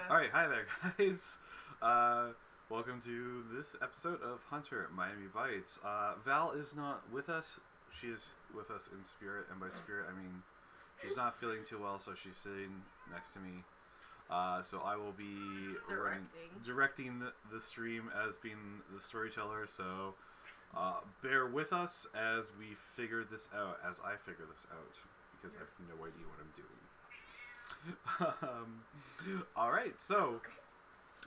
All right, hi there, guys. Uh, Welcome to this episode of Hunter Miami Bites. Val is not with us. She is with us in spirit, and by spirit I mean she's not feeling too well, so she's sitting next to me. So I will be directing the stream as being the storyteller. So bear with us as we figure this out, as I figure this out, because I have no idea what I'm doing. All right, so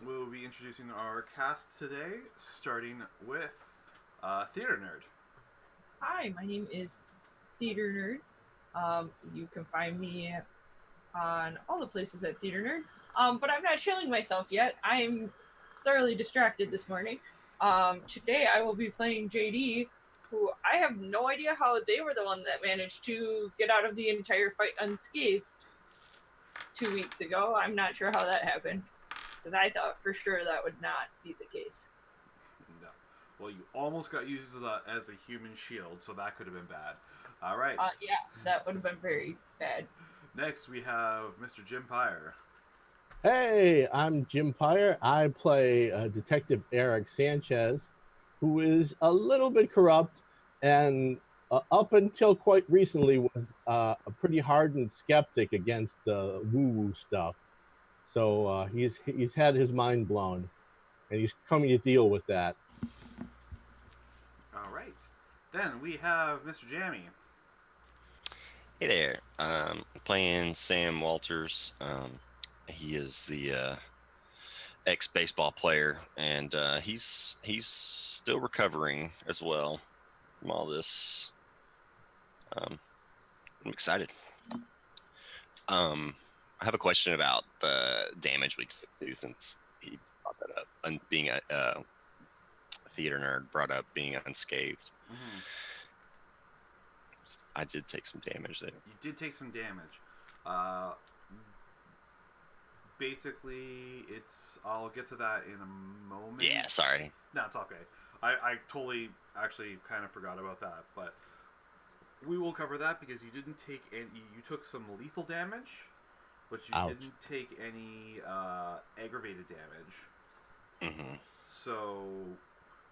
we'll be introducing our cast today, starting with Theater Nerd. Hi, my name is Theater Nerd. You can find me on all the places at Theater Nerd. But I'm not showing myself yet. I'm thoroughly distracted this morning. Today I will be playing JD, who I have no idea how they were the one that managed to get out of the entire fight unscathed 2 weeks ago. I'm not sure how that happened, because I thought for sure that would not be the case. No. Well, you almost got used as a human shield, so that could have been bad. All right. Yeah, that would have been very bad. Next, we have Mr. Jim Pyre. Hey, I'm Jim Pyre. I play Detective Eric Sanchez, who is a little bit corrupt and up until quite recently was a pretty hardened skeptic against the woo-woo stuff. So he's had his mind blown, and he's coming to deal with that. All right. Then we have Mr. Jammy. Hey there, playing Sam Walters. He is the ex-baseball player, and he's still recovering as well from all this. I'm excited. I have a question about the damage we took too, since he brought that up, and being a theater nerd brought up being unscathed. Mm-hmm. I did take some damage there. You did take some damage. Basically, I'll get to that in a moment. Yeah, sorry. No, it's okay. I totally actually kind of forgot about that, but we will cover that because you didn't take any. You took some lethal damage, but you Ouch. didn't take any aggravated damage. Mm-hmm. So,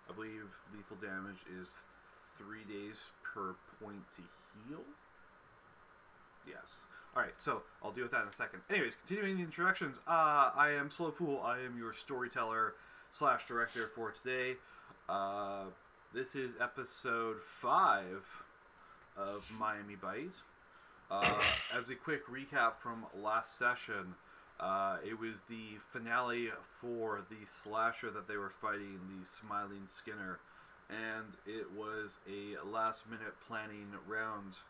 I believe lethal damage is 3 days per point to heal. Yes. Alright, so I'll deal with that in a second. Anyways, continuing the introductions, I am Slowpool. I am your storyteller / director for today. This is episode 5 of Miami Bite. As a quick recap from last session, it was the finale for the slasher that they were fighting, the Smiling Skinner, and it was a last-minute planning round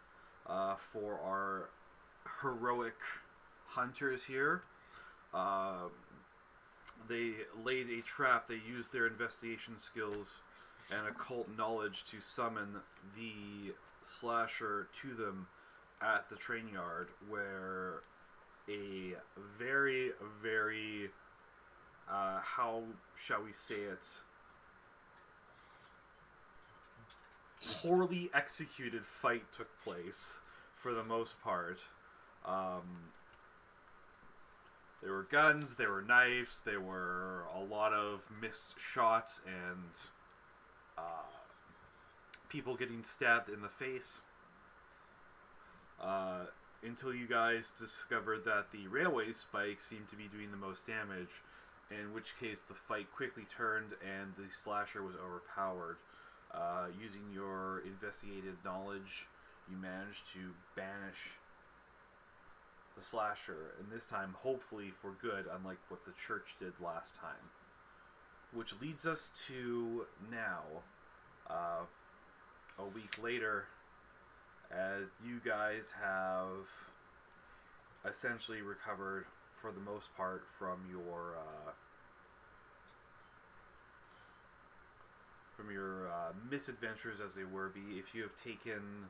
for our heroic hunters here. They laid a trap. They used their investigation skills and occult knowledge to summon the slasher to them at the train yard, where a very, very, how shall we say it, poorly executed fight took place for the most part. There were guns, there were knives, there were a lot of missed shots, and people getting stabbed in the face. Until you guys discovered that the railway spike seemed to be doing the most damage, in which case the fight quickly turned and the slasher was overpowered. Using your investigative knowledge, you managed to banish the slasher, and this time hopefully for good, unlike what the church did last time. Which leads us to now, a week later, as you guys have essentially recovered for the most part from your misadventures, as they were. Be if you have taken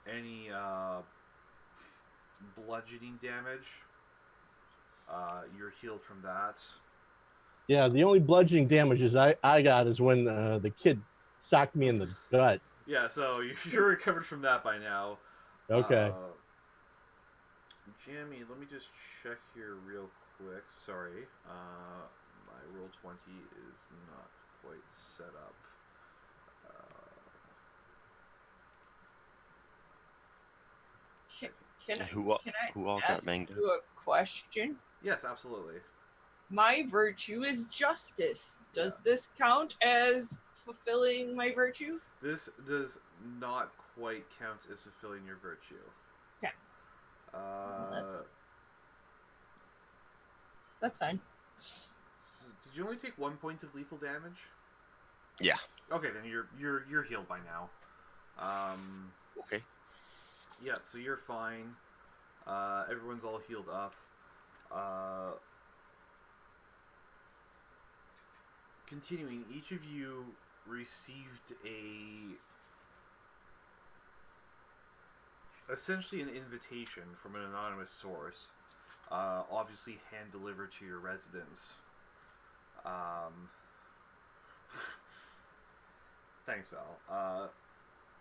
any bludgeoning damage, you're healed from that. Yeah, the only bludgeoning damages I got is when the kid socked me in the gut. Yeah, so you're recovered from that by now. Okay. Jamie, let me just check here real quick. Sorry. My roll 20 is not quite set up. Can, can I Who all, can who all I got ask banged up? you a question? Yes, absolutely. My virtue is justice. Does Yeah. this count as fulfilling my virtue? This does not quite count as fulfilling your virtue. Okay. Uh, That's fine. did you only take 1 point of lethal damage? Yeah. Okay, then you're healed by now. Okay. Yeah, so you're fine. Everyone's all healed up. Continuing, each of you received essentially an invitation from an anonymous source, obviously hand delivered to your residence. Thanks, Val.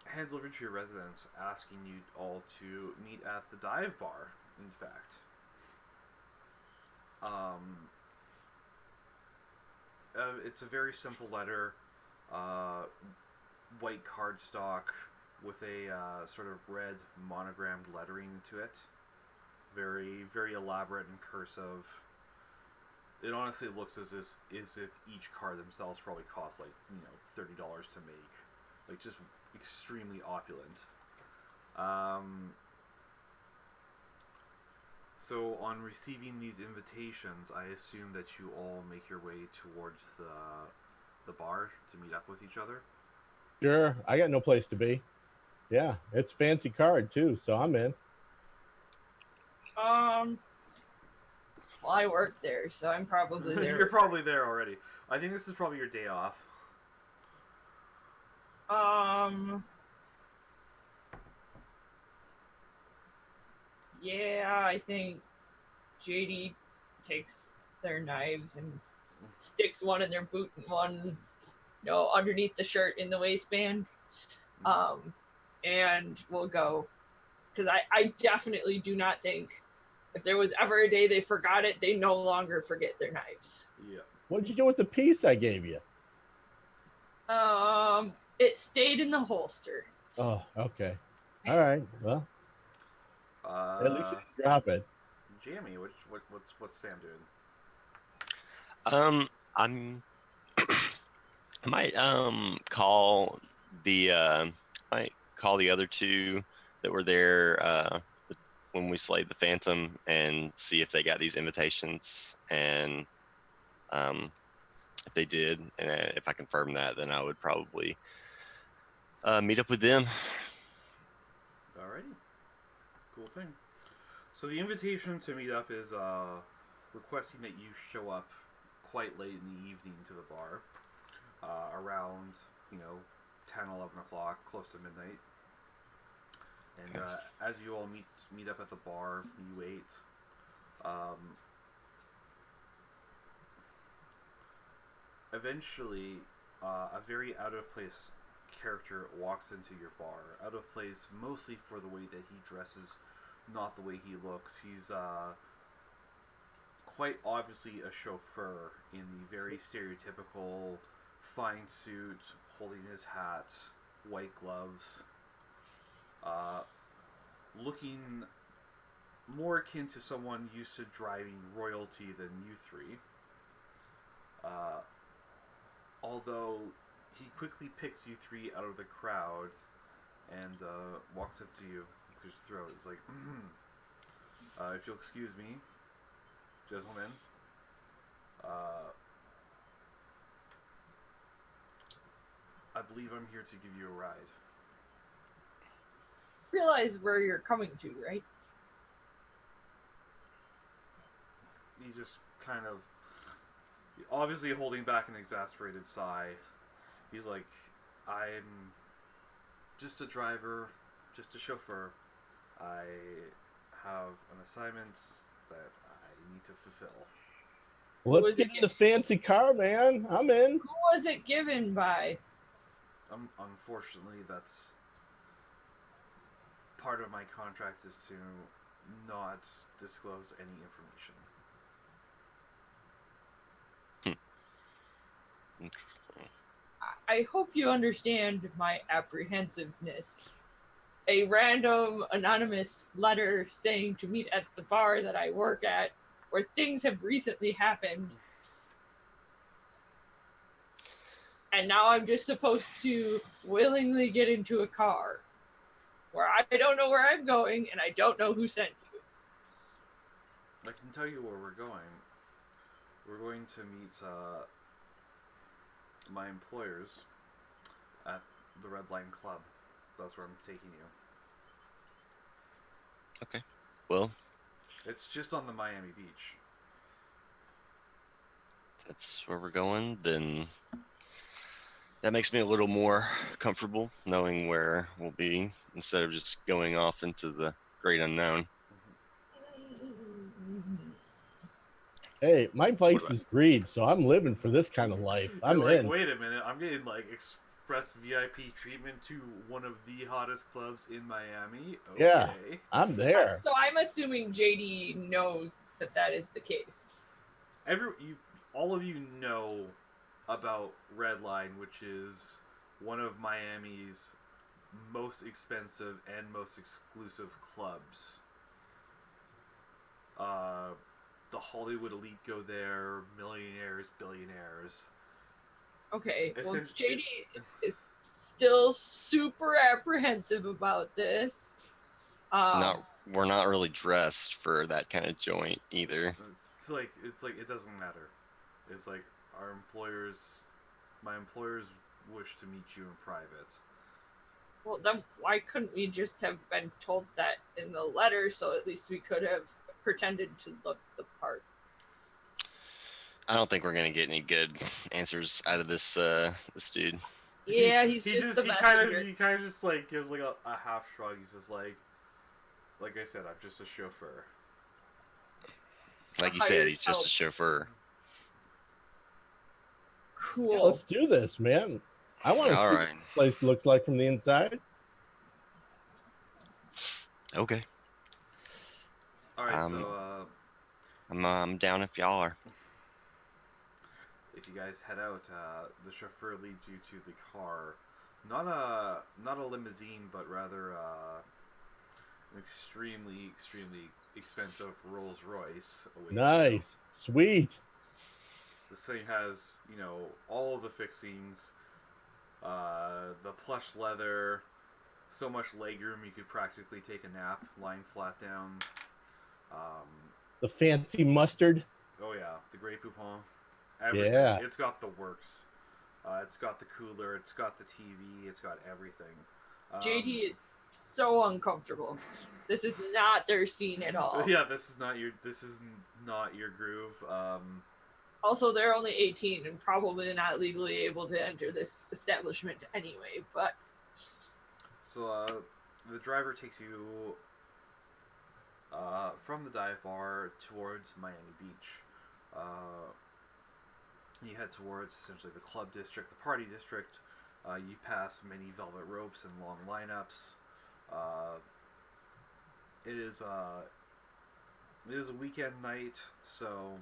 Hand delivered to your residence, asking you all to meet at the dive bar. In fact, it's a very simple letter, white cardstock with a sort of red monogrammed lettering to it. Very, very elaborate and cursive. It honestly looks as if each card themselves probably cost like $30 to make, like just extremely opulent. So on receiving these invitations, I assume that you all make your way towards the bar to meet up with each other. Sure, I got no place to be. Yeah, it's fancy card too, so I'm in. Well, I work there, so I'm probably there. You're probably there already. I think this is probably your day off. Yeah, I think JD takes their knives and sticks one in their boot and one, underneath the shirt in the waistband. And we'll go. Because I definitely do not think if there was ever a day they forgot it, they no longer forget their knives. Yeah. What'd you do with the piece I gave you? It stayed in the holster. Oh, okay. All right. Well, at least you didn't drop it. Jamie, what's Sam doing? I'm. I might call the other two that were there when we slayed the Phantom and see if they got these invitations, and if they did, and if I confirm that, then I would probably meet up with them. Alrighty. Cool thing. So the invitation to meet up is requesting that you show up quite late in the evening to the bar, around 10, 11 o'clock, close to midnight. And as you all meet up at the bar, you wait. Eventually, a very out of place character walks into your bar. Out of place mostly for the way that he dresses, not the way he looks. He's quite obviously a chauffeur in the very stereotypical fine suit, holding his hat, white gloves, looking more akin to someone used to driving royalty than you three. Although he quickly picks you three out of the crowd and walks up to you, clears his throat. It's like, if you'll excuse me, gentlemen, I believe I'm here to give you a ride. Realize where you're coming to, right? He just kind of, obviously holding back an exasperated sigh. He's like, I'm just a driver, just a chauffeur. I have an assignment that I need to fulfill. Let's get in the fancy car, man. I'm in. Who was it given by? Unfortunately, that's part of my contract is to not disclose any information. I hope you understand my apprehensiveness. A random anonymous letter saying to meet at the bar that I work at, where things have recently happened. And now I'm just supposed to willingly get into a car where I don't know where I'm going and I don't know who sent you. I can tell you where we're going. We're going to meet my employers at the Red Line Club. That's where I'm taking you. Okay. Well, It's just on the Miami beach. that's where we're going. Then that makes me a little more comfortable knowing where we'll be instead of just going off into the great unknown. Hey, my What vice about is greed, so I'm living for this kind of life. I'm You're like, in. wait a minute, I'm getting like express VIP treatment to one of the hottest clubs in Miami. Okay. Yeah. I'm there. So I'm assuming JD knows that that is the case. All of you know about Red Line, which is one of Miami's most expensive and most exclusive clubs. The Hollywood elite go there, millionaires, billionaires. Okay, well, Essentially- JD is still super apprehensive about this. We're not really dressed for that kind of joint either. It's like it doesn't matter. It's like my employers wish to meet you in private. Well, then why couldn't we just have been told that in the letter so at least we could have pretended to look the part? I don't think we're gonna get any good answers out of this dude. Yeah, he's just the messenger. He kind of just like gives like a half shrug. He's just like I said, I'm just a chauffeur. Like you said, he's just a chauffeur. Cool. Yeah, let's do this, man. I want to see what this place looks like from the inside. Okay. All right, so I'm down if y'all are. if you guys head out, the chauffeur leads you to the car. Not a limousine, but rather an extremely expensive Rolls Royce. Nice, sweet. This thing has all of the fixings, the plush leather, so much legroom you could practically take a nap lying flat down. The fancy mustard. Oh yeah, the Grey Poupon. Everything. Yeah. It's got the works. It's got the cooler. It's got the TV. It's got everything. JD is so uncomfortable. This is not their scene at all. Yeah, this is not your groove. Also, they're only 18 and probably not legally able to enter this establishment anyway. But so the driver takes you from the dive bar towards Miami Beach. You head towards essentially the club district, the party district. You pass many velvet ropes and long lineups. It is a weekend night, so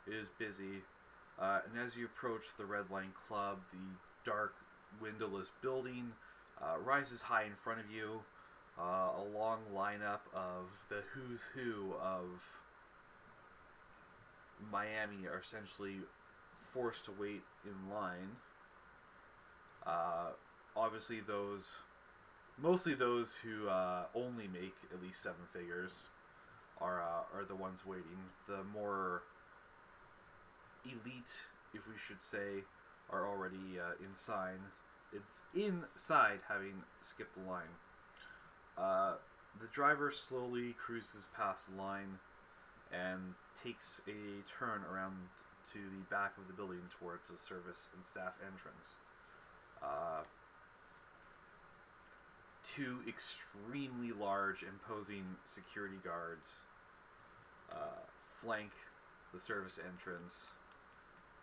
it is busy. And as you approach the Red Line Club, the dark, windowless building rises high in front of you. A long lineup of the who's who of Miami are essentially forced to wait in line. Obviously, mostly those who only make at least 7 figures are the ones waiting. The more elite, if we should say, are already inside. It's inside, having skipped the line. The driver slowly cruises past the line and takes a turn around to the back of the building towards the service and staff entrance. 2 extremely large, imposing security guards flank the service entrance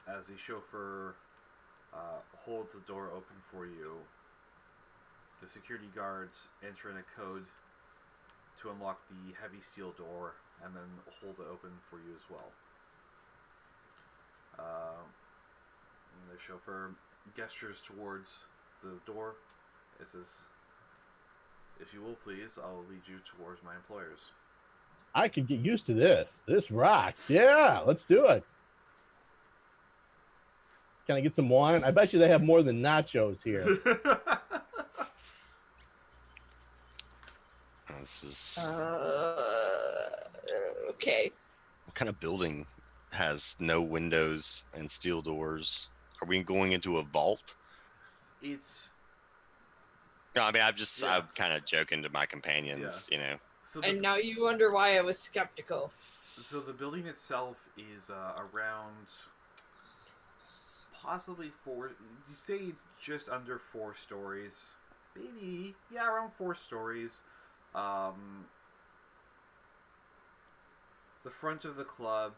as the chauffeur holds the door open for you. The security guards enter in a code to unlock the heavy steel door and then hold it open for you as well. And the chauffeur gestures towards the door. It says, "If you will please, I'll lead you towards my employers." I could get used to this. This rocks. Yeah, let's do it. Can I get some wine? I bet you they have more than nachos here. This is Okay. what kind of building has no windows and steel doors? Are we going into a vault? It's No, I mean I'm Yeah. kind of joking to my companions, you know. so And now you wonder why I was skeptical. So the building itself is around possibly 4. You say it's just under 4 stories, maybe around 4 stories. The front of the club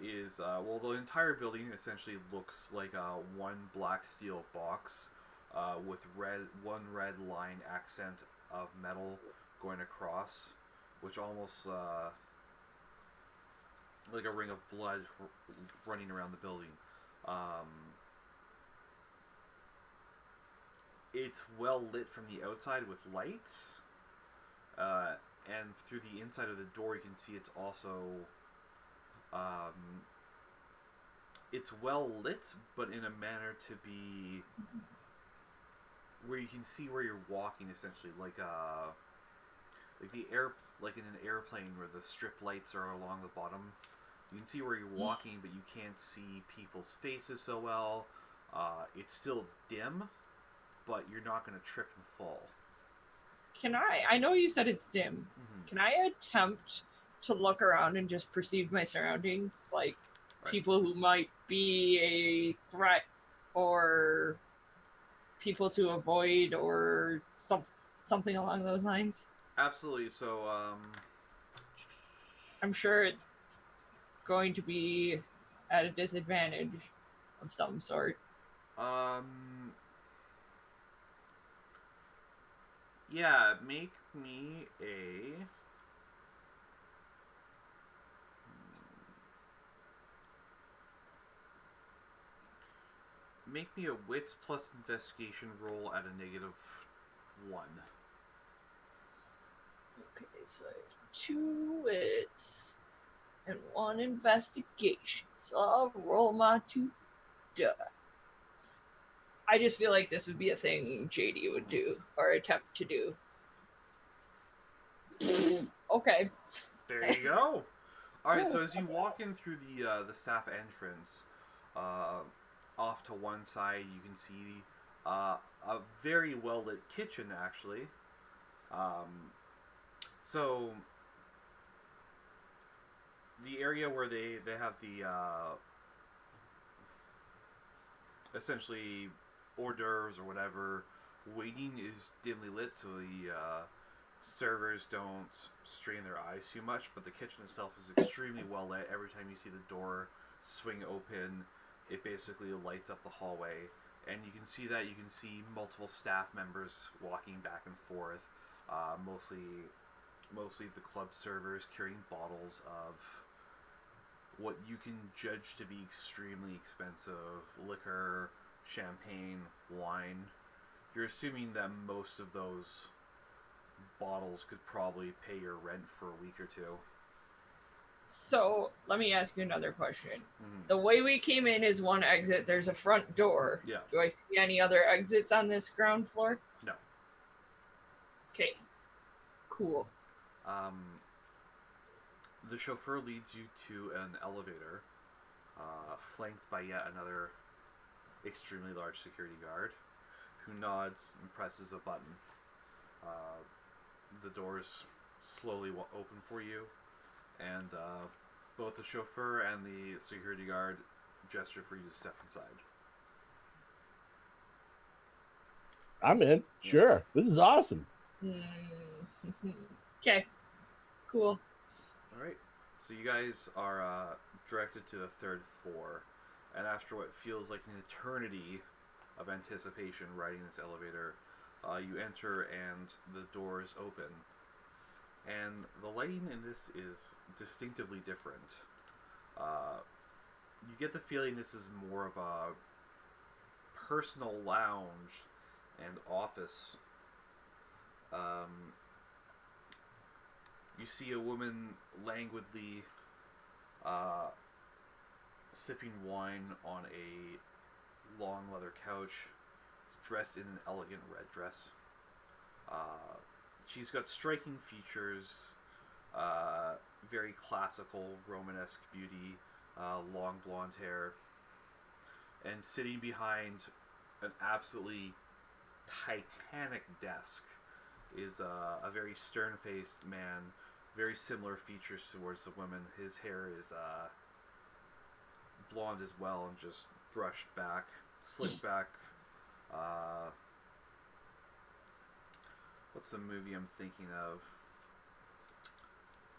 is the entire building essentially looks like one black steel box with one red line accent of metal going across, which almost like a ring of blood running around the building. It's well lit from the outside with lights, and through the inside of the door you can see it's also it's well lit, but in a manner to be where you can see where you're walking, essentially, like the air, like in an airplane where the strip lights are along the bottom. You can see where you're walking, but you can't see people's faces so well. It's still dim, but you're not going to trip and fall. Can I know you said it's dim. Mm-hmm. Can I attempt to look around and just perceive my surroundings? Like people who might be a threat or people to avoid or something along those lines? Absolutely. So, I'm sure it's going to be at a disadvantage of some sort. Yeah, make me a... Make me a wits plus investigation roll at a -1. Okay, so I have 2 wits and 1 investigation. So I'll roll my 2 dice. I just feel like this would be a thing JD would do or attempt to do. Okay. There you go. All right. So as you walk in through the staff entrance, off to one side you can see a very well lit kitchen, actually. So the area where they have the essentially hors d'oeuvres or whatever waiting is dimly lit, so the servers don't strain their eyes too much, but the kitchen itself is extremely well lit. Every time you see the door swing open, it basically lights up the hallway, and you can see that. You can see multiple staff members walking back and forth, mostly the club servers carrying bottles of what you can judge to be extremely expensive liquor, champagne, wine. You're assuming that most of those bottles could probably pay your rent for a week or 2. So let me ask you another question. Mm-hmm. The way we came in is one exit. There's a front door. Yeah. Do I see any other exits on this ground floor? No. Okay. Cool. The chauffeur leads you to an elevator, flanked by yet another extremely large security guard, who nods and presses a button. The doors slowly open for you, and both the chauffeur and the security guard gesture for you to step inside. I'm in. Yeah. Sure. This is awesome. Okay. Cool. Alright. So you guys are directed to the 3rd floor, and after what feels like an eternity of anticipation riding this elevator, you enter and the doors open. And the lighting in this is distinctively different. you get the feeling this is more of a personal lounge and office. You see a woman languidly sipping wine on a long leather couch, dressed in an elegant red dress. She's got striking features, very classical Romanesque beauty, long blonde hair, and sitting behind an absolutely titanic desk is a very stern-faced man, very similar features towards the women. His hair is blonde as well and just brushed back, slicked back. What's the movie I'm thinking of?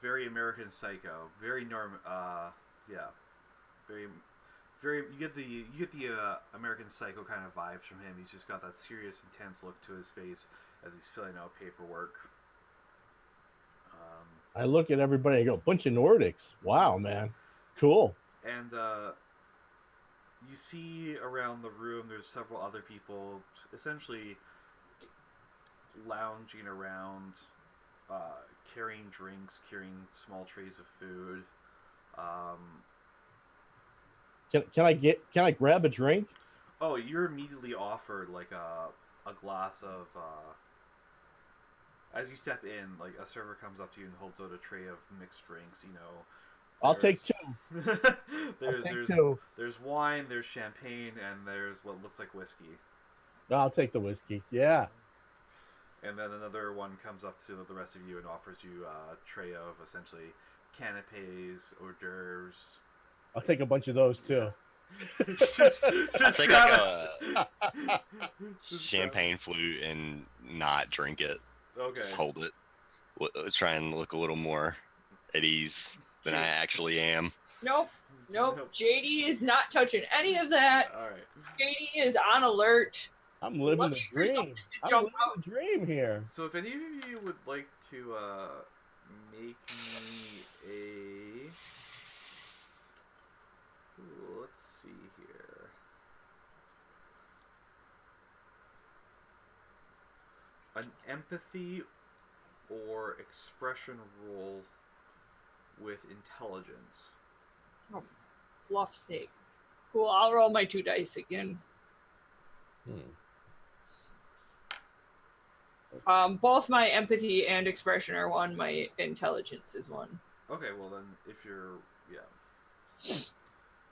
Very American Psycho. Very yeah. Very, very. You get the American Psycho kind of vibes from him. He's just got that serious, intense look to his face as he's filling out paperwork. I look at everybody and go, bunch of Nordics. Wow, man. Cool. And you see around the room there's several other people essentially lounging around, carrying drinks, carrying small trays of food. Can I grab a drink? Oh, you're immediately offered like a glass of as you step in, like a server comes up to you and holds out a tray of mixed drinks. You know, I'll take two. There's wine, there's champagne, and there's what looks like whiskey. I'll take the whiskey. Yeah. And then another one comes up to the rest of you and offers you a tray of essentially canapes, hors d'oeuvres. I'll take a bunch of those too. just I'll take like a champagne flute and not drink it. Okay. Just hold it. Try and look a little more at ease than I actually am. Nope. JD is not touching any of that. All right. JD is on alert. I'm living the dream. I'm living the dream here. So if any of you would like to make me a... Ooh, let's see here. An empathy or expression roll with intelligence. Oh, fluff's sake. Cool, I'll roll my 2 dice again. Both my empathy and expression are 1. My intelligence is 1. Okay, well then, if you're... Yeah.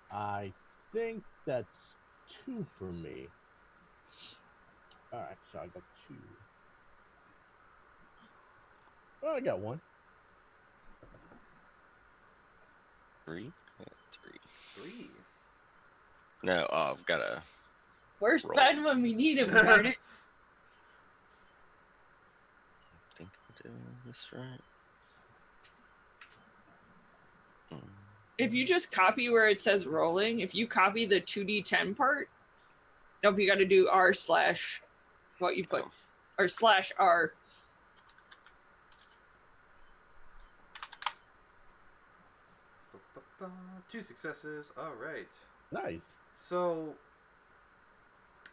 I think that's 2 for me. All right, so I got 2. Oh, I got 1. 3? 3. No, I've got a... Where's roll. Ben when we need him, darn it? I think I'm doing this right. If you just copy where it says rolling, if you copy the 2d10 part, nope, you got to do r/ what you put, or /r. 2 successes. All right. Nice. So,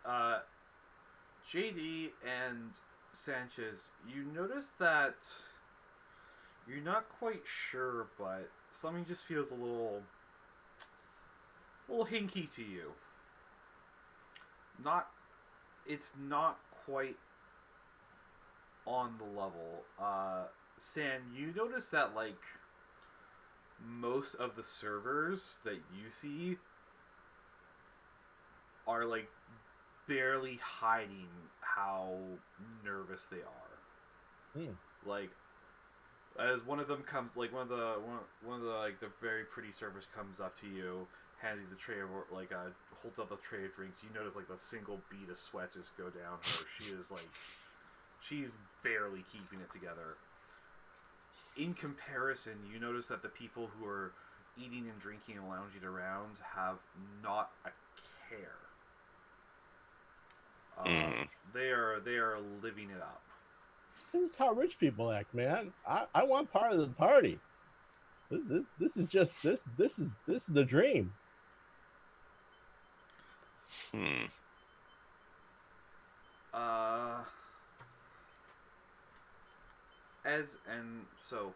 JD and Sanchez, you notice that you're not quite sure, but something just feels a little hinky to you. It's not quite on the level. San, you notice that like most of the servers that you see are like barely hiding how nervous they are. Like, as one of them comes, like one of the like the very pretty servers comes up to you, hands you the tray of holds up the tray of drinks. You notice like the single bead of sweat just go down her. She's barely keeping it together. In comparison, you notice that the people who are eating and drinking and lounging around have not a care. They are living it up. This is how rich people act, man. I want part of the party. This is just this is the dream. Hmm. Uh, as and so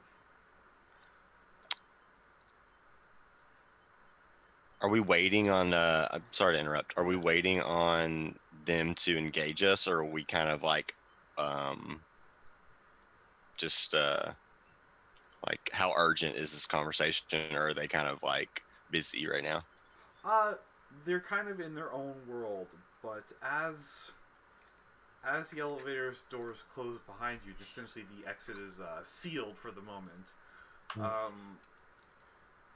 Are we waiting on? I'm sorry to interrupt. Are we waiting on them to engage us, or are we kind of like, um, just like how urgent is this conversation, or are they kind of like busy right now? uh, they're kind of in their own world, but as the elevator's doors close behind you, essentially the exit is sealed for the moment. Um,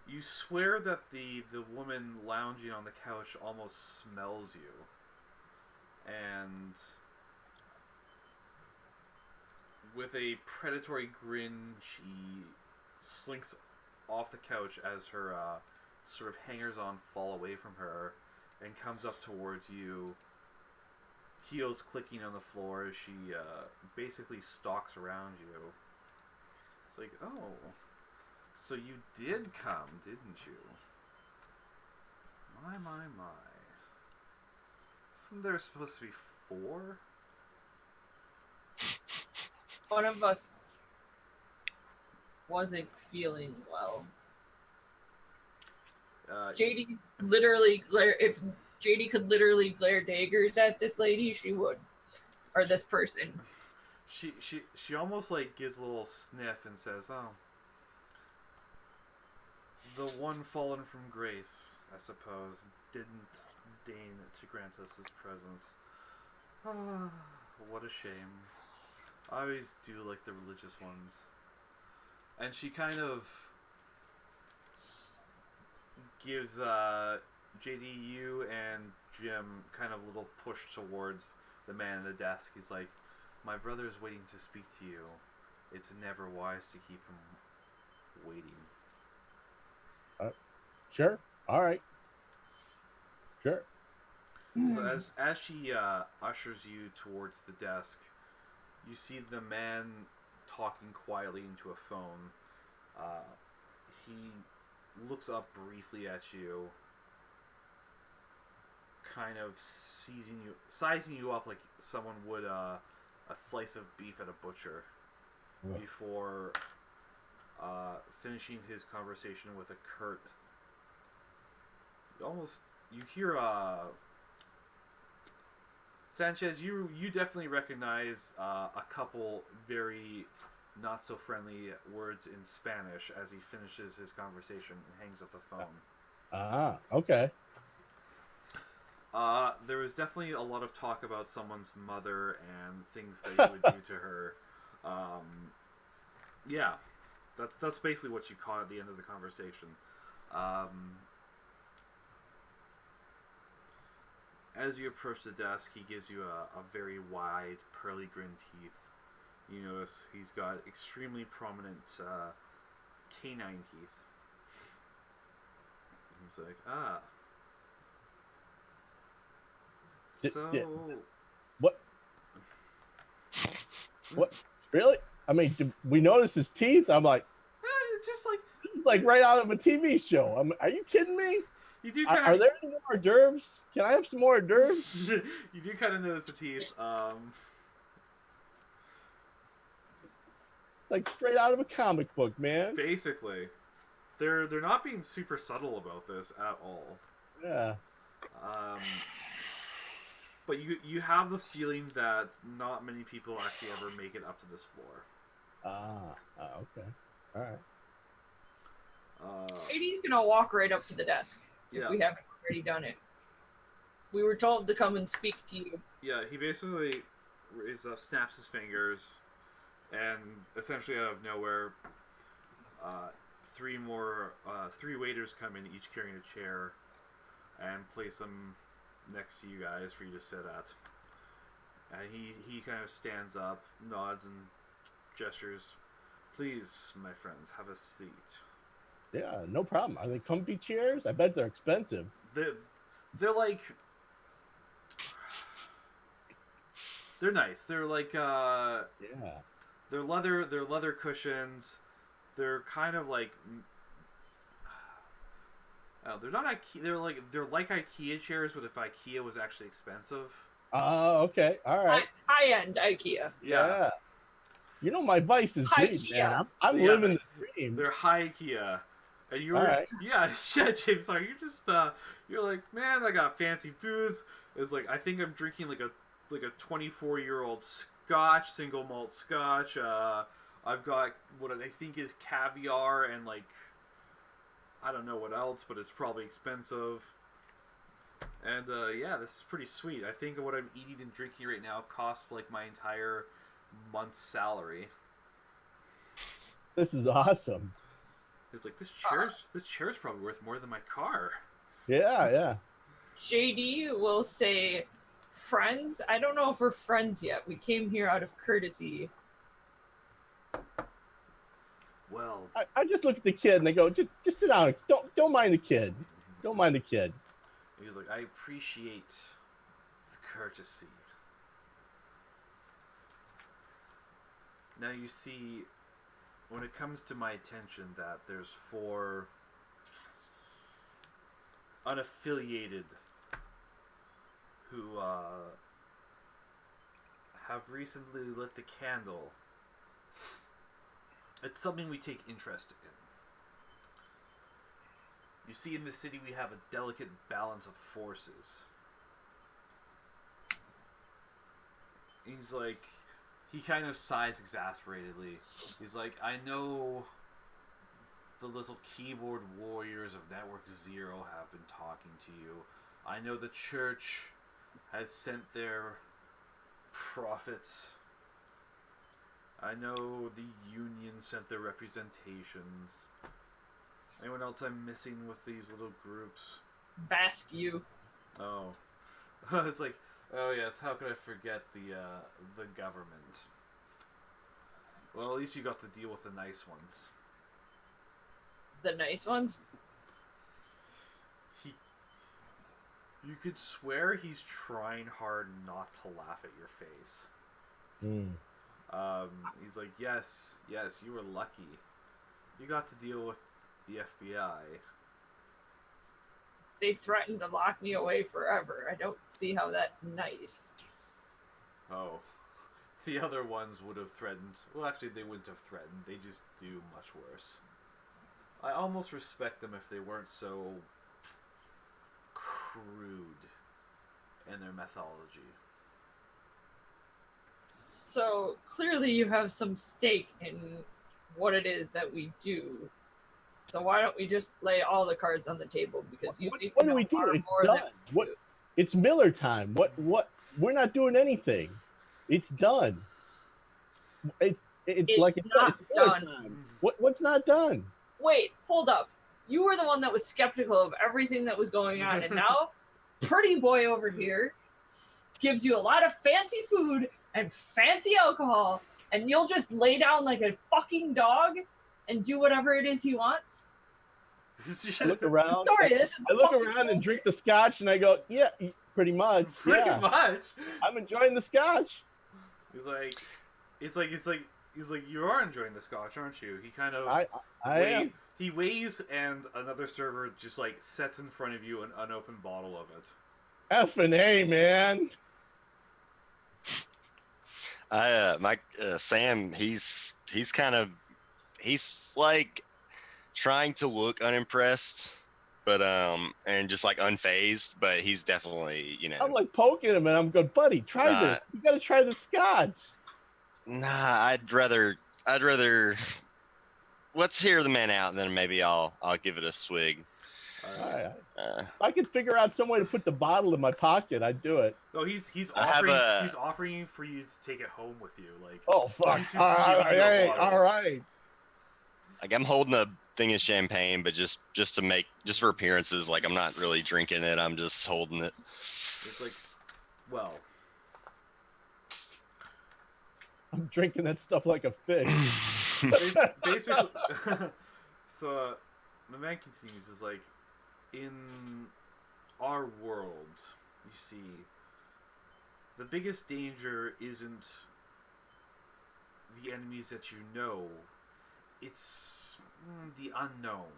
you swear that the woman lounging on the couch almost smells you, and with a predatory grin, she slinks off the couch as her sort of hangers-on fall away from her, and comes up towards you, heels clicking on the floor as she basically stalks around you. It's like, oh, so you did come, didn't you? My, my, my. Isn't there supposed to be 4? One of us wasn't feeling well. JD literally glare. If JD could literally glare daggers at this lady, she would, or this person. She almost like gives a little sniff and says, "Oh, the one fallen from grace, I suppose, didn't deign to grant us his presence. Ah, what a shame. I always do like the religious ones." And she kind of gives JDU and Jim kind of a little push towards the man at the desk. He's like, "My brother is waiting to speak to you. It's never wise to keep him waiting." Sure. All right. Sure. So as she ushers you towards the desk, you see the man talking quietly into a phone. He looks up briefly at you, kind of sizing you up like someone would a slice of beef at a butcher, before finishing his conversation with a curt. You hear Sanchez. You definitely recognize a couple very not so friendly words in Spanish as he finishes his conversation and hangs up the phone. Okay. There was definitely a lot of talk about someone's mother and things that he would do to her. Yeah, that's basically what you caught at the end of the conversation. As you approach the desk, he gives you a very wide, pearly green teeth. You notice he's got extremely prominent canine teeth. He's like, so... What? What? Really? I mean, we notice his teeth. I'm like, it's just like... this is like right out of a TV show. Are you kidding me? You do kind of... Are there any more hors d'oeuvres? Can I have some more hors d'oeuvres? You do kind of notice the teeth. Like straight out of a comic book, man. Basically. They're not being super subtle about this at all. Yeah. But you have the feeling that not many people actually ever make it up to this floor. Okay. All right. JD's gonna walk right up to the desk if Yeah. we haven't already done it. We were told to come and speak to you. Yeah, he basically raises up, snaps his fingers, and essentially out of nowhere, three waiters come in, each carrying a chair, and place them next to you guys for you to sit at. And he kind of stands up, nods, and gestures. "Please, my friends, have a seat." Yeah, no problem. Are they comfy chairs? I bet they're expensive. They're like... They're nice. They're like Yeah. They're leather cushions. They're kind of like They're not IKEA. They're like IKEA chairs, but if IKEA was actually expensive. Okay. All right. High-end IKEA. Yeah. You know my vice is High greed, Kia. man. I'm Yeah, living the dream. They're high IKEA, and All right. yeah, James. Sorry, you're just you're like, man, I got fancy booze. It's like I think I'm drinking like a 24-year-old Scotch, single malt Scotch. I've got what I think is caviar and like I don't know what else, but it's probably expensive. And yeah, this is pretty sweet. I think what I'm eating and drinking right now costs like my entire month's salary. This is awesome. It's like this chair's probably worth more than my car. Yeah. JD will say, friends? I don't know if we're friends yet. We came here out of courtesy. Well, I just look at the kid and I go, just sit down. Don't mind the kid. Don't mind the kid. he was like, I appreciate the courtesy. Now you see, when it comes to my attention that there's 4 unaffiliated who have recently lit the candle, it's something we take interest in. You see, in the city we have a delicate balance of forces. He's like, he kind of sighs exasperatedly. He's like, I know the little keyboard warriors of Network Zero have been talking to you. I know the church has sent their prophets. I know the union sent their representations. Anyone else I'm missing with these little groups? Basque you. Oh. It's like, oh yes, how could I forget the government? Well, at least you got to deal with the nice ones. The nice ones? You could swear he's trying hard not to laugh at your face. He's like, yes, you were lucky. You got to deal with the FBI. They threatened to lock me away forever. I don't see how that's nice. Oh. The other ones would have threatened. Well, actually, they wouldn't have threatened. They just do much worse. I almost respect them if they weren't so crude in their methodology. So clearly you have some stake in what it is that we do. So why don't we just lay all the cards on the table? Because you seem What to do know we do? far It's more done. than we What? do. It's Miller time. What? We're not doing anything. It's done. It's like not it's Miller done. time. What's not done? Wait, hold up. You were the one that was skeptical of everything that was going on, and now pretty boy over here gives you a lot of fancy food and fancy alcohol, and you'll just lay down like a fucking dog and do whatever it is he wants? I look around. Sorry, this is I look fucking around and drink the scotch, and I go, yeah, pretty much. Pretty Yeah. much. I'm enjoying the scotch. He's like, you are enjoying the scotch, aren't you? He kind of, I am. He waves, and another server just like sets in front of you an unopened bottle of it. Effing A, man. Sam, he's like trying to look unimpressed, but and just like unfazed, but he's definitely, I'm like poking him, and I'm going, buddy, try this. You got to try the scotch. Nah, I'd rather let's hear the man out, and then maybe I'll give it a swig. If I could figure out some way to put the bottle in my pocket, I'd do it. No, he's offering for you to take it home with you. Like, oh fuck! he's just All giving you a right, bottle. all right. Like I'm holding a thing of champagne, but just for appearances, like I'm not really drinking it. I'm just holding it. It's like, well, I'm drinking that stuff like a fish. basically. So the man continues, is like, in our world, you see, the biggest danger isn't the enemies that you know, it's the unknown.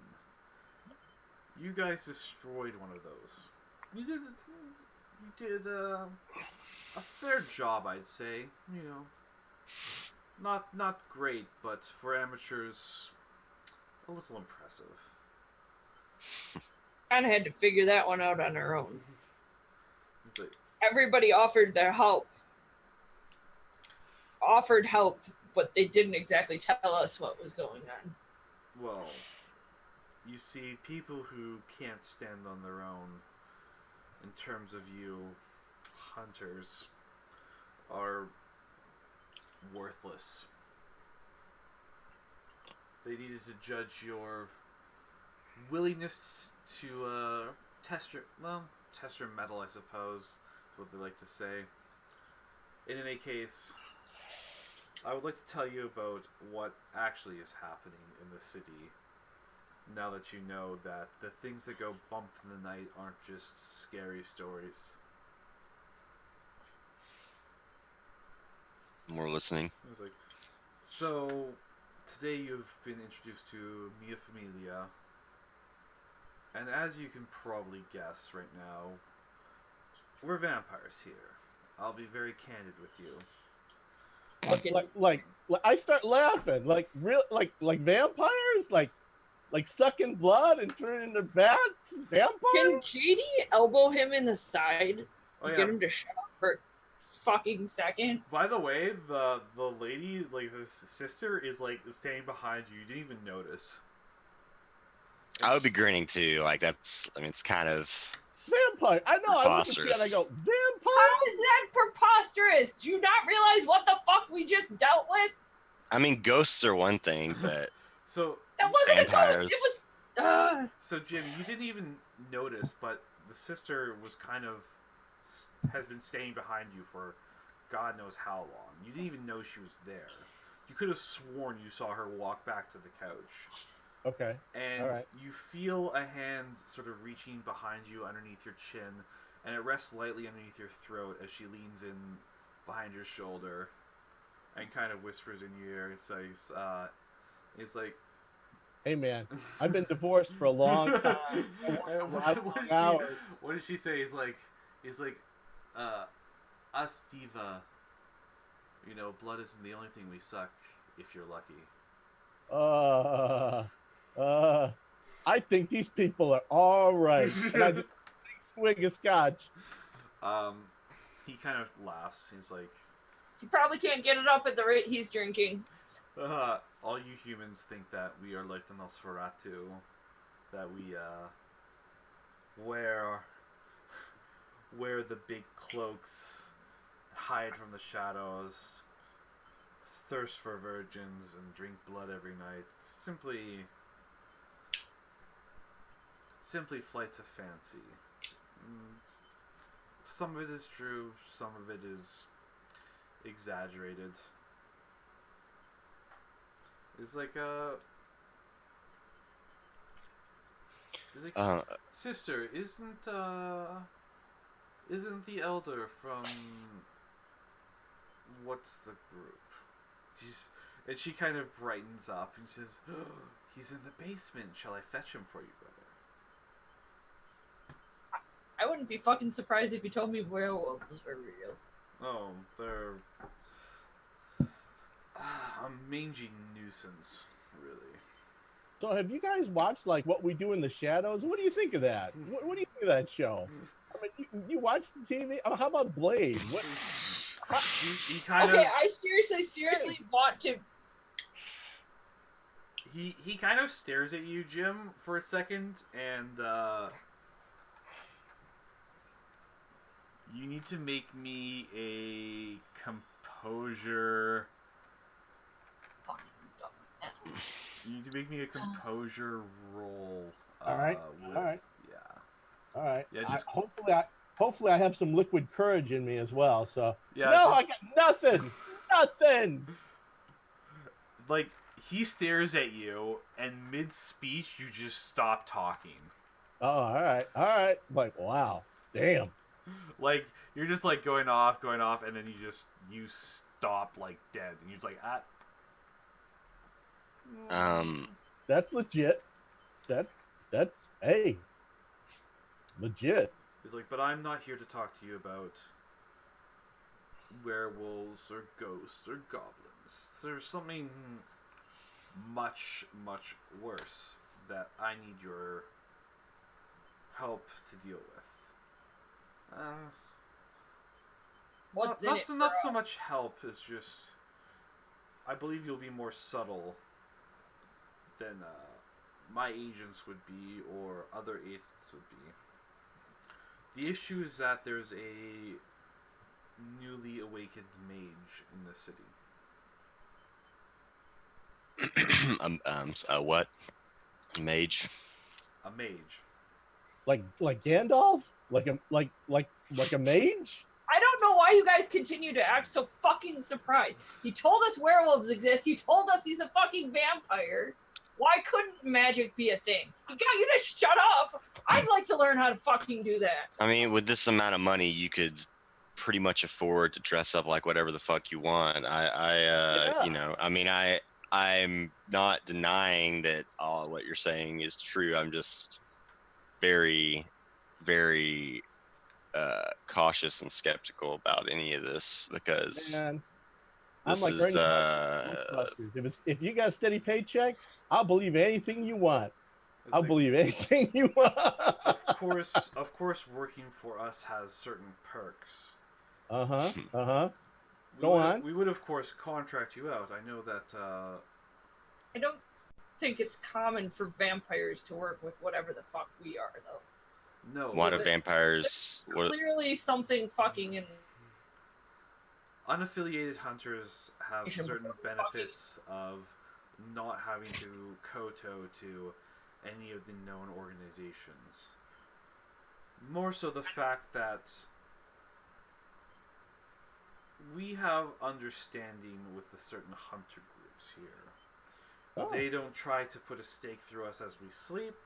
You guys destroyed one of those. You did a fair job, I'd say. You know, not great, but for amateurs, a little impressive. Kind of had to figure that one out on our own. It's like, Everybody offered their help. Offered help, but they didn't exactly tell us what was going on. well, you see, people who can't stand on their own, in terms of you hunters, are worthless. They needed to judge your willingness to test your metal, I suppose, is what they like to say. In any case, I would like to tell you about what actually is happening in the city. Now that you know that the things that go bump in the night aren't just scary stories. More listening. It was like, so today you've been introduced to Mia Familia, and as you can probably guess right now, we're vampires here. I'll be very candid with you. Like I start laughing. Like real, like vampires, like sucking blood and turning into bats. Can Vampires. JD elbow him in the side Oh and yeah. get him to shut up for a fucking second? By the way, the lady, like the sister, is like standing behind you. You didn't even notice. And I would be grinning too. Like that's. I mean, it's kind of. Vampire. I know. I look at you and I go, vampire. How is that preposterous? Do you not realize what the fuck we just dealt with? I mean, ghosts are one thing, but So That wasn't vampires. a ghost. It was. So Jim, you didn't even notice, but the sister was kind of has been staying behind you for God knows how long. You didn't even know she was there. You could have sworn you saw her walk back to the couch. Okay. And All right. you feel a hand sort of reaching behind you underneath your chin, and it rests lightly underneath your throat as she leans in behind your shoulder and kind of whispers in your ear and says, it's like, Hey man, I've been divorced for a long time. What did she say? He's like, us diva, you know, blood isn't the only thing we suck if you're lucky. I think these people are all right. And I just swig of scotch. He kind of laughs. He's like, He probably can't get it up at the rate he's drinking. all you humans think that we are like the Nosferatu, that we wear the big cloaks, hide from the shadows, thirst for virgins, and drink blood every night. Simply flights of fancy. Some of it is true, some of it is exaggerated. It's like sister, isn't the elder from what's the group? And she kind of brightens up and says, oh, he's in the basement. Shall I fetch him for you, brother? I wouldn't be fucking surprised if you told me werewolves were real. Oh, they're a mangy nuisance, really. So have you guys watched like What We Do in the Shadows? What do you think of that? What do you think of that show? I mean, you watch the TV? How about Blade? What? He kind Okay, of I seriously want to. he kind of stares at you, Jim, for a second, and you need to make me a composure. You need to make me a composure roll. All right. With, All right. Yeah. All right. Yeah. Just Hopefully I have some liquid courage in me as well. So yeah. No, I got nothing. Nothing. Like he stares at you, and mid-speech you just stop talking. Oh, all right. All right. Like, wow. Damn. Like you're just like going off, and then you stop like dead, and you're just like That's legit. That's hey, legit. He's like, but I'm not here to talk to you about werewolves or ghosts or goblins. There's something much, much worse that I need your help to deal with. What's in not it so, for not so us? much help as just, I believe you'll be more subtle than my agents would be or other agents would be. The issue is that there's a newly awakened mage in the city. What? Mage? A mage. Like Gandalf, like a mage. I don't know why you guys continue to act so fucking surprised. He told us werewolves exist. He told us he's a fucking vampire. Why couldn't magic be a thing? He got you to shut up. I'd like to learn how to fucking do that. I mean, with this amount of money, you could pretty much afford to dress up like whatever the fuck you want. Yeah. You know, I mean, I'm not denying that all what you're saying is true. I'm just very, very cautious and skeptical about any of this because Man, I'm this like is Ernie Hudson in Ghostbusters. If you got a steady paycheck, I'll believe anything you want. It's I'll like, believe anything you want. of course, working for us has certain perks. Uh-huh. Uh-huh. We Go would, on. We would, of course, contract you out. I know that. I don't think it's common for vampires to work with whatever the fuck we are, though. No. why do vampires? What, Clearly something fucking in. Unaffiliated hunters have certain Before benefits of not having to kowtow to any of the known organizations. More so the fact that we have understanding with the certain hunter groups here. Oh. They don't try to put a stake through us as we sleep,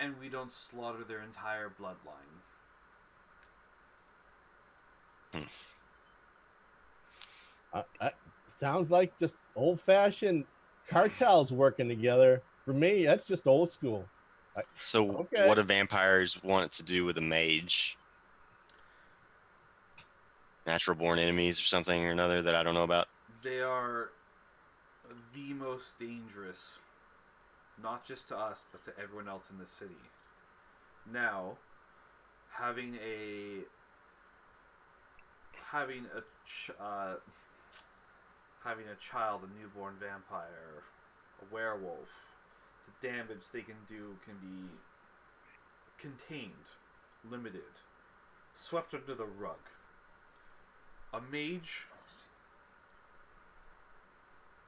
and we don't slaughter their entire bloodline. Sounds like just old-fashioned cartels working together. For me, that's just old school. so Okay. what do vampires want to do with a mage? Natural born enemies or something or another that I don't know about? They are the most dangerous, not just to us, but to everyone else in the city. Now, having a child, a newborn vampire, a werewolf, the damage they can do can be contained, limited, swept under the rug. A mage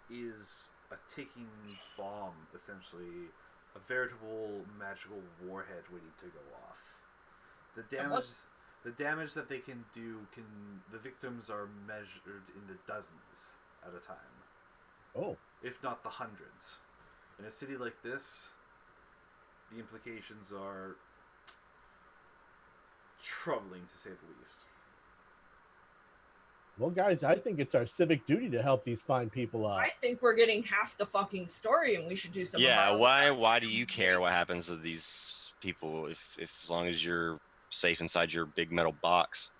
is a ticking bomb, essentially, a veritable magical warhead waiting to go off. The damage that they can do the victims are measured in the dozens at a time. Oh. If not the hundreds. In a city like this, the implications are troubling to say the least. Well, guys, I think it's our civic duty to help these fine people out. I think we're getting half the fucking story, and we should do some. Yeah, of our why do you care what happens to these people if as long as you're safe inside your big metal box?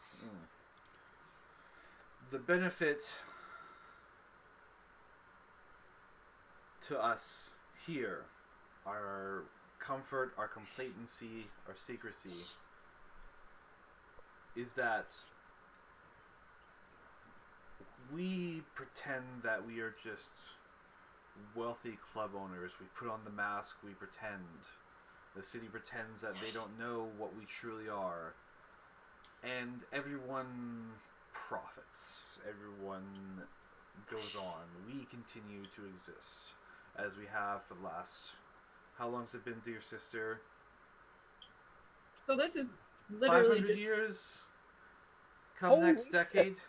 The benefit to us here, our comfort, our complacency, our secrecy, is that we pretend that we are just wealthy club owners. We put on the mask, we pretend. The city pretends that they don't know what we truly are. And everyone profits. Everyone goes on. We continue to exist as we have for the last... How long's it been, dear sister? So this is literally 500 just... years? Come Holy next decade?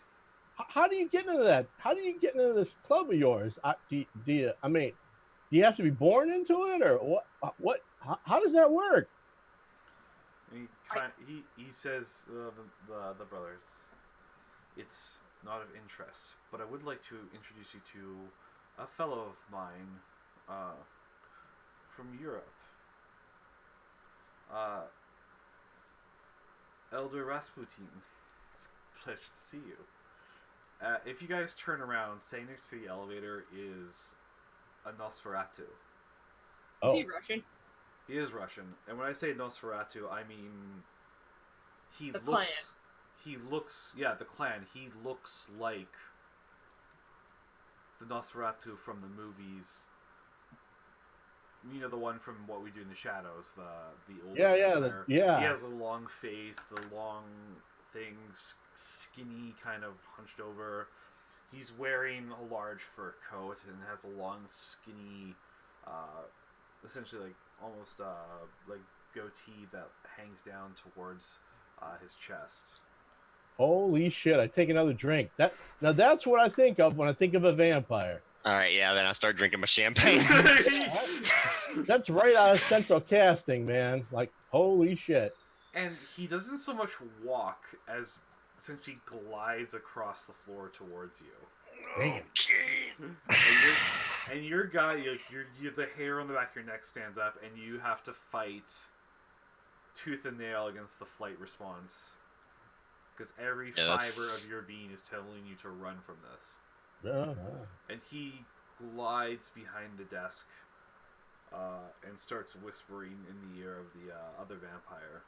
How do you get into that? How do you get into this club of yours? Do you have to be born into it, or what? How does that work? He says the brothers, it's not of interest, but I would like to introduce you to a fellow of mine from Europe. Uh, Elder Rasputin, it's a pleasure to see you. If you guys turn around, standing next to the elevator is a Nosferatu. Is Oh, he Russian? He is Russian, and when I say Nosferatu, I mean he The looks. clan. He looks. Yeah, the clan. He looks like the Nosferatu from the movies. You know, the one from What We Do in the Shadows, the old vampire. yeah. He has a long face, the long things, skinny, kind of hunched over. He's wearing a large fur coat and has a long, skinny, essentially like almost like goatee that hangs down towards his chest. Holy shit! I take another drink. That's what I think of when I think of a vampire. All right, yeah. Then I start drinking my champagne. That's right out of Central Casting, man. Like, holy shit. And he doesn't so much walk as essentially glides across the floor towards you. Damn. And your guy, you're the hair on the back of your neck stands up, and you have to fight tooth and nail against the flight response. Because every fiber of your being is telling you to run from this. And he glides behind the desk and starts whispering in the ear of the other vampire.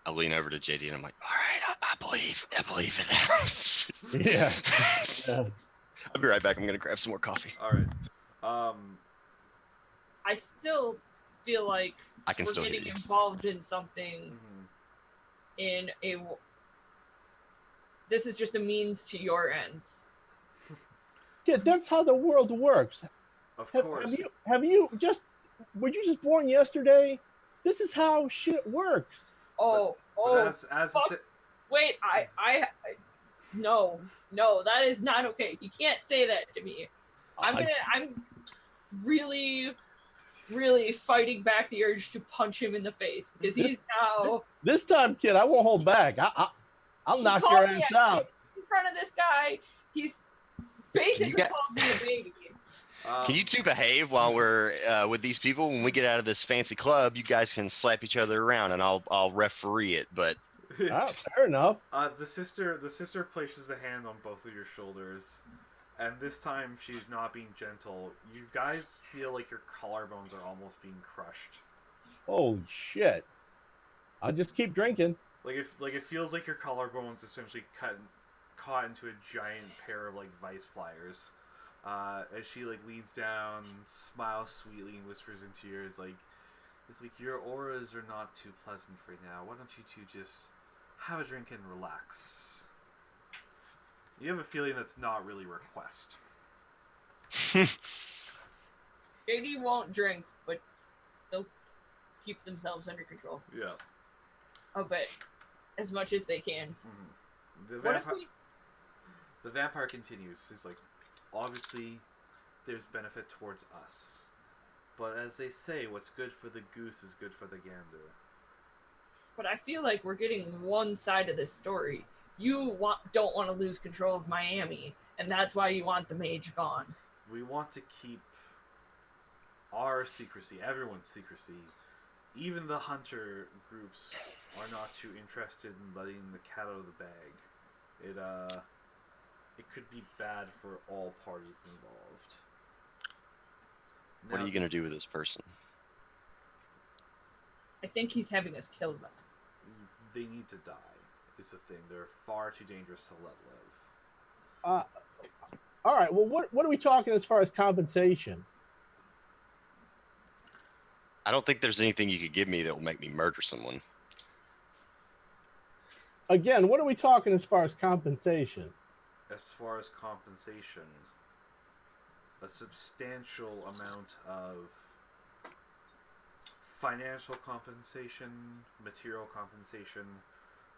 I lean over to JD and I'm like, all right, I believe in that. Yeah. I'll be right back. I'm going to grab some more coffee. All right. I still feel like I can we're still hear getting you. involved in something in a... This is just a means to your ends. Yeah, that's how the world works. Of course. Were you just born yesterday? This is how shit works. But wait, no, that is not okay. You can't say that to me. I'm really fighting back the urge to punch him in the face because he's now. This time, kid, I won't hold back. I'll knock your ass out. In front of this guy, he's basically called me a baby. Can you two behave while we're with these people? When we get out of this fancy club, you guys can slap each other around, and I'll referee it. But fair enough. The sister places a hand on both of your shoulders, and this time she's not being gentle. You guys feel like your collarbones are almost being crushed. Holy shit! I'll just keep drinking. It feels like your collarbones essentially caught into a giant pair of vice pliers. As she leans down, smiles sweetly, and whispers into your ears it's like your auras are not too pleasant right now. Why don't you two just have a drink and relax? You have a feeling that's not really a request. JD won't drink, but they'll keep themselves under control. Yeah. A bit, as much as they can. Mm-hmm. The vampire continues. He's like, obviously, there's benefit towards us. But as they say, what's good for the goose is good for the gander. But I feel like we're getting one side of this story. You don't want to lose control of Miami, and that's why you want the mage gone. We want to keep our secrecy, everyone's secrecy. Even the hunter groups are not too interested in letting the cat out of the bag. It could be bad for all parties involved. What are you going to do with this person? I think he's having us kill them. They need to die, is the thing. They're far too dangerous to let live. All right, well, what are we talking as far as compensation? I don't think there's anything you could give me that will make me murder someone. Again, what are we talking as far as compensation? As far as compensation, a substantial amount of financial compensation, material compensation.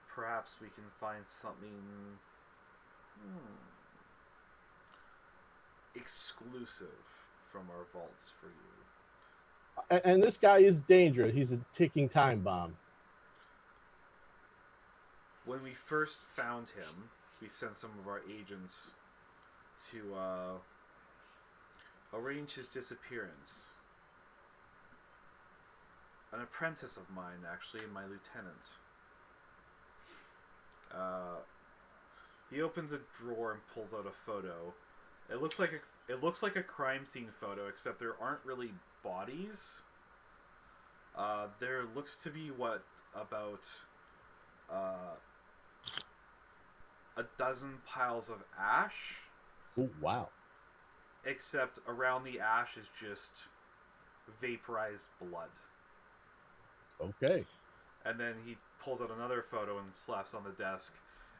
Perhaps we can find something exclusive from our vaults for you. And this guy is dangerous. He's a ticking time bomb. When we first found him, we sent some of our agents to arrange his disappearance. an apprentice of mine, actually, my lieutenant. He opens a drawer and pulls out a photo. It looks like a crime scene photo, except there aren't really bodies. There looks to be about a dozen piles of ash. Oh, wow. Except around the ash is just vaporized blood. Okay. And then he pulls out another photo and slaps on the desk,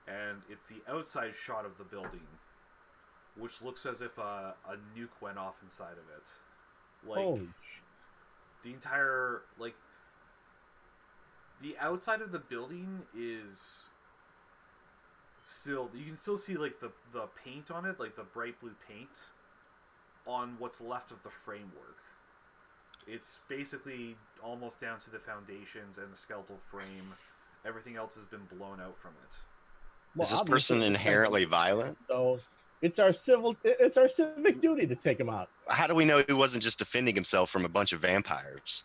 and it's the outside shot of the building, which looks as if a nuke went off inside of it. Like, the entire, like, the outside of the building is still, you can still see, like, the paint on it, like the bright blue paint on what's left of the framework. It's basically almost down to the foundations and the skeletal frame. Everything else has been blown out from it. Well, Is this obviously, person inherently violent? So it's our civic duty to take him out. How do we know he wasn't just defending himself from a bunch of vampires?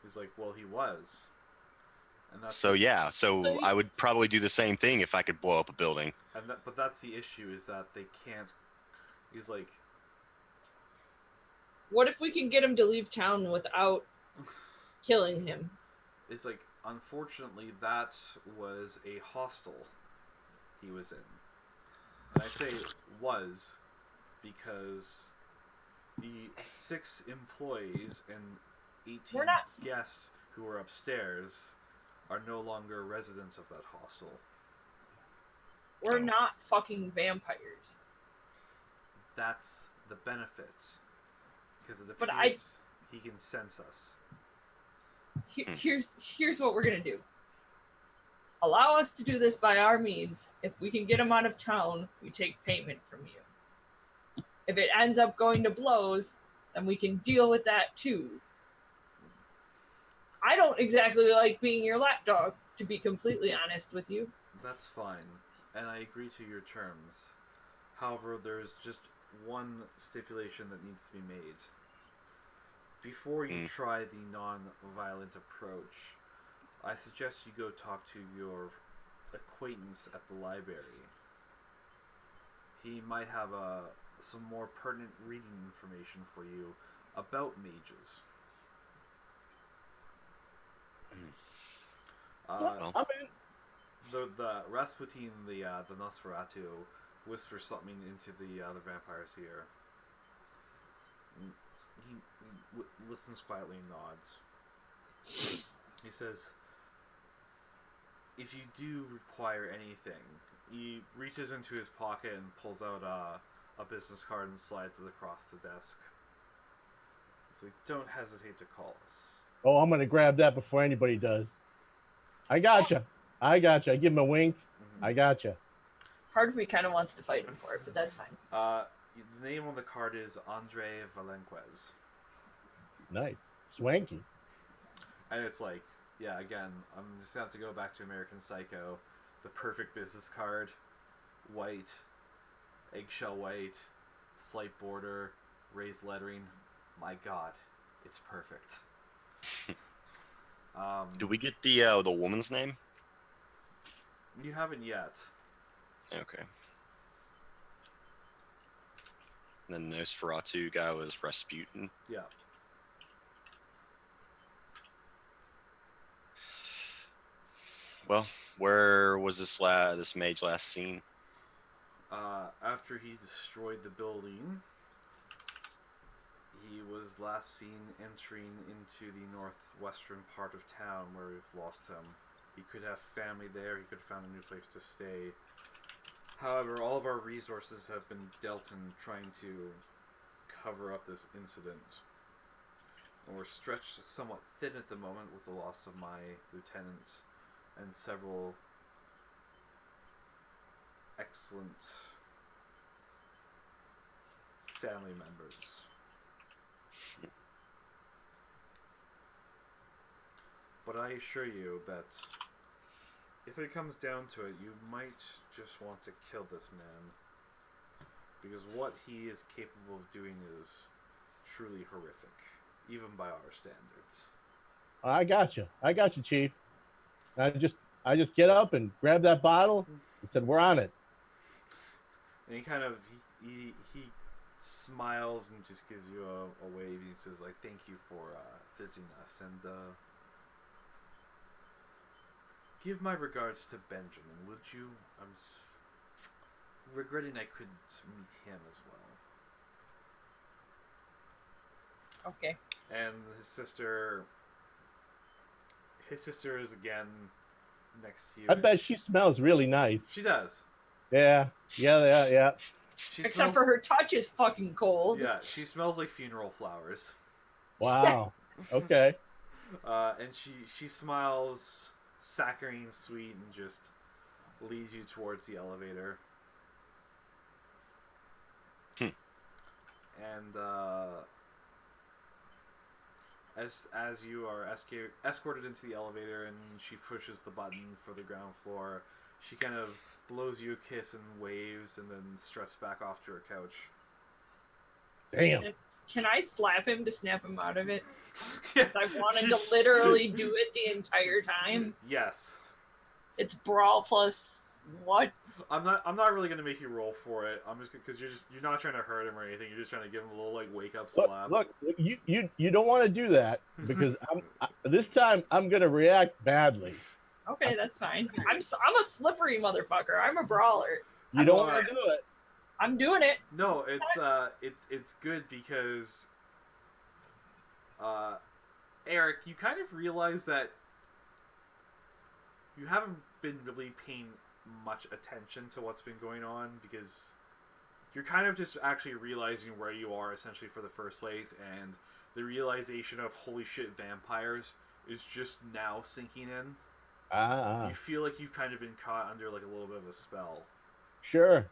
He's like, well, he was. And that's So yeah, So so I would probably do the same thing if I could blow up a building. but that's the issue, is that they can't. He's like, what if we can get him to leave town without killing him? it's like, unfortunately, that was a hostel he was in. And I say was because the 6 employees and 18 We're not- guests who were upstairs are no longer residents of that hostel. We're not fucking vampires. That's the benefit. Because it But appears he can sense us. Here's what we're gonna do. Allow us to do this by our means. If we can get him out of town, we take payment from you. If it ends up going to blows, then we can deal with that too. I don't exactly like being your lapdog, to be completely honest with you. That's fine, and I agree to your terms. However, there's just one stipulation that needs to be made. Before you try the non-violent approach, I suggest you go talk to your acquaintance at the library. He might have some more pertinent reading information for you about mages. I'm in. The Rasputin, the Nosferatu, whispers something into the vampire's ear. He listens quietly and nods. He says, if you do require anything, he reaches into his pocket and pulls out a business card and slides it across the desk. So don't hesitate to call us. Oh, I'm gonna grab that before anybody does. I gotcha. I give him a wink. Mm-hmm. I gotcha. Part of me kind of wants to fight him for it, but that's fine. The name on the card is Andre Valenquez. Nice. Swanky. And it's like, yeah, again, I'm just gonna have to go back to American Psycho. The perfect business card. White. Eggshell white. Slight border. Raised lettering. My god. It's perfect. Do we get the woman's name? You haven't yet. Okay. And the Nosferatu guy was Rasputin. Yeah. Well, where was this mage last seen? After he destroyed the building, he was last seen entering into the northwestern part of town where we've lost him. He could have family there, he could have found a new place to stay. However, all of our resources have been dealt in trying to cover up this incident. And we're stretched somewhat thin at the moment with the loss of my lieutenant and several excellent family members. But I assure you that if it comes down to it, you might just want to kill this man. Because what he is capable of doing is truly horrific, even by our standards. I got you. I got you, Chief. I just get up and grab that bottle and said, "We're on it." And he kind of he smiles and just gives you a wave. And he says like, "Thank you for visiting us, and give my regards to Benjamin, would you? I'm regretting I couldn't meet him as well." Okay. And his sister is again next to you. I and bet she smells really nice. She does. Yeah. She Except smells, for her touch is fucking cold. Yeah, she smells like funeral flowers. Wow. Okay. And she smiles saccharine sweet and just leads you towards the elevator. And as you are escorted into the elevator and she pushes the button for the ground floor, she kind of blows you a kiss and waves and then struts back off to her couch. Damn. Can I slap him to snap him out of it? Yeah. I wanted to literally do it the entire time. Yes. It's brawl plus what? I'm not really gonna make you roll for it. I'm just because you're not trying to hurt him or anything. You're just trying to give him a little like wake up slap. Look, you don't want to do that because this time I'm gonna react badly. Okay, that's fine. I'm a slippery motherfucker. I'm a brawler. You don't want to do it. I'm doing it. No, it's good because Eric, you kind of realize that you haven't been really paying much attention to what's been going on because you're kind of just actually realizing where you are essentially for the first place, and the realization of holy shit vampires is just now sinking in. You feel like you've kind of been caught under like a little bit of a spell. Sure.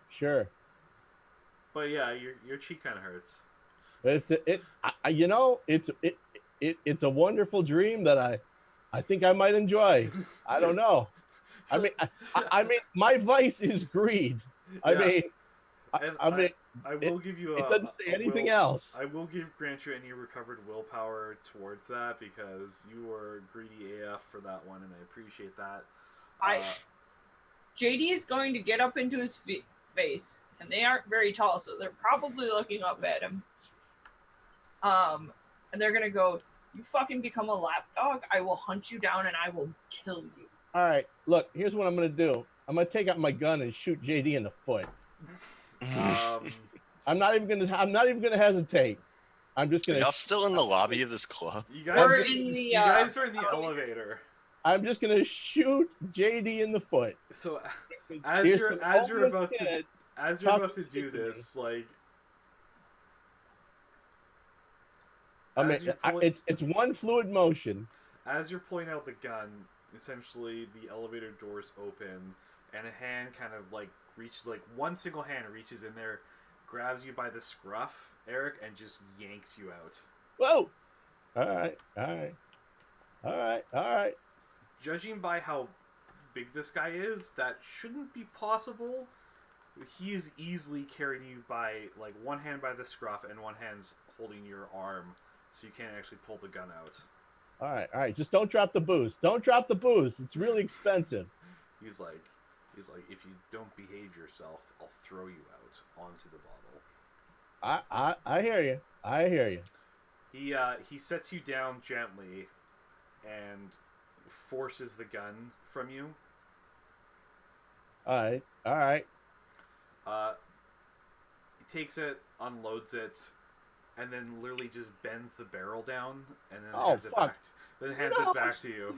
But yeah, your cheek kind of hurts. It's a wonderful dream that I think I might enjoy. I don't know. I mean, my vice is greed. I will give you it doesn't say anything else. I will grant you any recovered willpower towards that because you were greedy AF for that one, and I appreciate that. JD is going to get up into his face, and they aren't very tall, so they're probably looking up at him. And they're gonna go, "You fucking become a lapdog, I will hunt you down and I will kill you." All right, look, here's what I'm gonna do. I'm gonna take out my gun and shoot JD in the foot. I'm not even gonna hesitate. I'm just gonna. Are y'all still in the lobby of this club? You guys are in the elevator. I'm just gonna shoot JD in the foot. So, as you're about to do this, like, I mean, it's one fluid motion. As you're pulling out the gun, essentially the elevator doors open, and a hand kind of like reaches, like one single hand reaches in there, grabs you by the scruff, Eric, and just yanks you out. Whoa! All right. Judging by how big this guy is, that shouldn't be possible. He is easily carrying you by, like, one hand by the scruff and one hand's holding your arm, so you can't actually pull the gun out. All right. Just don't drop the booze. Don't drop the booze. It's really expensive. He's like, if you don't behave yourself, I'll throw you out onto the bottle. I hear you. He sets you down gently, and forces the gun from you. All right. He takes it, unloads it, and then literally just bends the barrel down, and then hands it back. It back to you.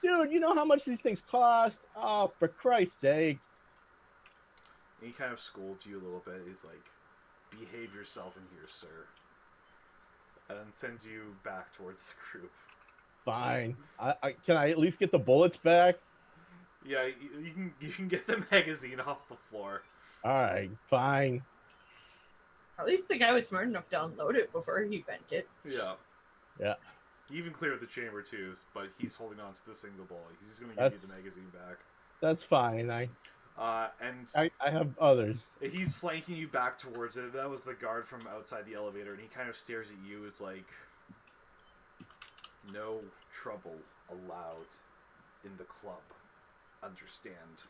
Dude, you know how much these things cost? Oh, for Christ's sake! And he kind of scolds you a little bit. He's like, "Behave yourself in here, sir," and then sends you back towards the group. Fine. Can I at least get the bullets back? Yeah, you can get the magazine off the floor. All right, fine. At least the guy was smart enough to unload it before he bent it. Yeah. He even cleared the chamber too, but he's holding on to the single bullet. He's going to give you the magazine back. That's fine. I have others. He's flanking you back towards it. That was the guard from outside the elevator, and he kind of stares at you. It's like, No trouble allowed in the club. Understand?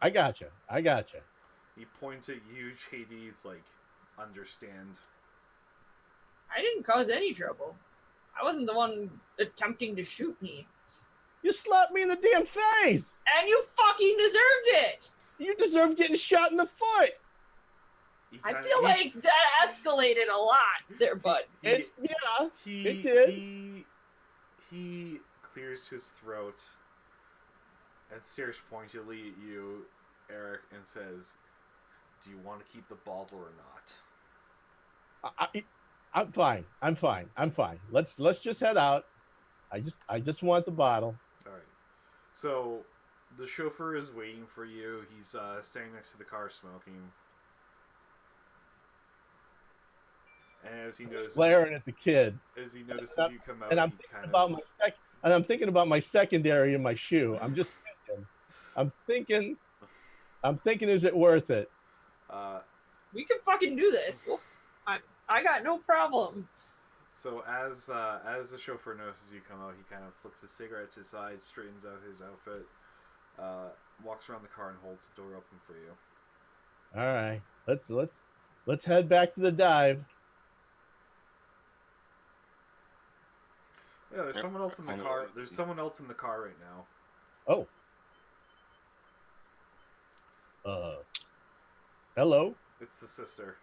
I gotcha. I gotcha. He points at you, JD's like, understand? I didn't cause any trouble. I wasn't the one attempting to shoot me. You slapped me in the damn face. And you fucking deserved it! You deserve getting shot in the foot. I feel like that escalated a lot there, bud. It did. He clears his throat and stares pointedly at you, Eric, and says, "Do you want to keep the bottle or not?" I'm fine. I'm fine. I'm fine. Let's just head out. I just want the bottle. All right. So the chauffeur is waiting for you. He's standing next to the car smoking. And as he notices, glaring at the kid. As he notices you come out, and I'm thinking about my secondary in my shoe. I'm just thinking. I'm thinking, is it worth it? We can fucking do this. I got no problem. So as the chauffeur notices you come out, he kind of flicks his cigarette to the side, straightens out his outfit, walks around the car, and holds the door open for you. All right, let's head back to the dive. Yeah, there's someone else in the car. There's someone else in the car right now. Oh. Hello. It's the sister.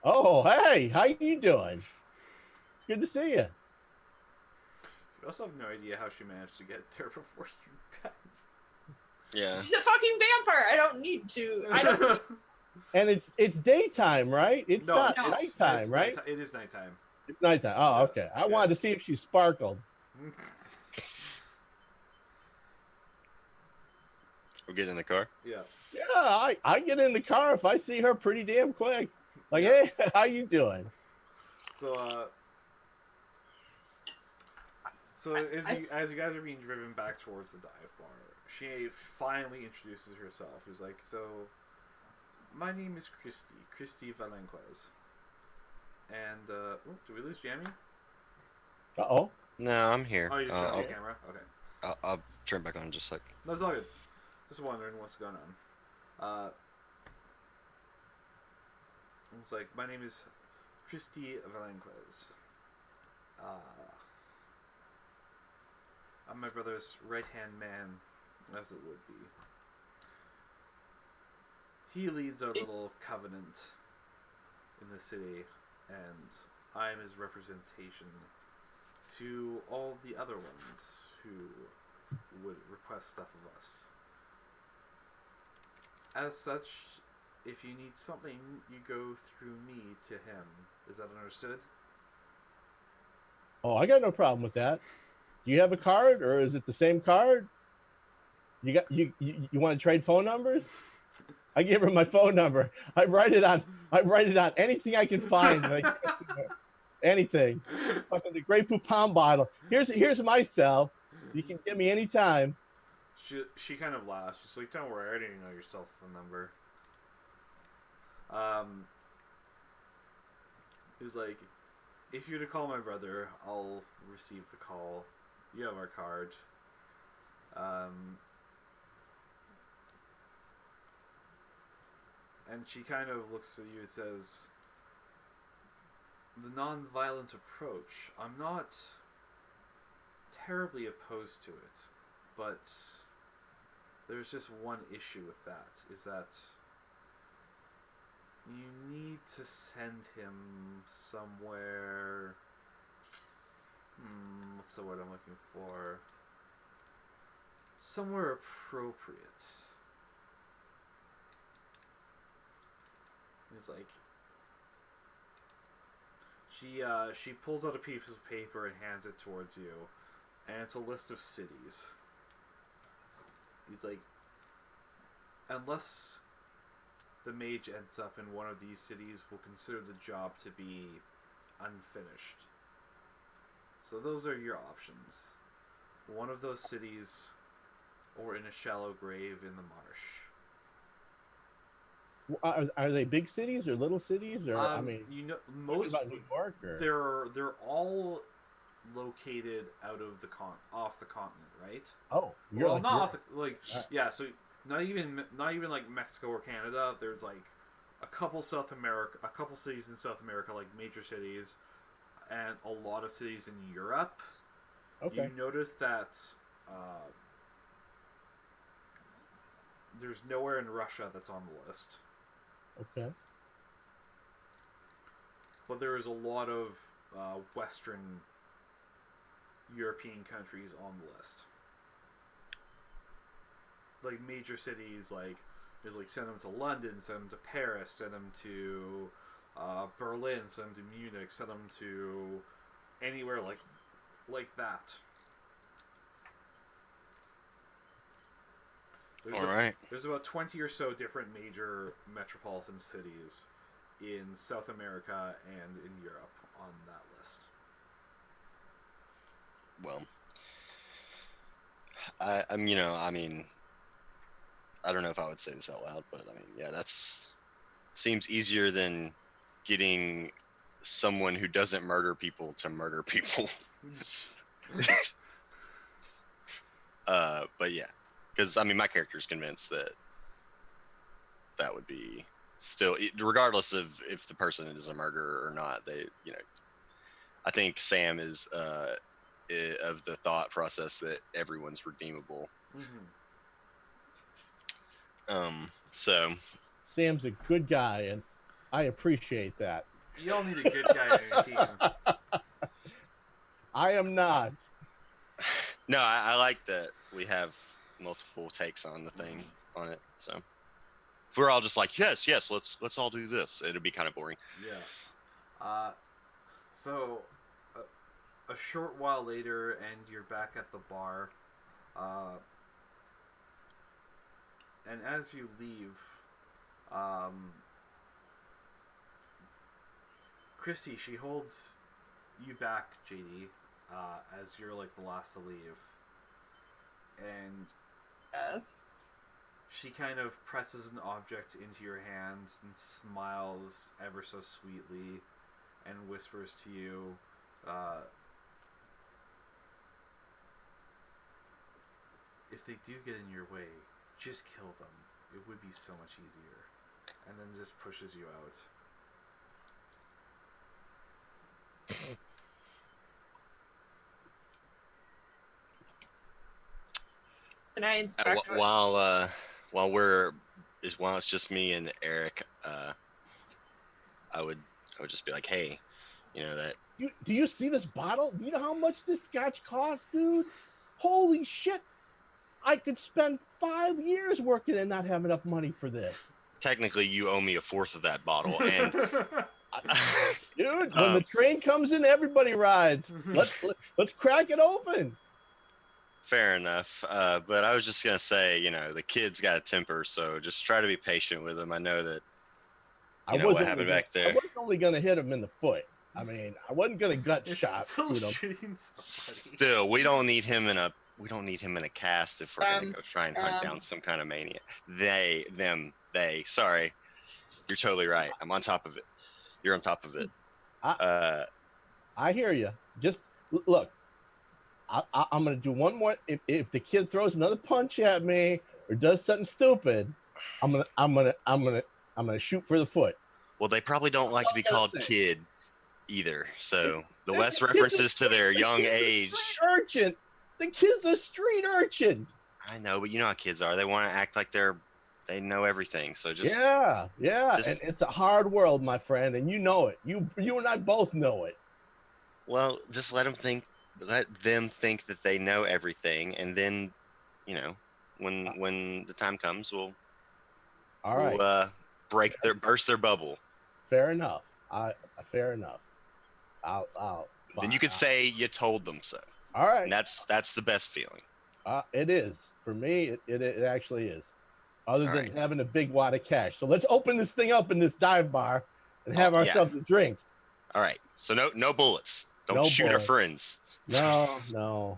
Oh, hey, how you doing? It's good to see you. You also have no idea how she managed to get there before you guys. Yeah. She's a fucking vampire. I don't need to. And it's daytime, right? It's not nighttime, right? It is nighttime. It's nighttime. Oh, okay. I wanted to see if she sparkled. We'll get in the car. Yeah. Yeah, I get in the car if I see her pretty damn quick. Like, hey, how you doing? So as you guys are being driven back towards the dive bar, she finally introduces herself. She's like, "So, my name is Christy Valenquez." And do we lose Jamie? Uh-oh. No, I'm here. Oh, you still on the camera? Okay. I'll turn back on just a sec. No, it's all good. Just wondering what's going on. It's like, my name is Christy Valenquez. I'm my brother's right-hand man, as it would be. He leads our little covenant in the city, and I am his representation to all the other ones who would request stuff of us. As such, if you need something, you go through me to him. Is that understood? Oh, I got no problem with that. Do you have a card, or is it the same card? You want to trade phone numbers? I give her my phone number. I write it on anything I can find. Anything. Fucking the Grey Poupon bottle. Here's my cell. You can get me anytime. She kind of laughs. She's like, "Don't worry, I didn't know your cell phone number." He's like, "If you're to call my brother, I'll receive the call. You have our card." And she kind of looks at you and says, "The non-violent approach, I'm not terribly opposed to it, but there's just one issue with that, is that you need to send him somewhere, what's the word I'm looking for? Somewhere appropriate." It's like, she pulls out a piece of paper and hands it towards you, and it's a list of cities. He's like, "Unless the mage ends up in one of these cities, we'll consider the job to be unfinished. So those are your options. One of those cities, or in a shallow grave in the marsh." Are they big cities or little cities, or I mean, most about New York, or? they're all located off the continent, right? Oh, Well, not off the, Alright. yeah. So not even like Mexico or Canada. There's like a couple cities in South America, like major cities, and a lot of cities in Europe. Okay. You notice that there's nowhere in Russia that's on the list, Okay. but there is a lot of Western European countries on the list. Like major cities, like there's like send them to London, send them to Paris, send them to Berlin, send them to Munich, send them to anywhere like that. There's about 20 or so different major metropolitan cities in South America and in Europe on that list. Well, I mean, I don't know if I would say this out loud, but I mean, yeah, that's seems easier than getting someone who doesn't murder people to murder people. But yeah, because I mean, my character's convinced that that would be still, regardless of if the person is a murderer or not. I think Sam is of the thought process that everyone's redeemable. Mm-hmm. So Sam's a good guy, and I appreciate that. You all need a good guy on your team. I am not. No, I like that we have multiple takes on the thing on it. So if we're all just like, yes, let's all do this, it'd be kind of boring. Yeah. So a short while later, and you're back at the bar. And as you leave, Christy, she holds you back, JD, as you're like the last to leave. And Yes. she kind of presses an object into your hand and smiles ever so sweetly and whispers to you, if they do get in your way, just kill them. It would be so much easier. And then just pushes you out. Can I inspect while it's just me and Eric, I would just be like, hey, that. Do you see this bottle? Do you know how much this scotch costs, dude? Holy shit! I could spend 5 years working and not have enough money for this. Technically, you owe me a fourth of that bottle, and dude, when the train comes in, everybody rides. Let's crack it open. Fair enough. But I was just gonna say, the kid's got a temper, so just try to be patient with him. I know that. What happened back there. I was only gonna hit him in the foot. I mean, I wasn't gonna gut shot. Still, we don't need him in a cast if we're gonna go try and hunt down some kind of maniac. They. Sorry, you're totally right. I'm on top of it. You're on top of it. I hear you. Just look. I'm gonna do one more. If the kid throws another punch at me or does something stupid, I'm gonna shoot for the foot. Well, they probably don't like to be called kid either. So the less references to their young age. Urchin. The kid's a street urchin. I know, but you know how kids are. They want to act like they know everything. So just yeah. And it's a hard world, my friend, and you know it. You and I both know it. Well, just let them think that they know everything, and then, when the time comes, we'll burst their bubble. Fair enough. Fair enough. Then you could say you told them so. All right. And that's the best feeling. It is for me. It actually is. Other than having a big wad of cash. So let's open this thing up in this dive bar and have ourselves a drink. All right. So no bullets. Don't shoot our friends. No.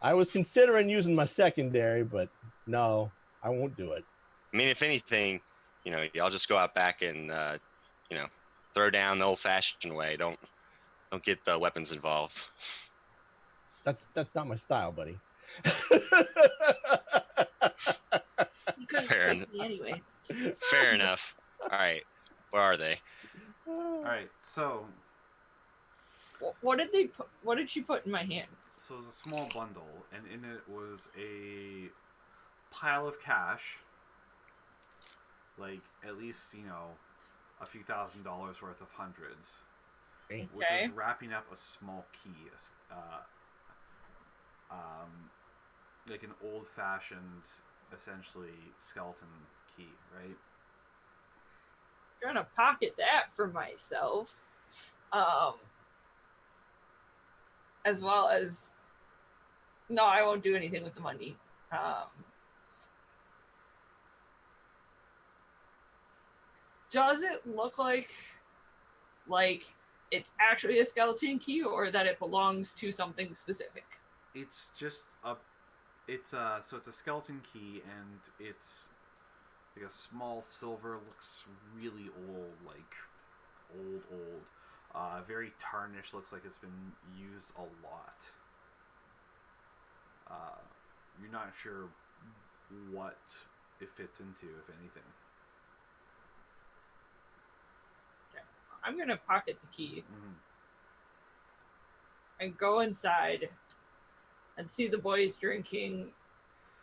I was considering using my secondary, but no, I won't do it. I mean, if anything, y'all just go out back and, throw down the old-fashioned way. Don't get the weapons involved. That's not my style, buddy. You couldn't Fair take enough. me anyway. Fair enough. All right, where are they? All right, so What did they put? What did she put in my hand? so it was a small bundle, and in it was a pile of cash, like at least a few $1,000s worth of hundreds, Damn. which Okay. was wrapping up a small key, like an old-fashioned, essentially skeleton key, right? Gonna pocket that for myself. As well as no, I won't do anything with the money. Does it look like it's actually a skeleton key, or that it belongs to something specific? It's just it's a skeleton key, and it's like a small silver, looks really old, like old. Very tarnished, looks like it's been used a lot. You're not sure what it fits into, if anything. I'm gonna pocket the key Mm-hmm. and go inside and see the boys drinking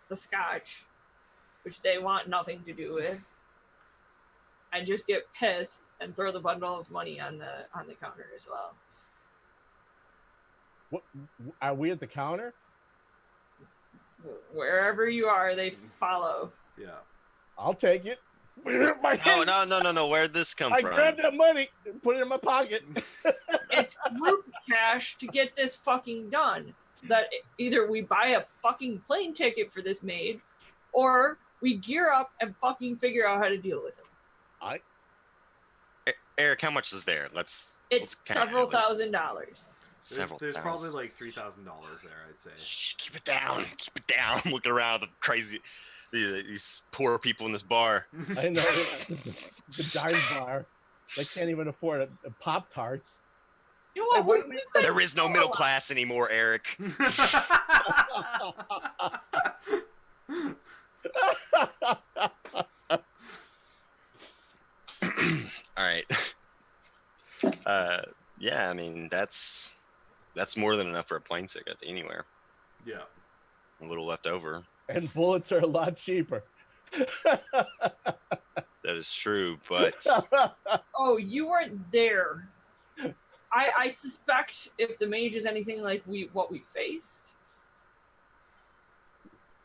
the scotch, which they want nothing to do with, and just get pissed and throw the bundle of money on the counter as well. What are we at the counter? Wherever you are, they follow. Yeah. I'll take it. Put it in my Oh hand. no! Where'd this come I from? grabbed that money and put it in my pocket. It's group cash to get this fucking done. That either we buy a fucking plane ticket for this maid, or we gear up and fucking figure out how to deal with him. Eric, how much is there? Let's It's count several it. There's There's, $1,000s. several there's probably thousand. like $3,000 there, I'd say. Shh, keep it down. Keep it down. I'm looking around at the crazy, these poor people in this bar. I know the dime bar. They can't even afford a Pop-Tarts. You know what? Hey, We've been There is no through a middle lot. class anymore, Eric. All right. Yeah, I mean that's more than enough for a plane ticket anywhere. Yeah. A little left over. And bullets are a lot cheaper. That is true, but Oh, you weren't there. I suspect if the mage is anything like what we faced,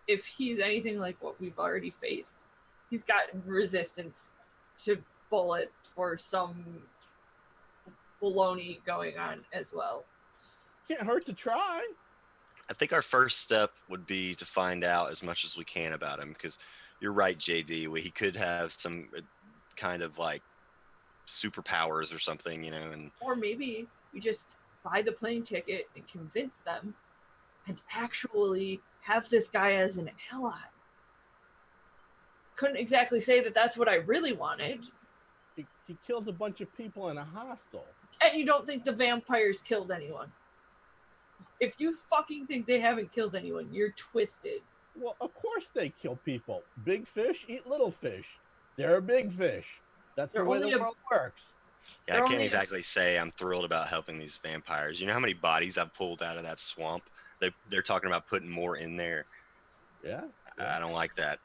if he's anything like what we've already faced, he's got resistance to bullets for some baloney going on as well. Can't hurt to try. I think our first step would be to find out as much as we can about him, because you're right, JD. He could have some kind of like superpowers or something, and Or maybe we just buy the plane ticket and convince them and actually have this guy as an ally. Couldn't exactly say that that's what I really wanted. He killed a bunch of people in a hostel. And you don't think the vampires killed anyone? If you fucking think they haven't killed anyone, you're twisted. Well, of course they kill people. Big fish eat little fish. They're a big fish. That's They're the way only the a- world works. yeah, They're I can't only- exactly say I'm thrilled about helping these vampires. You know how many bodies I've pulled out of that swamp? They're talking about putting more in there. Yeah. I don't like that.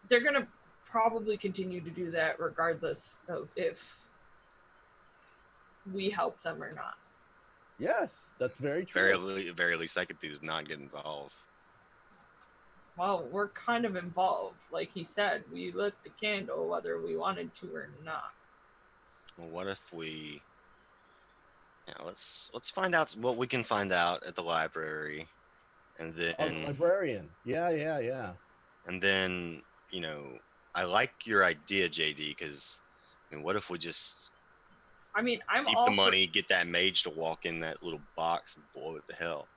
They're going to probably continue to do that regardless of if we help them or not. Yes, that's very true. Very least I could do is not get involved. Well, we're kind of involved. Like he said, we lit the candle whether we wanted to or not. Well, what if we? Yeah, let's find out what we can find out at the library, and Oh, then librarian. Yeah. and then I like your idea, JD, because what if we just I mean, I'm keep all the money, get that mage to walk in that little box and blow it to hell?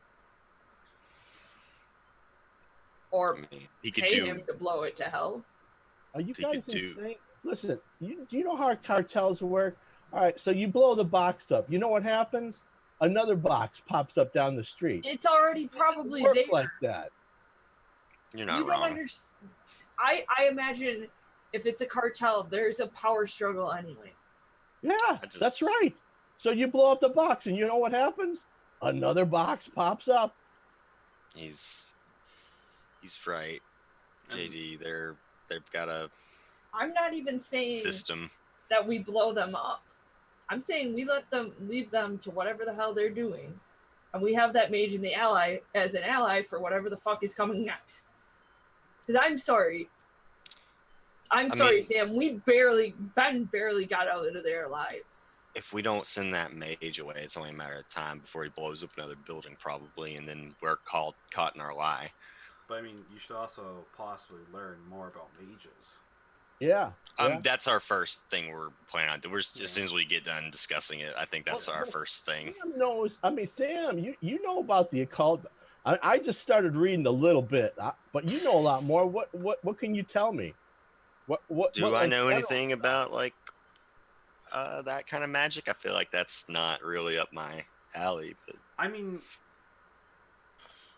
or I mean, he could pay do. him to blow it to hell. Are you He could guys do- insane? Listen, do you know how cartels work? All right, so you blow the box up. You know what happens? another box pops up down the street. It's already probably Work there. like that. You're not You wrong. don't understand. I imagine if it's a cartel, there's a power struggle anyway. Yeah, that's right. So you blow up the box, and you know what happens? Another box pops up. He's right, JD. They've got a I'm not even saying system. that we blow them up. I'm saying we leave them to whatever the hell they're doing, and we have that mage in the ally as an ally for whatever the fuck is coming next. Because I'm sorry, Sam. Ben barely got out of there alive. If we don't send that mage away, it's only a matter of time before he blows up another building, probably, and then we're caught in our lie. But I mean, you should also possibly learn more about mages. Yeah. That's our first thing we're planning on. As soon as we get done discussing it, I think that's our first thing. Sam knows. I mean, Sam, you know about the occult. I just started reading a little bit, but you know a lot more. What can you tell me? What do I know anything about like that kind of magic? I feel like that's not really up my alley. But I mean,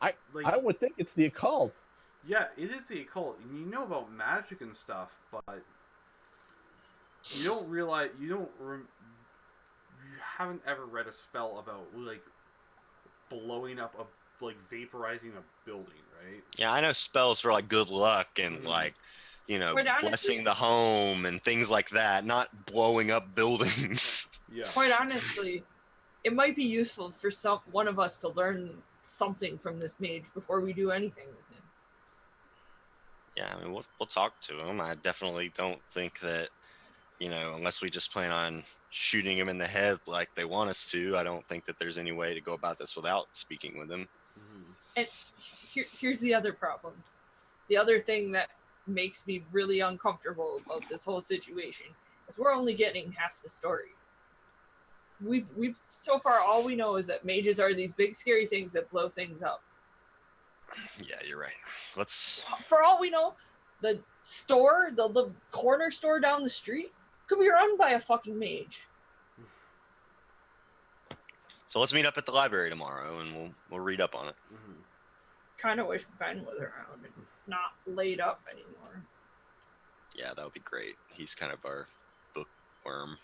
I would think it's the occult. Yeah, it is the occult, and you know about magic and stuff, but you don't realize you haven't ever read a spell about like blowing up vaporizing a building, right? Yeah, I know spells for like good luck and like, blessing the home and things like that, not blowing up buildings. Yeah. Quite honestly, it might be useful for one of us to learn something from this mage before we do anything with him. Yeah, I mean, we'll talk to him. I definitely don't think that, unless we just plan on shooting him in the head like they want us to, I don't think that there's any way to go about this without speaking with him. Mm-hmm. And here's the other problem. The other thing that makes me really uncomfortable about this whole situation is we're only getting half the story. We've so far, all we know is that mages are these big scary things that blow things up. Yeah, you're right. For all we know, the store, the corner store down the street, could be run by a fucking mage. So let's meet up at the library tomorrow, and we'll read up on it. Mm-hmm. Kind of wish Ben was around and not laid up anymore. Yeah, that would be great. He's kind of our bookworm.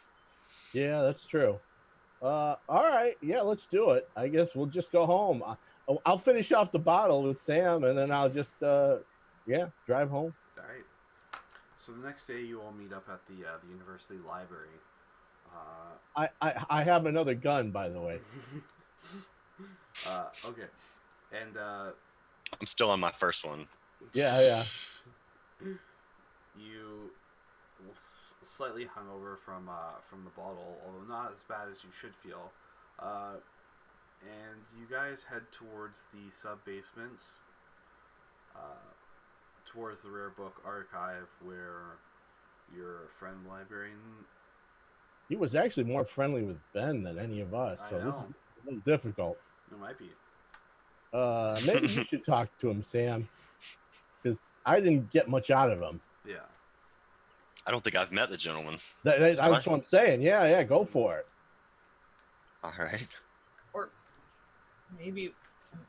Yeah, that's true. All right, yeah, let's do it. I guess we'll just go home. I'll finish off the bottle with Sam, and then I'll just, drive home. All right. So the next day, you all meet up at the university library. I have another gun, by the way. Okay. And I'm still on my first one. Yeah. You slightly hungover from the bottle, although not as bad as you should feel. And you guys head towards the sub-basement, towards the rare book archive, where your friend librarian... He was actually more friendly with Ben than any of us, so this is a little difficult. It might be. Maybe you should talk to him, Sam, because I didn't get much out of him. Yeah. I don't think I've met the gentleman. That's what I'm saying. Yeah, go for it. All right. Or maybe,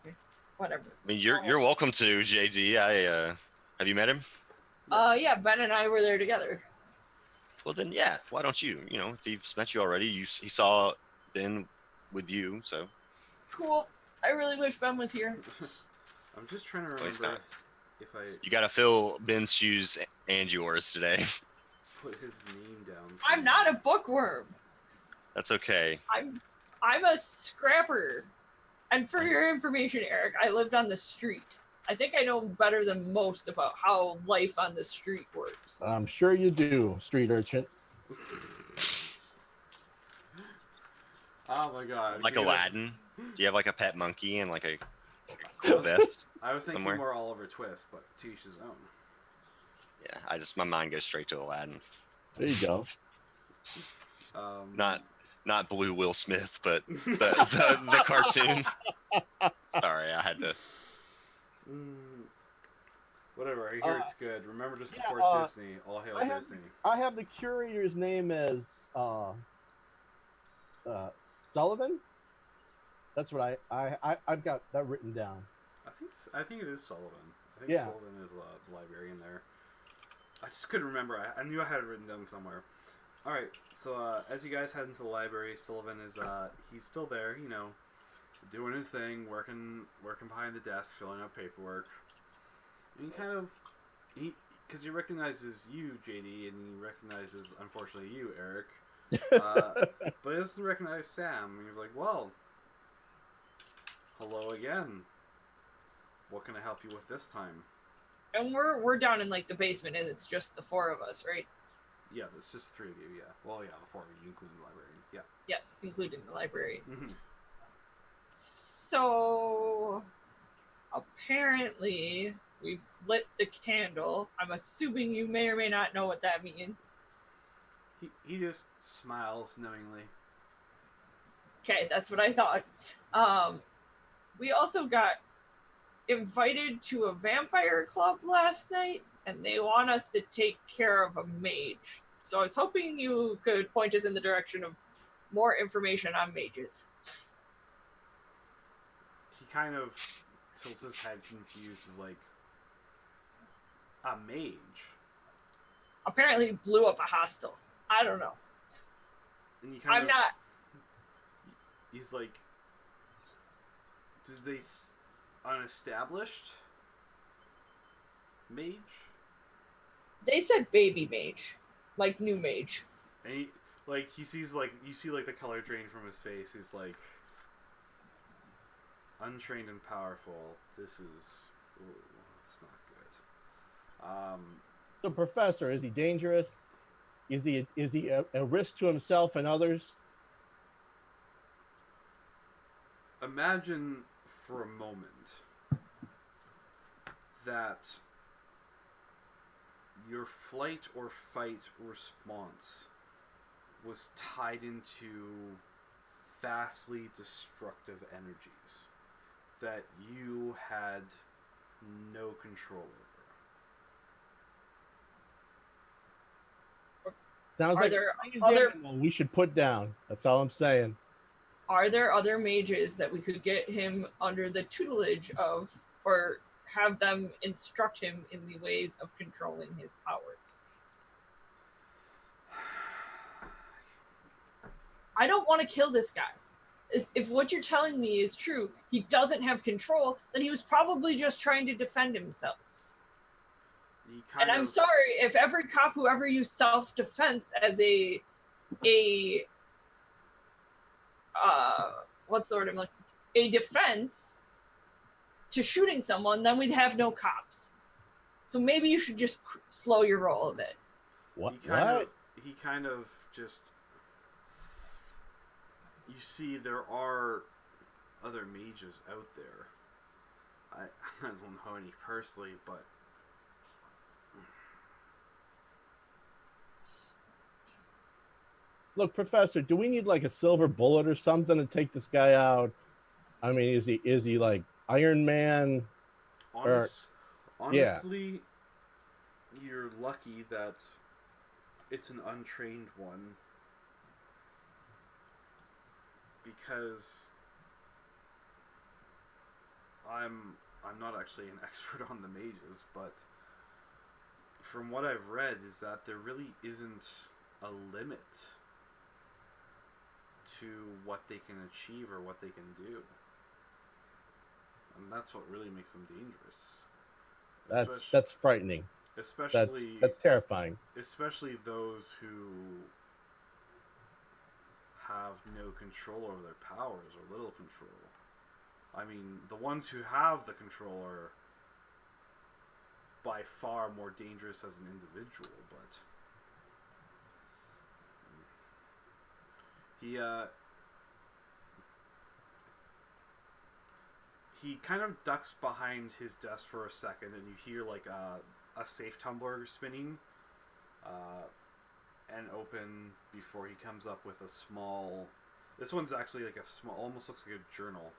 okay, whatever. I mean, you're welcome to, JD. Have you met him? Yeah, Ben and I were there together. Well, then, yeah. Why don't you? If he's met you already, he saw Ben with you, so. Cool. I really wish Ben was here. I'm just trying to remember if I... You gotta fill Ben's shoes and yours today. Put his name down. I'm not a bookworm. That's okay. I'm a scrapper. And for your information, Eric, I lived on the street. I think I know better than most about how life on the street works. I'm sure you do, street urchin. Oh my god. Like Aladdin? Do you have like a pet monkey and like a cool vest? I was thinking somewhere? more Oliver Twist, but to each his own. Yeah, my mind goes straight to Aladdin. There you go. Not Blue Will Smith, but the cartoon. Sorry, I had to. Whatever, I hear it's good. Remember to support Disney. All hail Disney. I have the curator's name as Sullivan. That's what I've got that written down. I think it is Sullivan. I think Yeah. Sullivan is the librarian there. I just couldn't remember. I knew I had it written down somewhere. All right. So as you guys head into the library, Sullivan is he's still there. You know, doing his thing, working behind the desk, filling out paperwork. And because he recognizes you, JD, and he recognizes, unfortunately, you, Eric. But he doesn't recognize Sam. And he's like, well, hello again. What can I help you with this time? And we're down in like the basement, and it's just the four of us, right? Yeah, there's just three of you, yeah. Well, yeah, the four of you, including the librarian. Yeah. Yes, including the library. Mm-hmm. So apparently we've lit the candle. I'm assuming you may or may not know what that means. He just smiles knowingly. Okay, that's what I thought. We also got invited to a vampire club last night, and they want us to take care of a mage. So I was hoping you could point us in the direction of more information on mages. He kind of tilts his head confused, is like, a mage? Apparently blew up a hostel. I don't know. And he I'm not... He's like, did they... unestablished mage? They said baby mage. Like new mage. And he sees, like, you see, like, the color drain from his face. He's like, untrained and powerful. This is... Ooh, it's not good. So, Professor, is he dangerous? Is he a risk to himself and others? Imagine for a moment that your flight or fight response was tied into vastly destructive energies that you had no control over. Sounds Are like there an other... animal we should put down. That's all I'm saying. Are there other mages that we could get him under the tutelage of, or have them instruct him in the ways of controlling his powers? I don't want to kill this guy. If what you're telling me is true, he doesn't have control, then he was probably just trying to defend himself. And I'm sorry, if every cop who ever used self-defense as what's the word I'm looking for? A defense to shooting someone, then we'd have no cops. So maybe you should just slow your roll a bit. What? He kind of just... You see, there are other mages out there. I don't know any personally, but... Look, Professor, do we need like a silver bullet or something to take this guy out? I mean, is he like Iron Man? Honestly, you're lucky that it's an untrained one, because I'm not actually an expert on the mages, but from what I've read is that there really isn't a limit to what they can achieve or what they can do. And that's what really makes them dangerous. That's frightening. Especially that's terrifying. Especially those who have no control over their powers or little control. I mean, the ones who have the control are by far more dangerous as an individual, but he kind of ducks behind his desk for a second, and you hear like a safe tumbler spinning and open before he comes up with a small... This one's actually like a small, almost looks like a journal.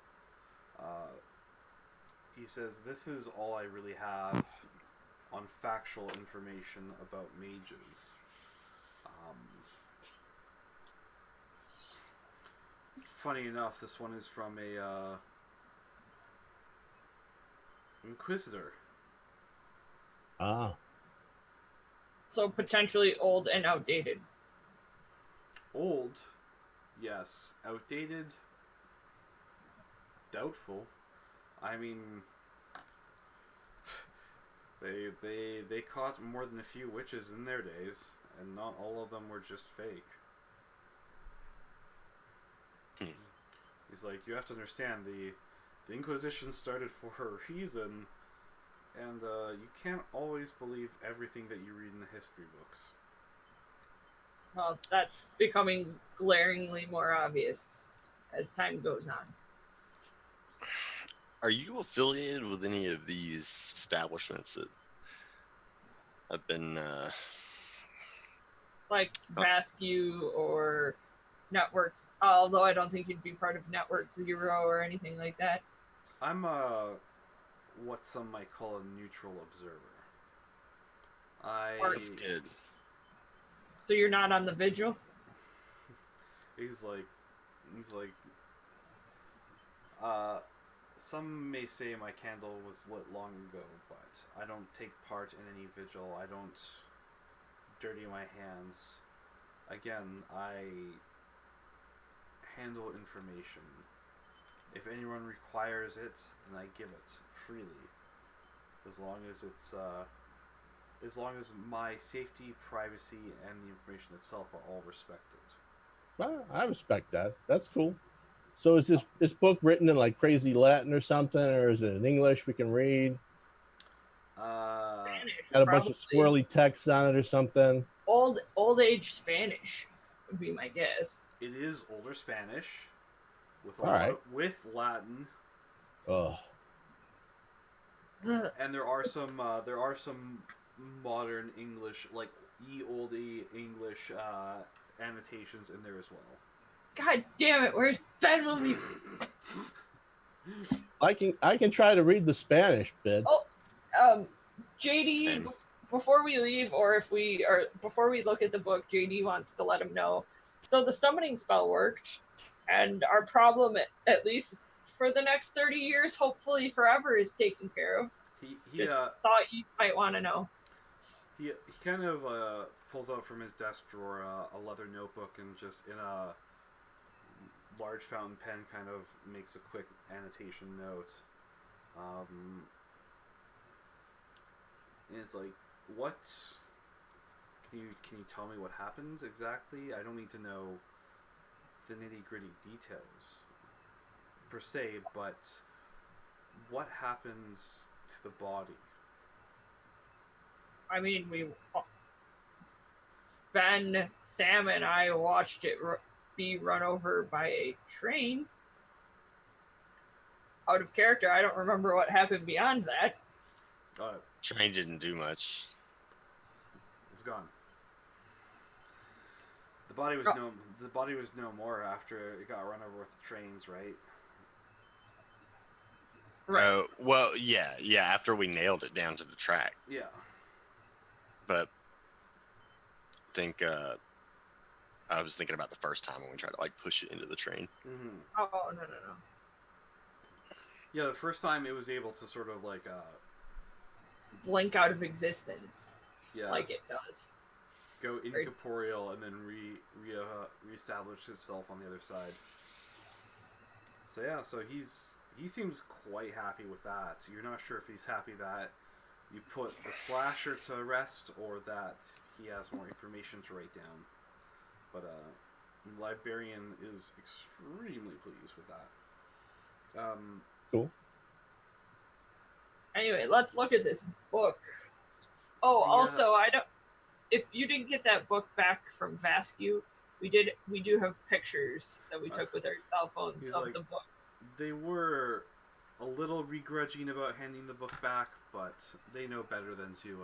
He says, "This is all I really have on factual information about mages. Funny enough, this one is from a Inquisitor. Ah, So potentially old and outdated. Old, yes. Outdated, doubtful. I mean, they caught more than a few witches in their days, and not all of them were just fake. Hmm. He's like, you have to understand the Inquisition started for a reason, and you can't always believe everything that you read in the history books. Well, that's becoming glaringly more obvious as time goes on. Are you affiliated with any of these establishments that have been? Like Oh. Vascu or Networks, although I don't think you'd be part of Network Zero or anything like that. I'm what some might call a neutral observer. That's good. So you're not on the Vigil? He's like, he's like, uh, some may say my candle was lit long ago, but I don't take part in any vigil. I don't dirty my hands. Again, I handle information. If anyone requires it, then I give it freely. As long as my safety, privacy, and the information itself are all respected. well, I respect that. That's cool. So is this book written in like crazy Latin or something, or is it in English we can read? Spanish, Got a bunch probably. of swirly text on it or something? Old age Spanish would be my guess. It is older Spanish with a All lot right. of, with Latin, Oh, and there are some modern English, like old English annotations in there as well. God damn it! Where's Ben when we? I can try to read the Spanish bit. Oh, JD, Same. before we leave, before we look at the book, JD wants to let him know. So the summoning spell worked, and our problem, at least for the next 30 years, hopefully forever, is taken care of. He Just thought you might want to know. he kind of pulls out from his desk drawer a leather notebook and just in a large fountain pen kind of makes a quick annotation note. And it's like, what? Can you tell me what happened exactly? I don't need to know the nitty gritty details per se, but what happened to the body? I mean, Ben, Sam, and I watched it be run over by a train. Out of character, I don't remember what happened beyond that. Train didn't do much. It's gone. The body was no more after it got run over with the trains, right? Right. Well, yeah. After we nailed it down to the track. Yeah. But I think I was thinking about the first time when we tried to like push it into the train. Mm-hmm. Oh no. Yeah, the first time it was able to sort of like blink out of existence. Yeah. Like it does. Go incorporeal and then reestablish itself on the other side. So yeah, he seems quite happy with that. You're not sure if he's happy that you put the slasher to rest or that he has more information to write down. But the librarian is extremely pleased with that. Cool. Anyway, let's look at this book. Oh, also, I don't. If you didn't get that book back from Vascu, we do have pictures that we took with our cell phones of the book. They were a little begrudging about handing the book back, but they know better than to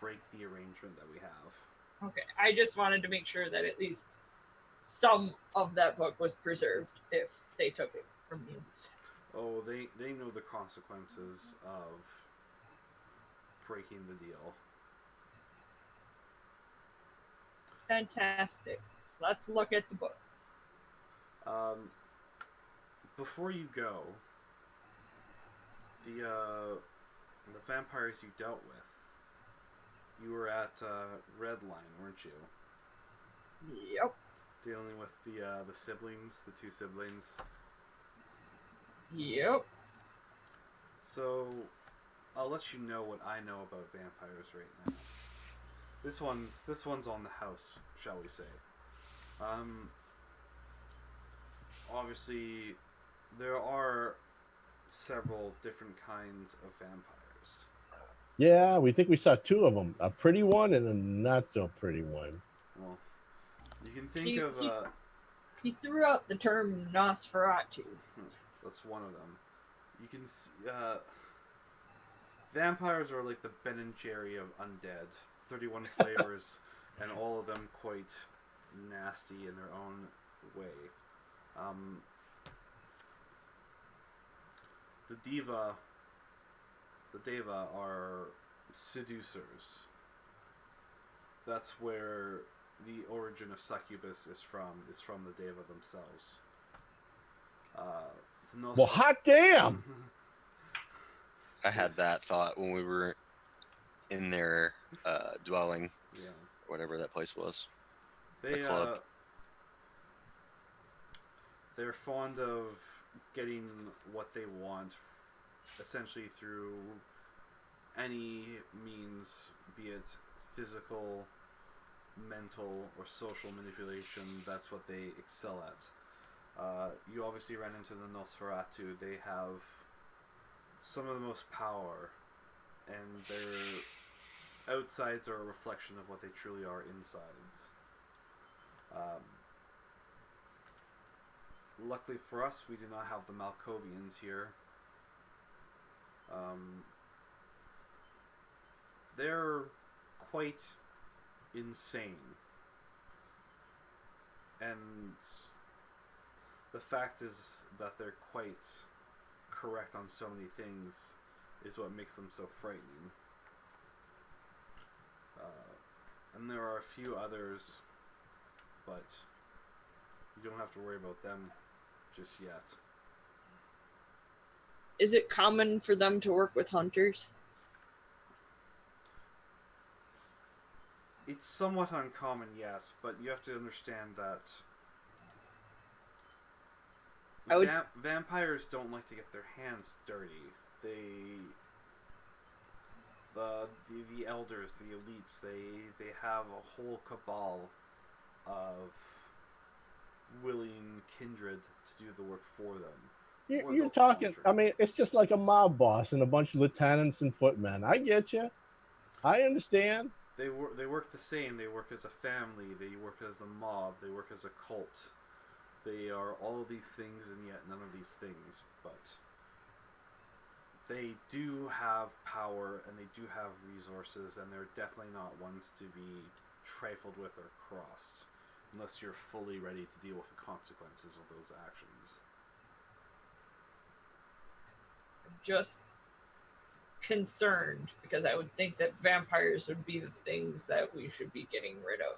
break the arrangement that we have. Okay, I just wanted to make sure that at least some of that book was preserved if they took it from you. Oh, they know the consequences of breaking the deal. Fantastic. Let's look at the book. Before you go, the vampires you dealt with, you were at Red Line, weren't you? Yep. Dealing with the siblings, the two siblings. Yep. So, I'll let you know what I know about vampires right now. This one's on the house, shall we say? Obviously, there are several different kinds of vampires. Yeah, we think we saw two of them, a pretty one and a not so pretty one. Well, you can think of He threw out the term Nosferatu. that's one of them. You can see, vampires are like the Ben and Jerry of undead. 31 flavors, and all of them quite nasty in their own way. The Deva are seducers. That's where the origin of succubus is from the Deva themselves. Well, hot damn! I had that thought when we were in their dwelling, Yeah. whatever that place was. They club. They're fond of getting what they want, essentially through any means, be it physical, mental, or social manipulation. That's what they excel at. You obviously ran into the Nosferatu. They have some of the most power, and their outsides are a reflection of what they truly are insides. Luckily for us, we do not have the Malkovians here. They're quite insane. And the fact is that they're quite correct on so many things is what makes them so frightening. And there are a few others, but you don't have to worry about them just yet. Is it common for them to work with hunters? It's somewhat uncommon, yes, but you have to understand that vampires don't like to get their hands dirty. The elders, the elites, they have a whole cabal of willing kindred to do the work for them. You're talking, I mean, it's just like a mob boss and a bunch of lieutenants and footmen. I get you. I understand. They work the same. They work as a family. They work as a mob. They work as a cult. They are all of these things and yet none of these things. But they do have power and they do have resources, and they're definitely not ones to be trifled with or crossed unless you're fully ready to deal with the consequences of those actions. Just concerned, because I would think that vampires would be the things that we should be getting rid of.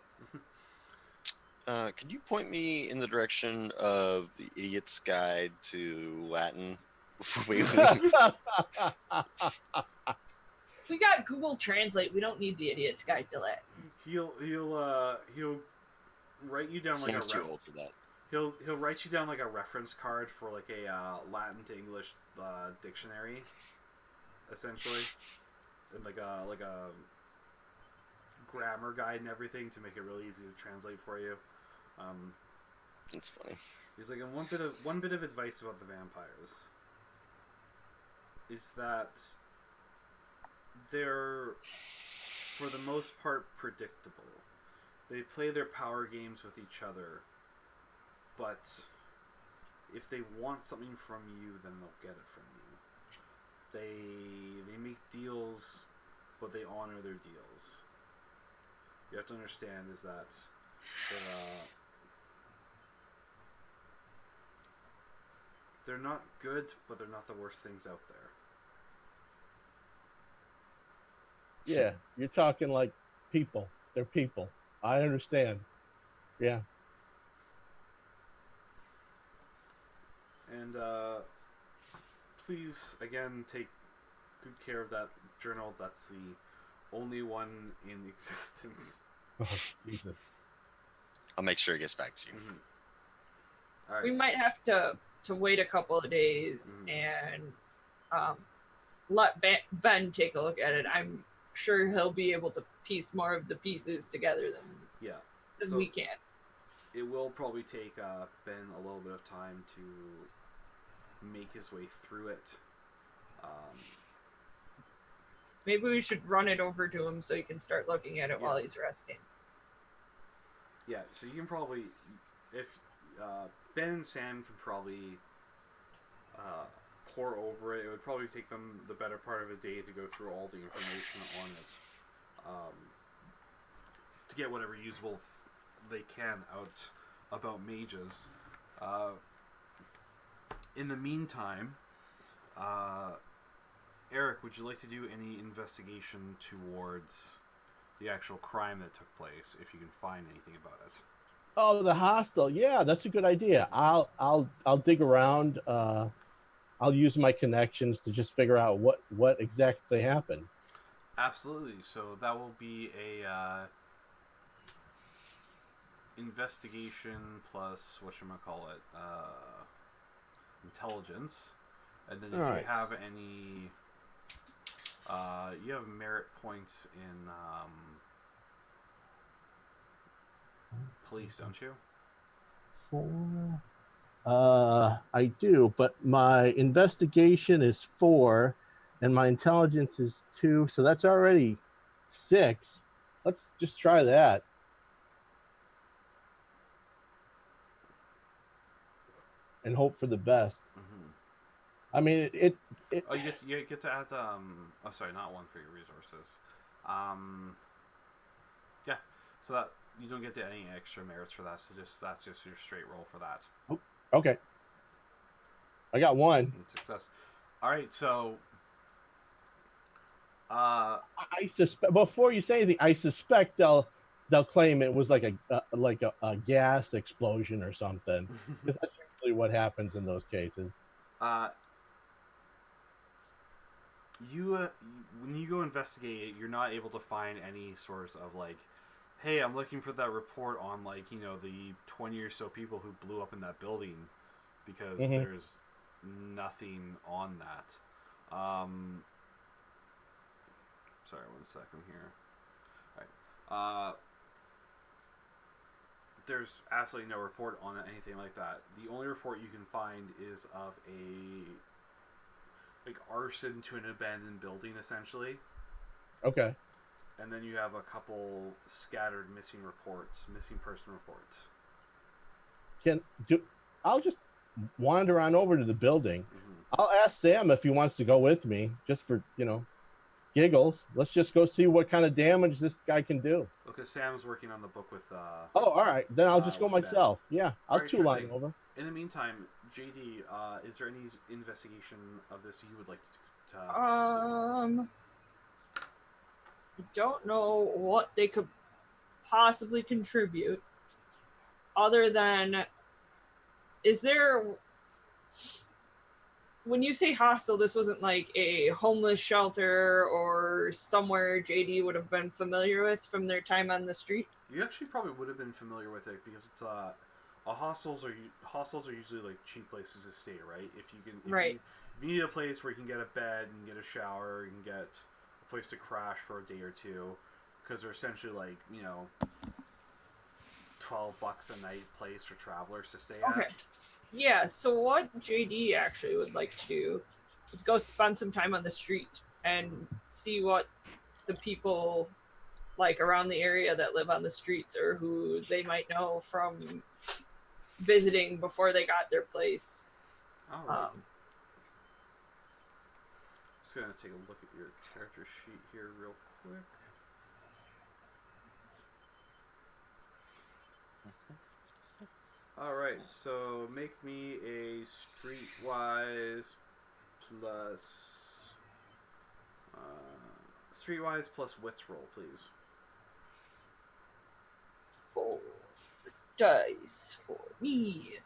Can you point me in the direction of the Idiot's Guide to Latin? We got Google Translate. We don't need the Idiot's Guide to Latin. He'll write you down like Seems too old for that. He'll write you down like a reference card for like a Latin to English dictionary, essentially, and like a grammar guide and everything to make it really easy to translate for you. That's funny. He's like, and one bit of advice about the vampires is that they're, for the most part, predictable. They play their power games with each other, but if they want something from you, then they'll get it from you. They make deals, but they honor their deals. You have to understand is that they're not good, but they're not the worst things out there. Yeah, you're talking like people. They're people. I understand. Yeah. And please, again, take good care of that journal. That's the only one in existence. Oh, Jesus. I'll make sure it gets back to you. All right. We might have to wait a couple of days and let Ben take a look at it. I'm sure he'll be able to piece more of the pieces together than we can. It will probably take Ben a little bit of time to make his way through it. Maybe we should run it over to him so he can start looking at it while he's resting. Yeah, so you can probably, if Ben and Sam can probably pour over it, it would probably take them the better part of a day to go through all the information on it, to get whatever usable they can out about mages. In the meantime, Eric, would you like to do any investigation towards the actual crime that took place, if you can find anything about it? Oh, the hostel. Yeah, that's a good idea. I'll dig around. I'll use my connections to just figure out what exactly happened. Absolutely. So that will be a investigation plus whatchamacallit, intelligence, and then if you have any, you have merit points in police, don't you? 4. I do, but my investigation is 4, and my intelligence is 2, so that's already 6. Let's just try that. And hope for the best. I mean, it oh, you get to add oh, sorry, not 1 for your resources. Yeah, so that you don't get to any extra merits for that. So that's just your straight roll for that. Oh, okay. I got 1. Success. All right, so I suspect, before you say anything, I suspect they'll claim it was like a gas explosion or something. Because that's usually what happens in those cases. When you go investigate it, you're not able to find any sorts of like, hey, I'm looking for that report on the 20 or so people who blew up in that building, because there's nothing on that. Sorry, 1 second here. All right. There's absolutely no report on anything like that. The only report you can find is of a arson to an abandoned building, essentially. Okay. And then you have a couple scattered missing person reports. I'll just wander on over to the building. I'll ask Sam if he wants to go with me, just for giggles. Let's just go see what kind of damage this guy can do. Because Sam's working on the book with. Oh, all right. Then I'll just go myself. Ben. Yeah, I'll right, two-line over. In the meantime, JD, is there any investigation of this you would like to I don't know what they could possibly contribute, other than, is there, when you say hostel, this wasn't like a homeless shelter or somewhere JD would have been familiar with from their time on the street? You actually probably would have been familiar with it, because it's hostels are usually like cheap places to stay, right? If you need a place where you can get a bed and get a shower and get a place to crash for a day or two, because they're essentially like $12 a night place for travelers to stay at. Yeah, so what JD actually would like to do is go spend some time on the street and see what the people like around the area that live on the streets, or who they might know from visiting before they got their place. All right. Just gonna take a look at your character sheet here real quick. All right, so make me a streetwise plus wits roll, please. 4 dice for me.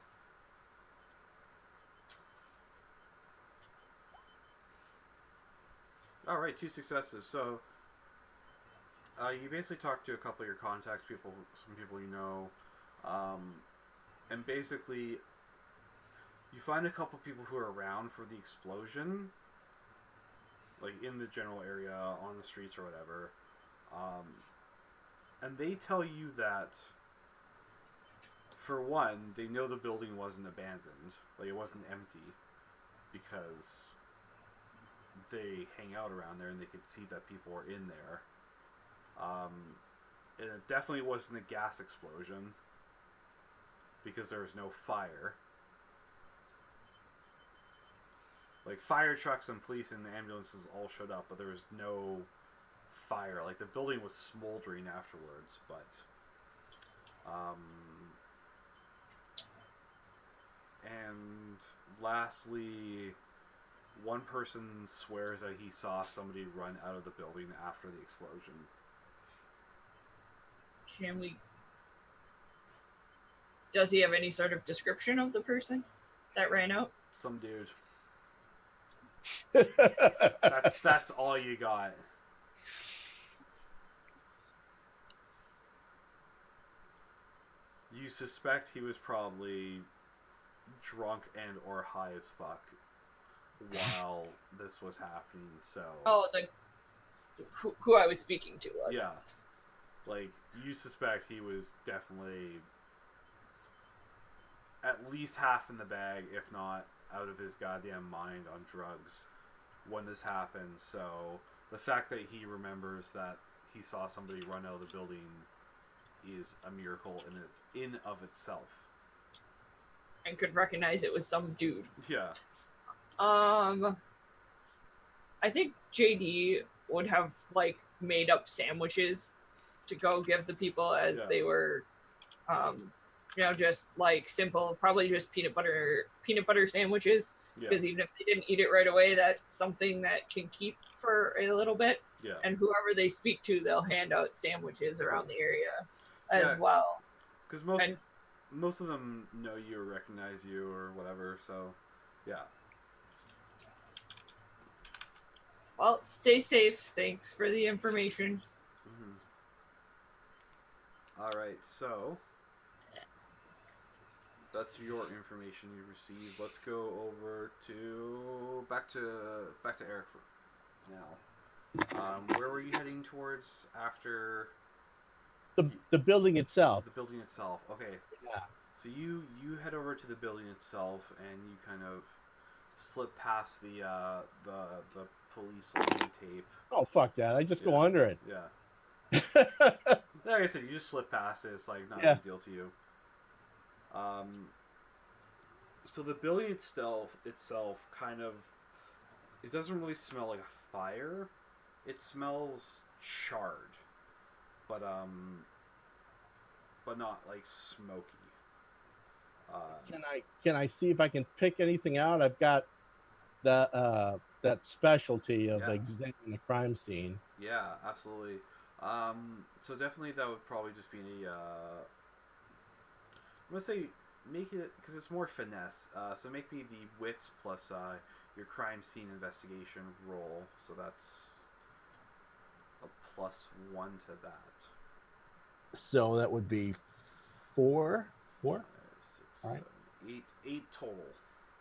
All right, 2 successes. So you basically talk to a couple of your contacts, some people you know, and basically you find a couple people who are around for the explosion, like in the general area, on the streets or whatever, and they tell you that, for one, they know the building wasn't abandoned, like it wasn't empty, because they hang out around there and they could see that people were in there. And it definitely wasn't a gas explosion, because there was no fire. Like, fire trucks and police and ambulances all showed up, but there was no fire. Like, the building was smoldering afterwards, but and lastly, one person swears that he saw somebody run out of the building after the explosion. Can we... Does he have any sort of description of the person that ran out? Some dude. That's all you got. You suspect he was probably drunk and or high as fuck while this was happening, so... Oh, who I was speaking to was. Yeah. Like, you suspect he was definitely at least half in the bag, if not out of his goddamn mind on drugs when this happened, so the fact that he remembers that he saw somebody run out of the building is a miracle in of itself. And could recognize it was some dude. Yeah. I think JD would have, like, made up sandwiches to go give the people as they were, just, like, simple, probably just peanut butter sandwiches. Because even if they didn't eat it right away, that's something that can keep for a little bit. Yeah. And whoever they speak to, they'll hand out sandwiches around the area as well. Because most of them know you or recognize you or whatever, so yeah. Well, stay safe. Thanks for the information. Mm-hmm. All right, so that's your information you received. Let's go over to back to Eric for now. Where were you heading towards after the building itself? The building itself. Okay. Yeah. So you head over to the building itself, and you kind of slip past the police lane tape. Oh, fuck that! I just go under it. Yeah. Like I said, you just slip past it. It's like not a big deal to you. So the building itself kind of, it doesn't really smell like a fire. It smells charred, but not like smoky. Can I see if I can pick anything out? I've got the that specialty of examining the crime scene. Yeah, absolutely. So definitely that would probably just be I'm gonna say make it, because it's more finesse. So make me the wits plus your crime scene investigation roll. So that's a +1 to that. So that would be 4. 4. 6, all right. 7, 8 total.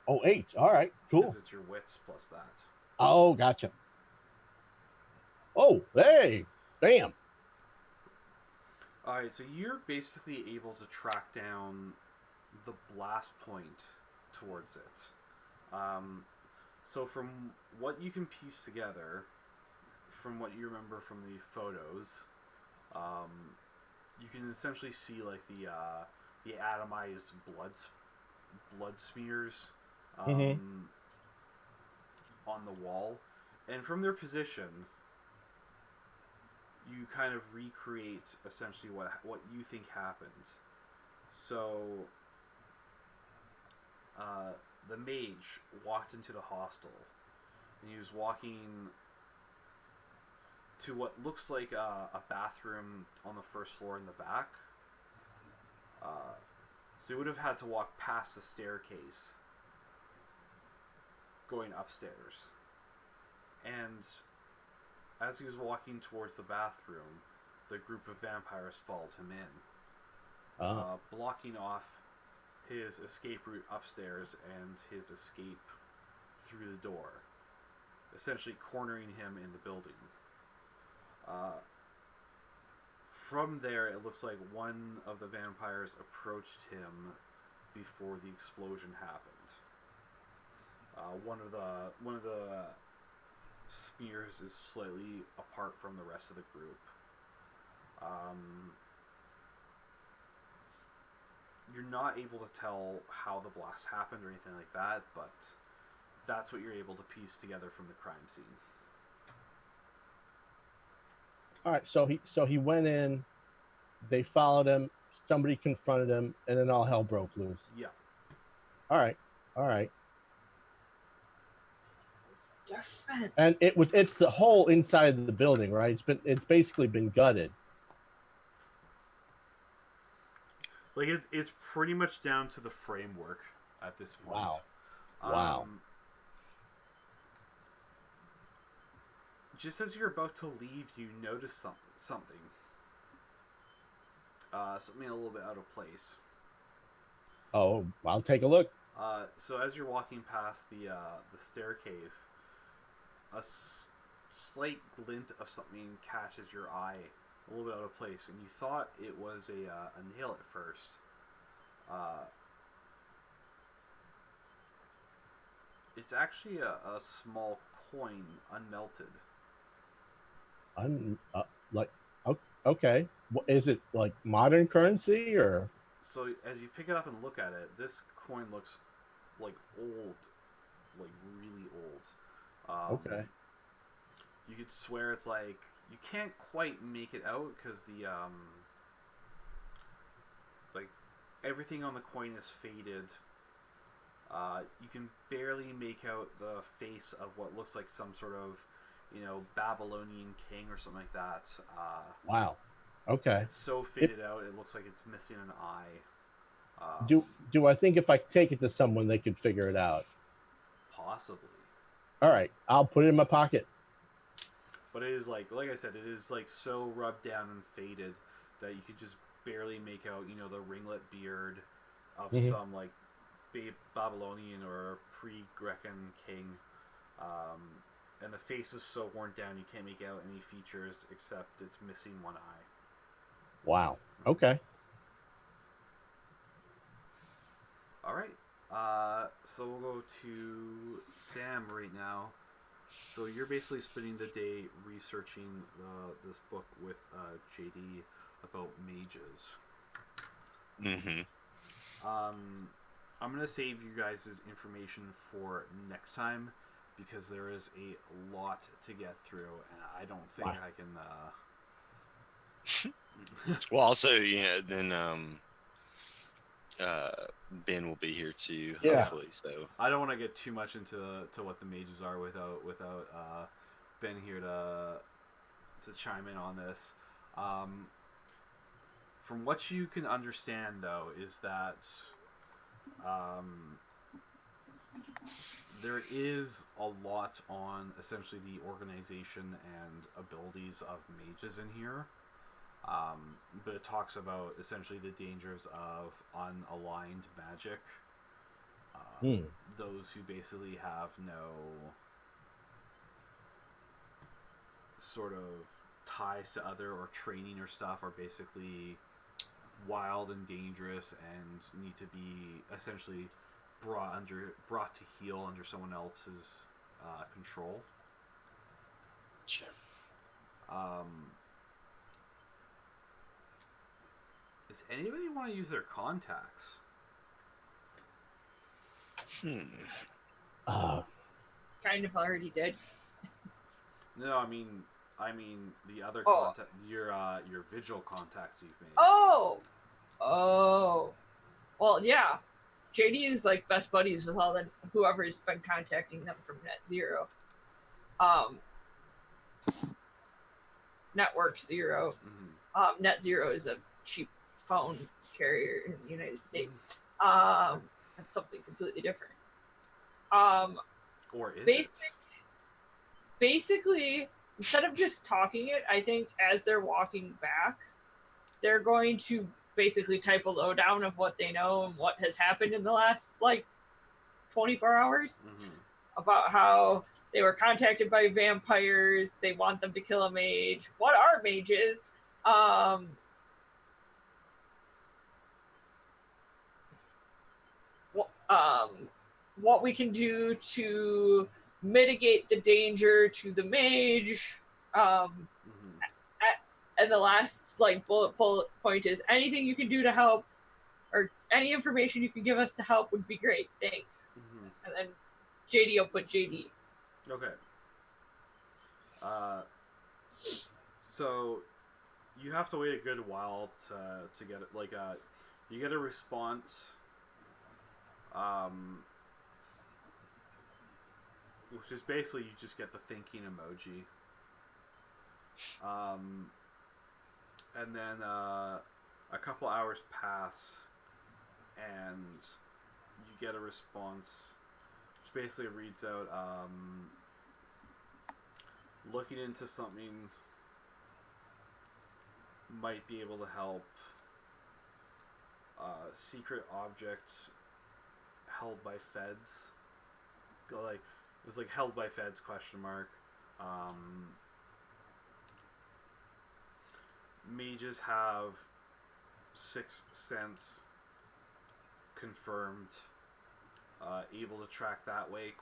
Oh, 8. All right, cool. Because it's your wits plus that. Oh, gotcha. Oh, hey, bam. All right, so you're basically able to track down the blast point towards it. So from what you can piece together, from what you remember from the photos, you can essentially see like the atomized blood smears on the wall, and from their position, you kind of recreate essentially what you think happened. So the mage walked into the hostel, and he was walking to what looks like a bathroom on the first floor in the back. So he would have had to walk past the staircase going upstairs. And as he was walking towards the bathroom, the group of vampires followed him in, blocking off his escape route upstairs and his escape through the door, essentially cornering him in the building. From there, it looks like one of the vampires approached him before the explosion happened. One of the smears is slightly apart from the rest of the group. You're not able to tell how the blast happened or anything like that, but that's what you're able to piece together from the crime scene. All right, so he went in, they followed him, somebody confronted him, and then all hell broke loose. Yeah. All right. Defense. And it's the whole inside of the building, right? It's basically been gutted. Like it's pretty much down to the framework at this point. Wow. Just as you're about to leave, you notice something. Something a little bit out of place. Oh, I'll take a look. So as you're walking past the staircase, a slight glint of something catches your eye, a little bit out of place, and you thought it was a nail at first. It's actually a small coin, unmelted. Okay. Is it like modern currency or? So as you pick it up and look at it, this coin looks like old, like really old. Okay. You could swear it's like you can't quite make it out because the like everything on the coin is faded. You can barely make out the face of what looks like some sort of, Babylonian king or something like that. Wow. Okay. It's so faded out, it looks like it's missing an eye. Do I think if I take it to someone, they could figure it out? Possibly. All right, I'll put it in my pocket. But it is like I said, it is like so rubbed down and faded that you could just barely make out, the ringlet beard of some like Babylonian or pre-Grecan king. And the face is so worn down you can't make out any features except it's missing one eye. Wow. Okay. All right. So we'll go to Sam right now. So you're basically spending the day researching this book with JD about mages. Mm-hmm. I'm gonna save you guys' information for next time because there is a lot to get through, and I don't think I can. Well, also, then Ben will be here too, hopefully. So I don't want to get too much into what the mages are without Ben here to chime in on this. From what you can understand, though, is that there is a lot on essentially the organization and abilities of mages in here. But it talks about essentially the dangers of unaligned magic. Those who basically have no sort of ties to other or training or stuff are basically wild and dangerous and need to be essentially brought to heel under someone else's control. sure. Does anybody want to use their contacts? Kind of already did. No, I mean the other contact, your Vigil contacts you've made. Oh. Well, yeah. JD is like best buddies with all whoever's been contacting them from Net Zero. Network Zero. Mm-hmm. Net Zero is a cheap phone carrier in the United States. That's something completely different. Or is it? Basically, instead of just talking it, I think as they're walking back, they're going to basically type a lowdown of what they know and what has happened in the last like 24 hours about how they were contacted by vampires. They want them to kill a mage. What are mages? What we can do to mitigate the danger to the mage. And the last like bullet point is anything you can do to help, or any information you can give us to help would be great. Thanks. And then JD will put JD. Okay. So you have to wait a good while to get it. Like, you get a response. Which is basically you just get the thinking emoji. And then a couple hours pass, and you get a response, which basically reads out, looking into something might be able to help. Secret object held by feds. Like, it's like held by feds ? Mages have sixth sense confirmed. Able to track that way ?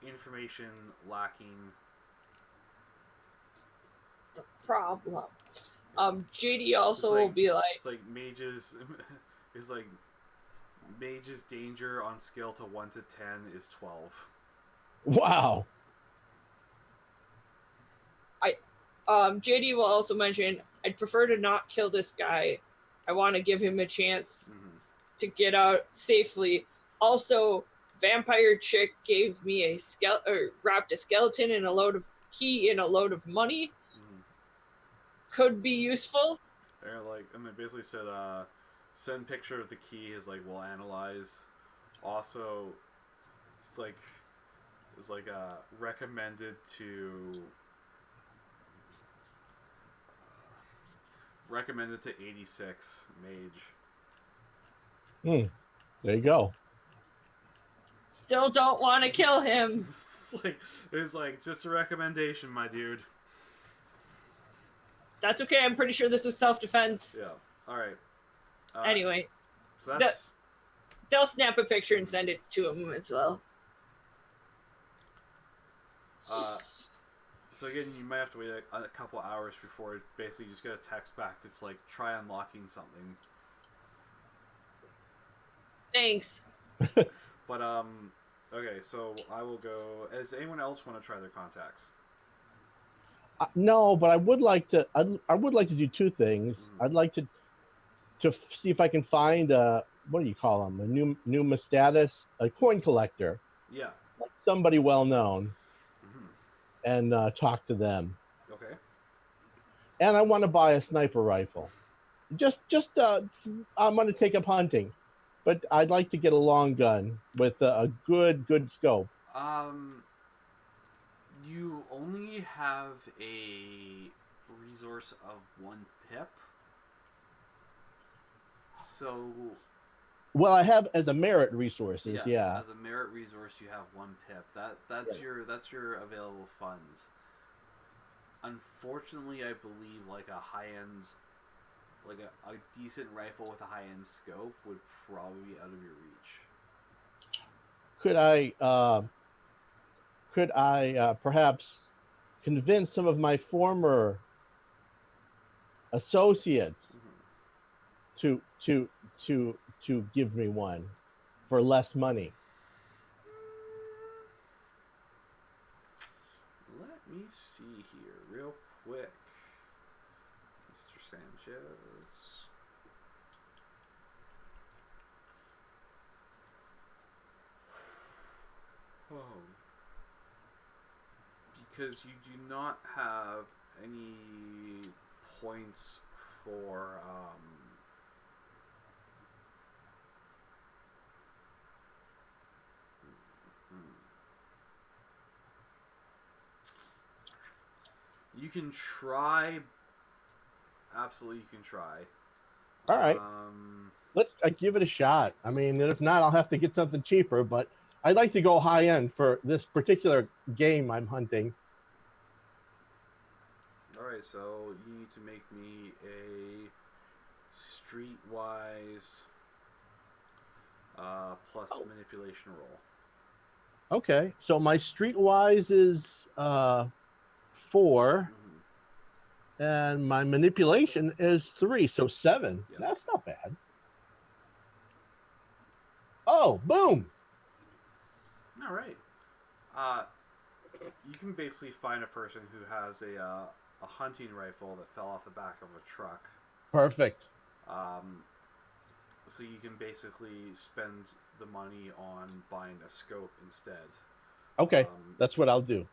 Information lacking. The problem. JD also will be like, it's like mages is like mage's danger on scale to 1 to 10 is 12. Wow. JD will also mention, I'd prefer to not kill this guy. I want to give him a chance to get out safely. Also, vampire chick gave me wrapped a skeleton in a load of key in a load of money. Could be useful. And they basically said, send picture of the key is like, we'll analyze. Also, it's like recommended to 86 mage. There you go. Still don't want to kill him. it's like just a recommendation, my dude. That's okay. I'm pretty sure this was self-defense. Yeah. All right. Anyway, so that's they'll snap a picture and send it to him as well. So again, you might have to wait a couple hours before basically you just get a text back. It's like, try unlocking something. Thanks. But okay, so I will go. Does anyone else want to try their contacts? No, but I would like to. I would like to do two things. I'd like to see if I can find what do you call them? A numismatist, a coin collector. Yeah. Like somebody well known, and talk to them. Okay. And I want to buy a sniper rifle. Just I'm going to take up hunting, but I'd like to get a long gun with a good scope. You only have a resource of 1 pip. So. Well, I have as a merit resources, yeah. As a merit resource, you have 1 pip. That's your available funds. Unfortunately, I believe like a high end, like a decent rifle with a high end scope would probably be out of your reach. Could I perhaps convince some of my former associates to give me one for less money? Let me see here real quick, Mr. Sanchez. Oh. Because you do not have any points for You can try. Absolutely, you can try. All right. Let's give it a shot. I mean, if not, I'll have to get something cheaper. But I'd like to go high end for this particular game I'm hunting. All right, so you need to make me a streetwise plus manipulation roll. Okay, so my streetwise is 4, and my manipulation is 3, so 7. Yep. That's not bad. Oh, boom! All right. You can basically find a person who has a hunting rifle that fell off the back of a truck. Perfect. So you can basically spend the money on buying a scope instead. Okay, that's what I'll do.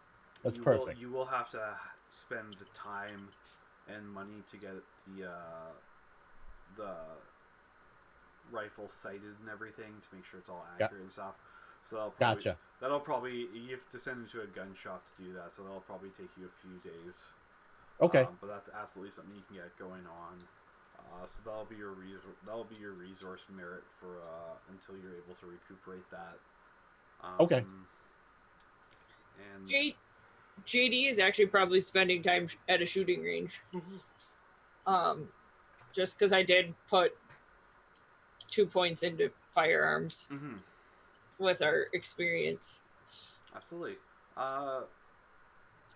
That's perfect. You will have to spend the time and money to get the rifle sighted and everything to make sure it's all accurate and stuff. So that'll probably you have to send it to a gun shop to do that. So that'll probably take you a few days. Okay. But that's absolutely something you can get going on. So that'll be your resource merit for until you're able to recuperate that. Okay. And JD is actually probably spending time at a shooting range. Just because I did put 2 points into firearms with our experience. Absolutely.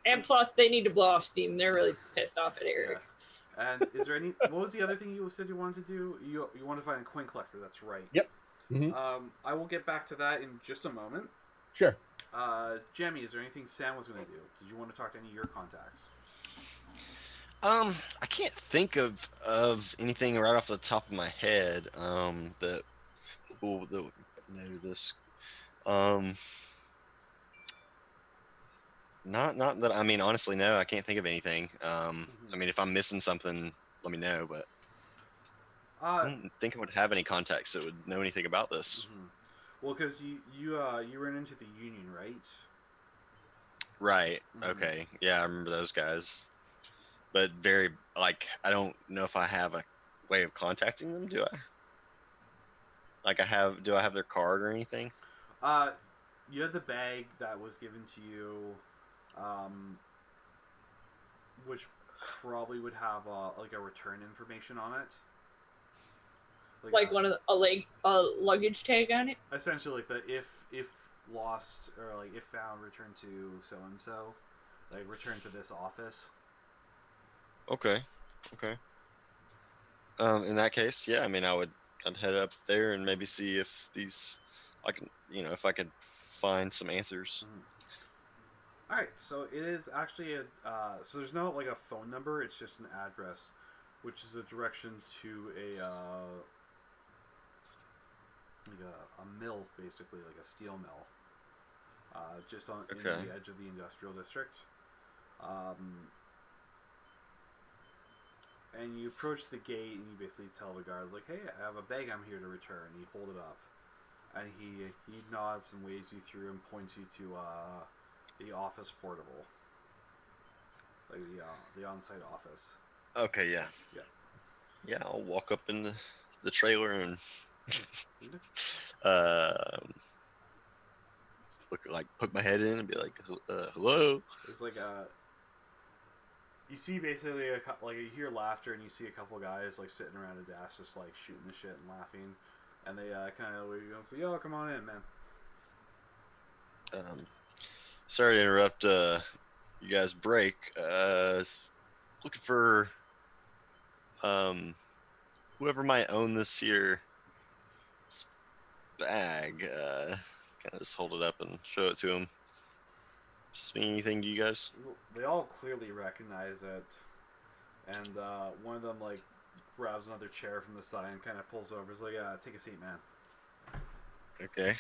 And plus, they need to blow off steam. They're really pissed off at Eric. Yeah. And is there any? What was the other thing you said you wanted to do? You want to find a coin collector. That's right. Yep. I will get back to that in just a moment. Sure. Jemmy, is there anything Sam was going to do? Did you want to talk to any of your contacts? I can't think of anything right off the top of my head. That people that know this. Not that I mean, honestly, no, I can't think of anything. I mean, if I'm missing something, let me know. But I don't think I would have any contacts that would know anything about this. Well, because you ran into the Union, right? Right. Okay. Yeah, I remember those guys. But I don't know if I have a way of contacting them. Do I? Do I have their card or anything? You had the bag that was given to you, which probably would have like a return information on it. Like one of a luggage tag on it. Essentially, like the if lost or like if found, return to so and so, like return to this office. Okay. In that case, yeah, I mean, I'd head up there and maybe see if if I could find some answers. All right, so it is actually so there's no like a phone number. It's just an address, which is a direction to a mill, basically like a steel mill, just in the edge of the industrial district. And you approach the gate and you basically tell the guards like, "Hey, I have a bag I'm here to return." And you hold it up, and he nods and waves you through and points you to the office portable, like the on-site office. Okay, yeah. I'll walk up in the trailer and poke my head in and be like, "Hello." It's like you see basically you hear laughter and you see a couple guys like sitting around a desk just like shooting the shit and laughing, and they kind of say, "Yo, come on in, man." Sorry to interrupt you guys' break. Looking for whoever might own this here bag. Kind of just hold it up and show it to him. Does this mean anything to you guys? They all clearly recognize it, and one of them like grabs another chair from the side and kind of pulls over. He's like, "Take a seat, man." Okay.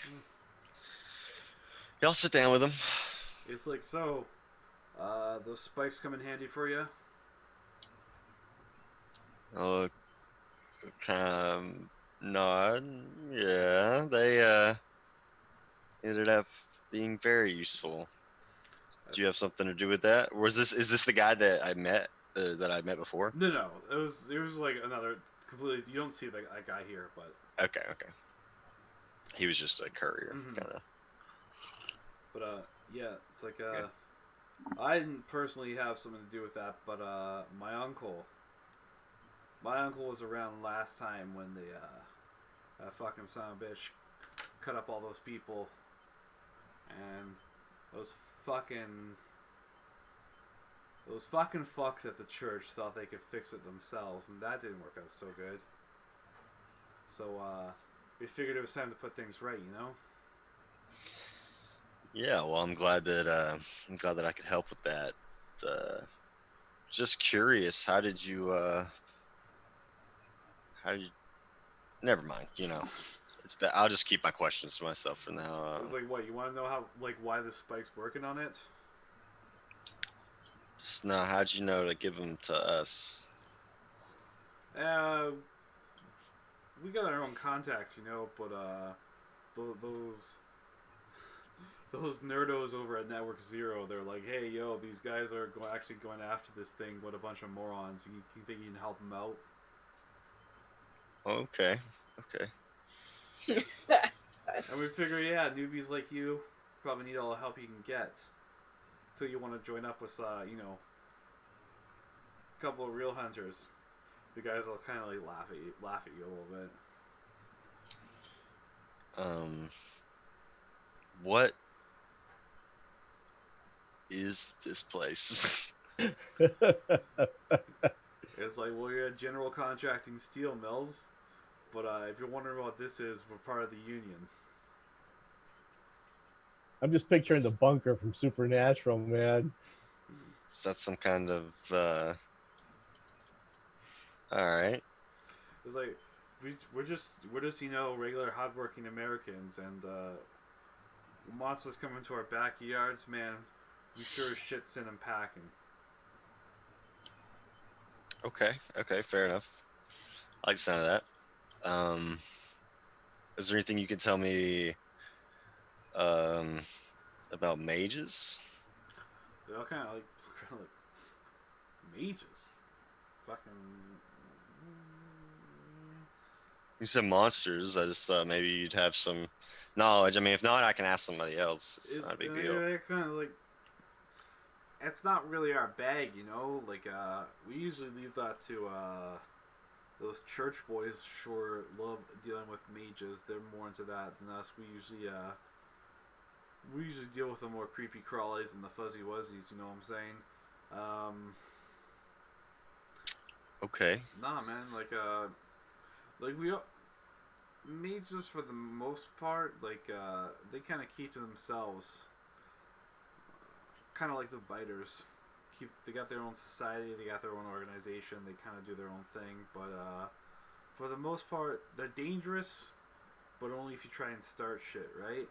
Y'all sit down with him. It's like, so, those spikes come in handy for you? I'll kind of nod. Yeah, they ended up being very useful. Do you have something to do with that? Or is this the guy that I met before? No. It was like another completely. You don't see that guy here, but Okay. He was just a courier, kind of. but yeah, it's like Okay. I didn't personally have something to do with that, but my uncle was around last time when the that fucking son of a bitch cut up all those people, and those fucking those fucking fucks at the church thought they could fix it themselves, and that didn't work out so good. So we figured it was time to put things right, you know. Yeah. Well, I'm glad that I could help with that. Uh, just curious, how did you? Never mind. It's bad. I'll just keep my questions to myself for now. It's like, what, you want to know how, like, why the spike's working on it? Just now, how'd you know to give them to us? Uh, we got our own contacts, you know, but those nerdos over at Network Zero, they're like, hey, yo, these guys are actually going after this thing. What a bunch of morons! You think you can help them out? Okay. And we figure, yeah, newbies like you probably need all the help you can get. Till you want to join up with, a couple of real hunters. The guys will kind of like laugh at you a little bit. What is this place? It's like, well, you're at General Contracting Steel Mills, but if you're wondering what this is, we're part of the union. I'm just picturing the bunker from Supernatural, man. Is that some kind of all right? It's like we're just regular hardworking Americans, and monsters come into our backyards, man. We sure as shit send them packing. Okay, fair enough. I like the sound of that. Is there anything you can tell me about mages? They all kind of like mages, fucking. You said monsters. I just thought maybe you'd have some knowledge. I mean, if not, I can ask somebody else. It's not a big deal. Kind of like. It's not really our bag, you know. Like we usually leave that to those church boys. Sure, love dealing with mages. They're more into that than us. We usually deal with the more creepy crawlies and the fuzzy wuzzies. You know what I'm saying? Okay. Nah, man. Like mages for the most part, like they kind of keep to themselves. Kind of like the biters. They got their own society, they got their own organization, they kind of do their own thing, but for the most part, they're dangerous, but only if you try and start shit, right?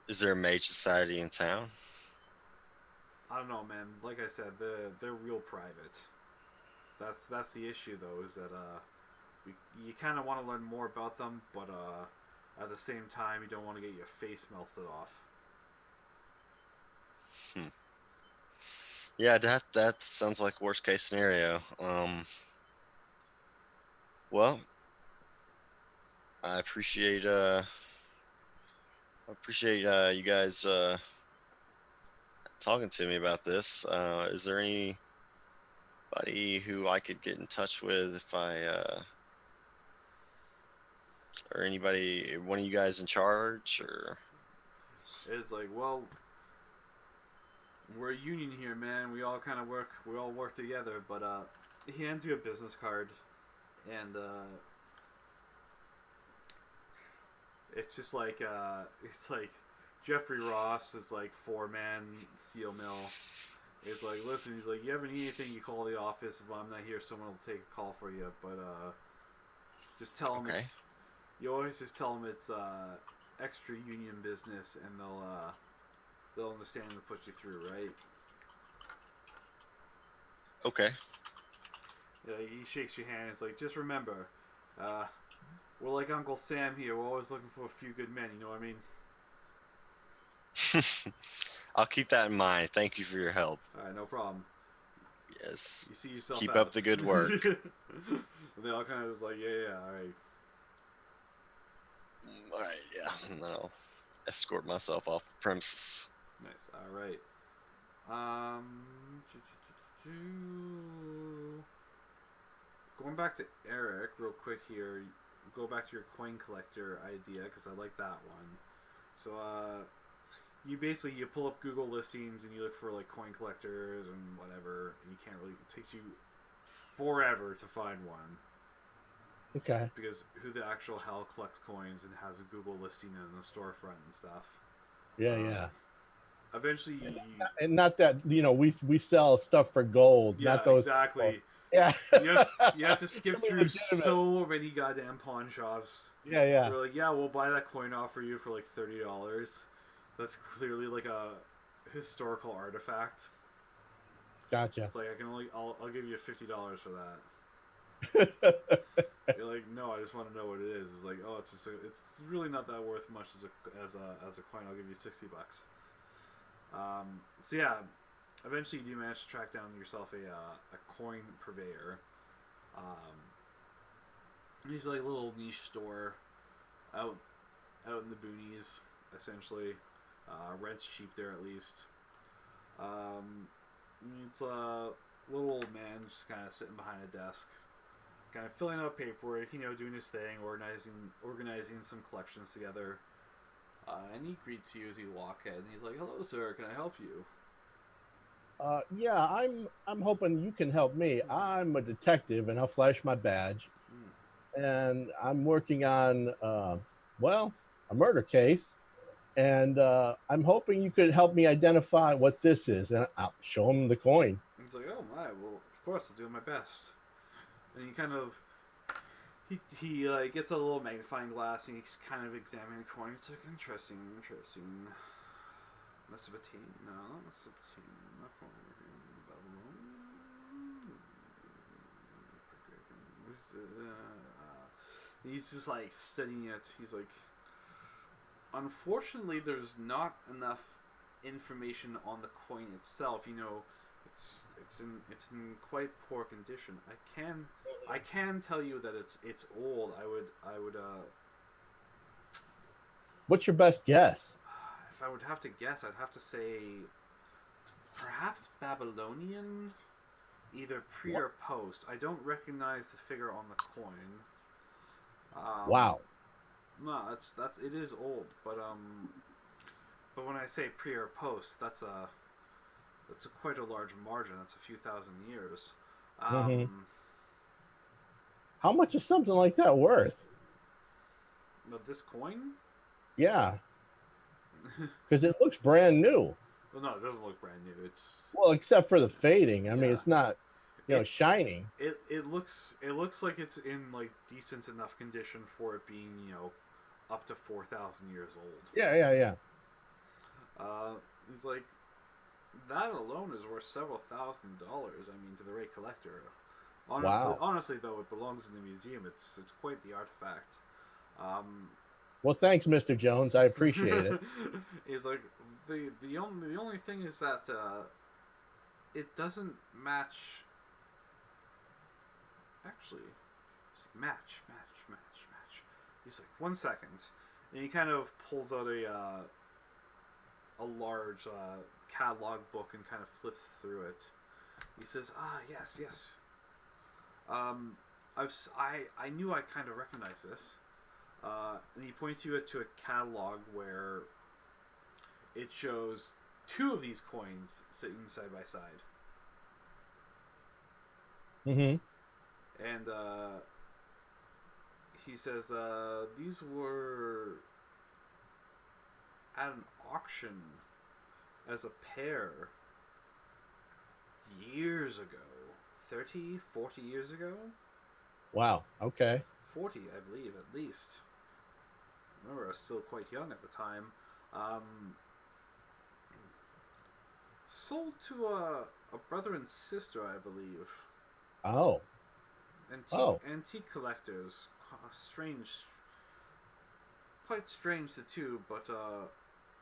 Is there a mage society in town? I don't know, man. Like I said, they're real private. That's the issue, though, is that you kind of want to learn more about them, but at the same time, you don't want to get your face melted off. Yeah, that sounds like worst case scenario. Well, I appreciate you guys talking to me about this. Is there anybody who I could get in touch with if or anybody, one of you guys in charge, or? It's like, well, we're a union here, man. We all work together. But he hands you a business card, and it's just like it's like Jeffrey Ross is like 4-man steel mill. It's like, listen, he's like, you ever need anything, you call the office. If I'm not here, someone will take a call for you. But just tell them you always just tell them it's extra union business, and they'll understand and put you through, right? Okay. Yeah, he shakes your hand. It's like, just remember, we're like Uncle Sam here. We're always looking for a few good men. You know what I mean? I'll keep that in mind. Thank you for your help. All right, no problem. Yes. You see yourself Keep out. up the good work. And they all kind of just like, yeah, all right. All right, yeah. And then I'll escort myself off the premises. Nice. All right. Um, going back to Eric real quick here. Go back to your coin collector idea because I like that one. So, you basically you pull up Google listings and you look for like coin collectors and whatever, and you can't really. It takes you forever to find one. Okay. Because who the actual hell collects coins and has a Google listing in a storefront and stuff? Yeah, yeah. Eventually, And not that we sell stuff for gold. yeah, Not those. exactly. Yeah. You have to skip Something through legitimate. so many goddamn pawn shops. Yeah, yeah. We're like, yeah, we'll buy that coin off for you for like $30. That's clearly like a historical artifact. Gotcha. It's like I'll give you $50 for that. You're like, no, I just want to know what it is. It's like, oh, it's really not that worth much as a coin. I'll give you $60. So yeah, eventually you do manage to track down yourself a coin purveyor. He's like a little niche store out in the boonies, essentially. Rent's cheap there at least. It's a little old man just kind of sitting behind a desk, kind of filling out paperwork, doing his thing, organizing some collections together. And he greets you as you walk in. He's like, "Hello, sir. Can I help you?" Yeah, I'm hoping you can help me. I'm a detective, and I'll flash my badge. And I'm working on, a murder case. And I'm hoping you could help me identify what this is. And I'll show him the coin. He's like, "Oh my, well, of course, I'll do my best." And he kind of he gets a little magnifying glass and he's kind of examining the coin. It's like interesting. Mesopotamia, no, Mesopotamia, not he's just like studying it. He's like, unfortunately, there's not enough information on the coin itself. It's in quite poor condition. I can tell you that it's old. I would What's your best guess? if I would have to guess, I'd have to say perhaps Babylonian, either pre or post. I don't recognize the figure on the coin. Wow. No, it is old, but when I say pre or post, that's quite a large margin. That's a few thousand years. How much is something like that worth? But this coin? Yeah. Because it looks brand new. Well, no, it doesn't look brand new. It's except for the fading. I mean, Yeah. it's not, It's- shining. it looks like it's in like decent enough condition for it being up to 4,000 years old. Yeah. He's like, that alone is worth several $1,000s. I mean, to the right collector. Honestly, though, it belongs in the museum. It's quite the artifact. Well, thanks, Mr. Jones. I appreciate it. He's like, the only thing is that it doesn't match. Actually, it's like, match. He's like, 1 second, and he kind of pulls out a large catalog book and kind of flips through it. He says, yes. I knew I kind of recognized this. And he points you to a catalog where it shows two of these coins sitting side by side. Mm-hmm. And he says these were at an auction as a pair years ago. 30, 40 years ago? Wow. Okay. 40, I believe, at least. Remember, I was still quite young at the time. Sold to a brother and sister, I believe. Oh. Antique collectors. Quite strange the two, but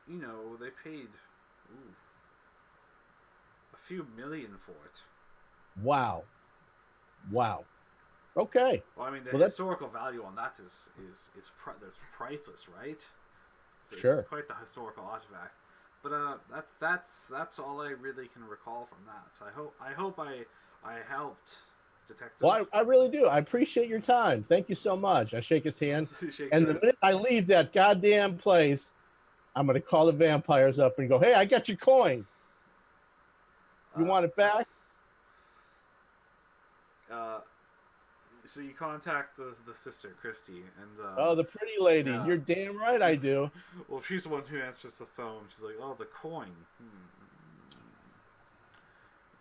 they paid a few million for it. Wow. Okay. Well, I mean, the Well, that's historical value on that is that's priceless, right? It's sure. quite the historical artifact. But that's all I really can recall from that. I hope I helped, Detective. Well, I really do. I appreciate your time. Thank you so much. I shake his hand. Shakes And the yours. minute I leave that goddamn place, I'm going to call the vampires up and go, hey, I got your coin. You want it back? So you contact the sister, Christy, and Oh, the pretty lady. yeah. You're damn right I do. Well, she's the one who answers the phone. She's like, "Oh, the coin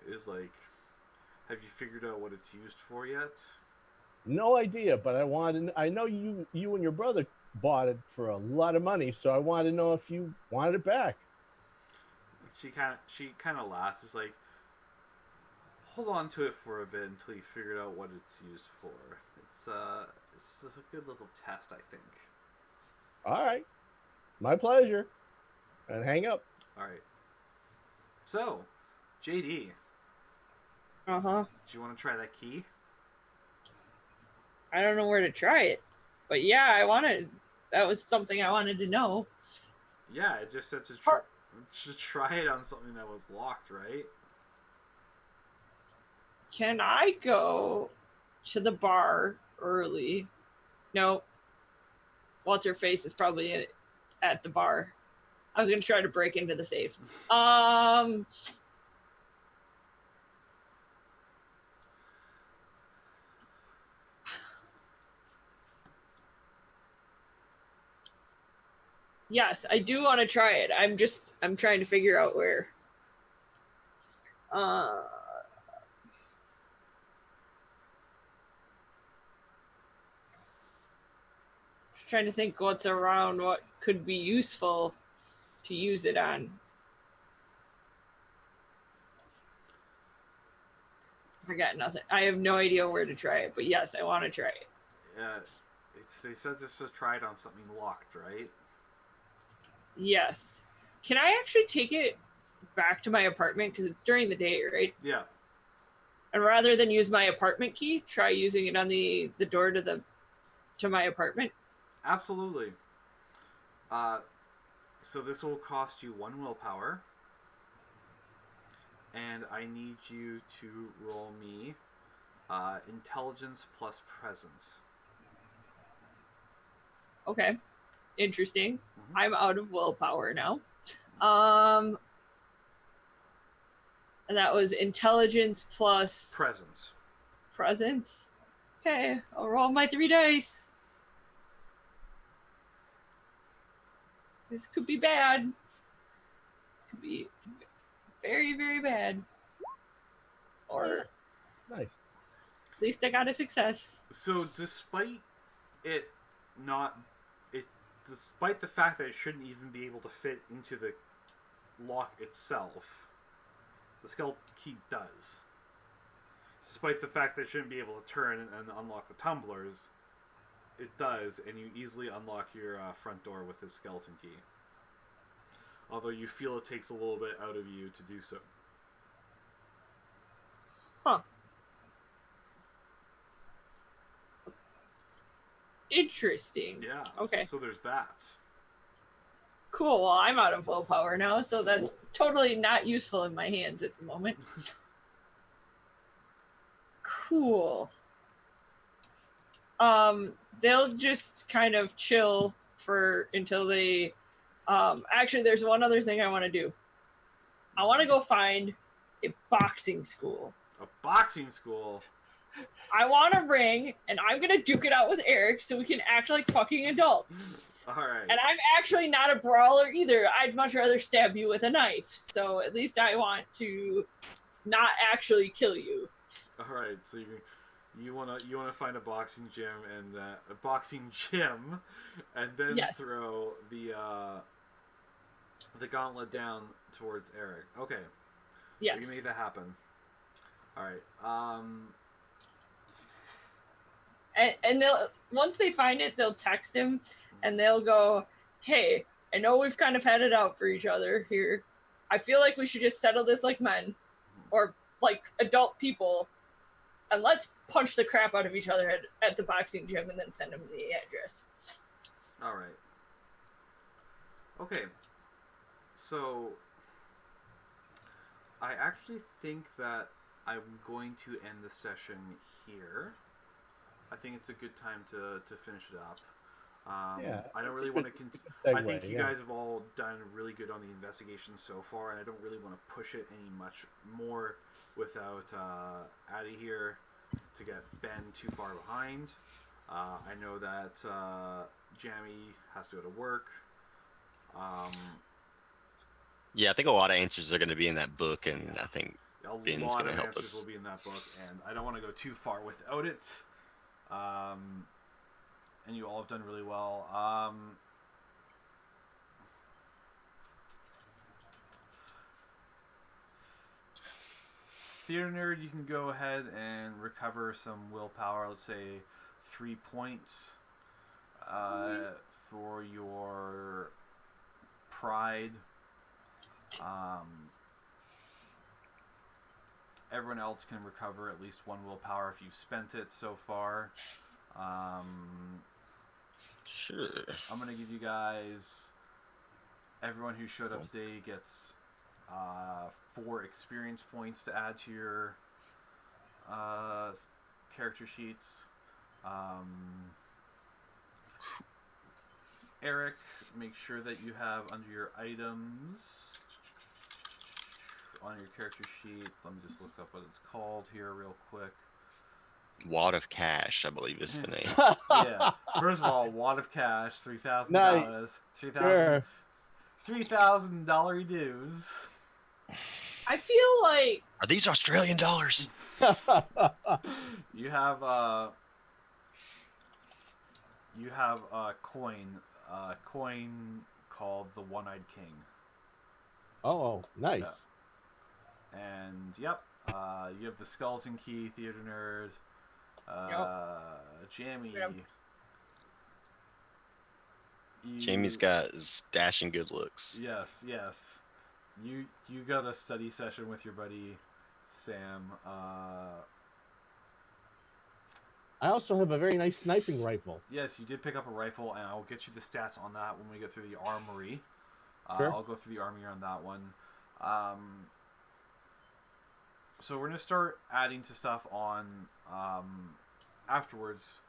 is like, have you figured out what it's used for yet?" No idea, but I know you and your brother bought it for a lot of money, so I wanted to know if you wanted it back. She kind of laughs. It's like, hold on to it for a bit until you figured out what it's used for. It's a good little test, I think. All right. My pleasure. And hang up. All right. So, JD, Uh-huh. do you want to try that key? I don't know where to try it. But yeah, that was something I wanted to know. Yeah, it just said to try it on something that was locked, right? Can I go to the bar early? No. What's-her-face is probably at the bar. I was going to try to break into the safe. Yes, I do want to try it. I'm trying to figure out where. Trying to think what's around, what could be useful to use it on. I got nothing. I have no idea where to try it, but yes, I want to try it. They said this to try it on something locked, right? Yes. Can I actually take it back to my apartment? Because it's during the day, right? Yeah. And rather than use my apartment key, try using it on the door to my apartment? Absolutely. So this will cost you 1 willpower. And I need you to roll me intelligence plus presence. Okay. Interesting. Mm-hmm. I'm out of willpower now. And that was intelligence plus Presence. Presence. Okay, I'll roll my 3 dice. This could be bad. This could be very, very bad. Or Nice. at least I got a success. So despite the fact that it shouldn't even be able to fit into the lock itself, the skeleton key does. Despite the fact that it shouldn't be able to turn and unlock the tumblers, it does, and you easily unlock your front door with this skeleton key. Although you feel it takes a little bit out of you to do so. Huh. Interesting. Yeah. Okay. So there's that. Cool. Well, I'm out of willpower now, so that's totally not useful in my hands at the moment. Cool. They'll just kind of chill until they actually there's one other thing I want to do. I want to go find a boxing school. A boxing school? I want a ring, and I'm gonna duke it out with Eric so we can act like fucking adults. Alright. And I'm actually not a brawler either. I'd much rather stab you with a knife. So at least I want to not actually kill you. Alright, so you wanna find a boxing gym and then Yes. throw the gauntlet down towards Eric. Okay. Yes. We can make that happen. Alright. And they'll once they find it, they'll text him and they'll go, "Hey, I know we've kind of had it out for each other here. I feel like we should just settle this like men, or like adult people, and let's punch the crap out of each other at the boxing gym and then send them the address. All right. Okay. So, I actually think that I'm going to end the session here. I think it's a good time to finish it up. Yeah, I don't really want to I think you guys have all done really good on the investigation so far, and I don't really want to push it any much more without Addie here to get Ben too far behind. I know that Jammy has to go to work. Yeah, I think a lot of answers are going to be in that book, and I think a Ben's lot gonna of help answers us. will be in that book, and I don't want to go too far without it. And you all have done really well. Theater Nerd, you can go ahead and recover some willpower. Let's say 3 points for your pride. Everyone else can recover at least 1 willpower if you've spent it so far. Sure. I'm going to give you guys... Everyone who showed up today gets 4 experience points to add to your character sheets. Eric, make sure that you have under your items on your character sheet. Let me just look up what it's called here real quick. Wad of Cash, I believe is the name. Yeah. First of all, wad of cash, $3,000. Nice. $3,000 $3,000 dues. I feel like Are these Australian dollars? You have a coin called the One-Eyed King. Oh, nice. Yeah. And yep, you have the Skeleton Key, Theater Nerd. Jammy. Yep. Jamie's got his dashing good looks. Yes. You got a study session with your buddy Sam. I also have a very nice sniping rifle. Yes, you did pick up a rifle, and I'll get you the stats on that when we go through the armory. Sure. I'll go through the armory on that one. So we're going to start adding to stuff on afterwards.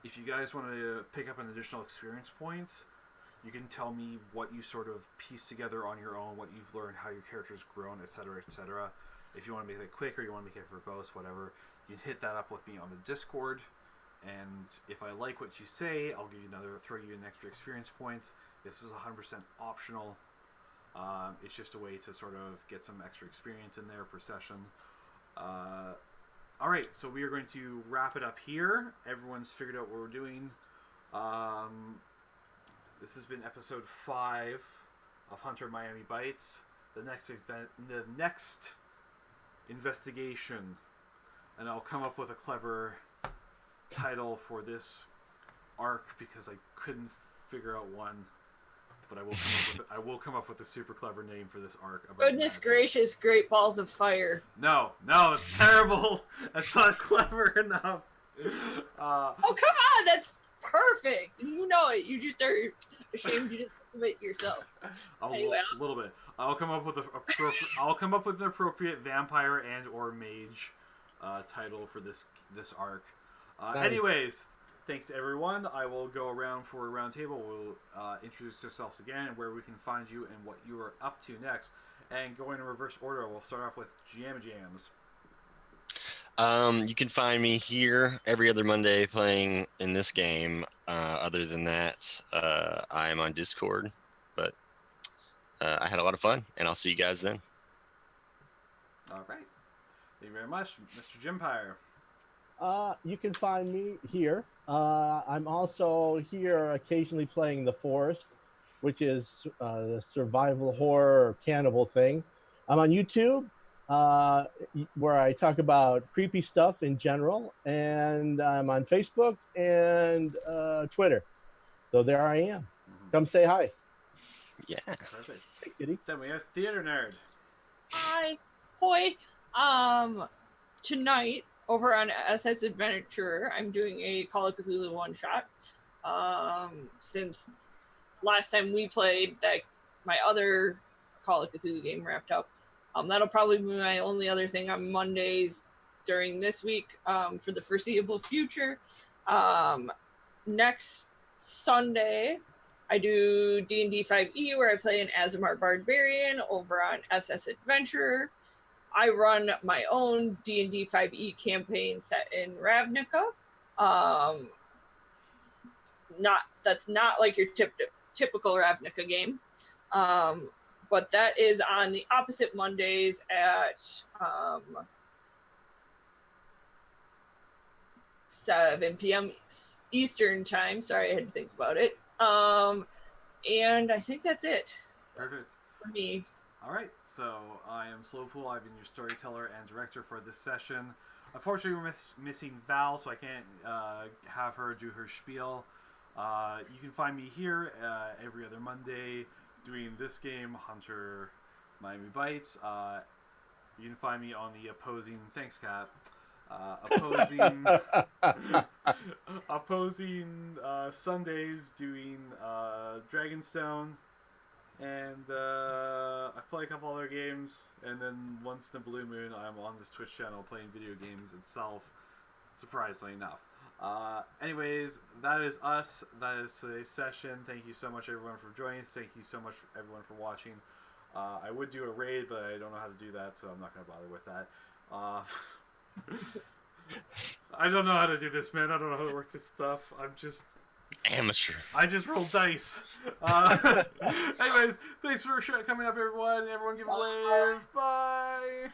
If you guys want to pick up an additional experience points, you can tell me what you sort of piece together on your own, what you've learned, how your character's grown, etc., etc. If you want to make it quick or you want to make it verbose, whatever, you can hit that up with me on the Discord. And if I like what you say, I'll give you throw you an extra experience points. This is 100% optional. It's just a way to sort of get some extra experience in there per session. Alright, so we are going to wrap it up here. Everyone's figured out what we're doing. This has been episode 5 of Hunter Miami Bites. The next investigation, and I'll come up with a clever title for this arc because I couldn't figure out one. But I will come up with a super clever name for this arc. Goodness gracious, great balls of fire. No, that's terrible. That's not clever enough. Oh, come on, that's perfect. You know it. You just are ashamed you didn't think of it yourself. Anyway. A little bit. I'll come up with an appropriate vampire and or mage title for this arc. Nice. Anyways, thanks to everyone. I will go around for a round table. We'll introduce ourselves again and where we can find you and what you are up to next. And going in reverse order, we'll start off with Jams. You can find me here every other Monday playing in this game. Other than that, I'm on Discord. But I had a lot of fun, and I'll see you guys then. All right. Thank you very much, Mr. Jimpire. You can find me here. I'm also here occasionally playing The Forest, which is the survival horror cannibal thing. I'm on YouTube, where I talk about creepy stuff in general, and I'm on Facebook and Twitter. So there I am. Come say hi. Yeah. Perfect. Hey, kitty. Then we have Theater Nerd. Hi, hoi. Tonight over on SS Adventure, I'm doing a Call of Cthulhu one shot. Since last time we played, that my other Call of Cthulhu game wrapped up. That'll probably be my only other thing on Mondays during this week for the foreseeable future. Next Sunday, I do D&D 5e where I play an Azamar Barbarian over on SS Adventure. I run my own D&D 5e campaign set in Ravnica. That's not like your typical Ravnica game. But that is on the opposite Mondays at 7 p.m. Eastern time. Sorry, I had to think about it. And I think that's it Perfect. for me. All right, so I am Slowpool. I've been your storyteller and director for this session. Unfortunately, we're missing Val, so I can't have her do her spiel. You can find me here every other Monday doing this game, Hunter Miami Bites. You can find me on the opposing... Thanks, Kat. Opposing Sundays doing Dragonstone. And I play a couple other games, and then once in the blue moon, I'm on this Twitch channel playing video games itself, surprisingly enough. Anyways, that is us. That is today's session. Thank you so much, everyone, for joining us. Thank you so much, everyone, for watching. I would do a raid, but I don't know how to do that, so I'm not going to bother with that. I don't know how to do this, man. I don't know how to work this stuff. I'm just... Amateur. I just rolled dice. Anyways, thanks for coming up, everyone. Everyone give a wave. Bye.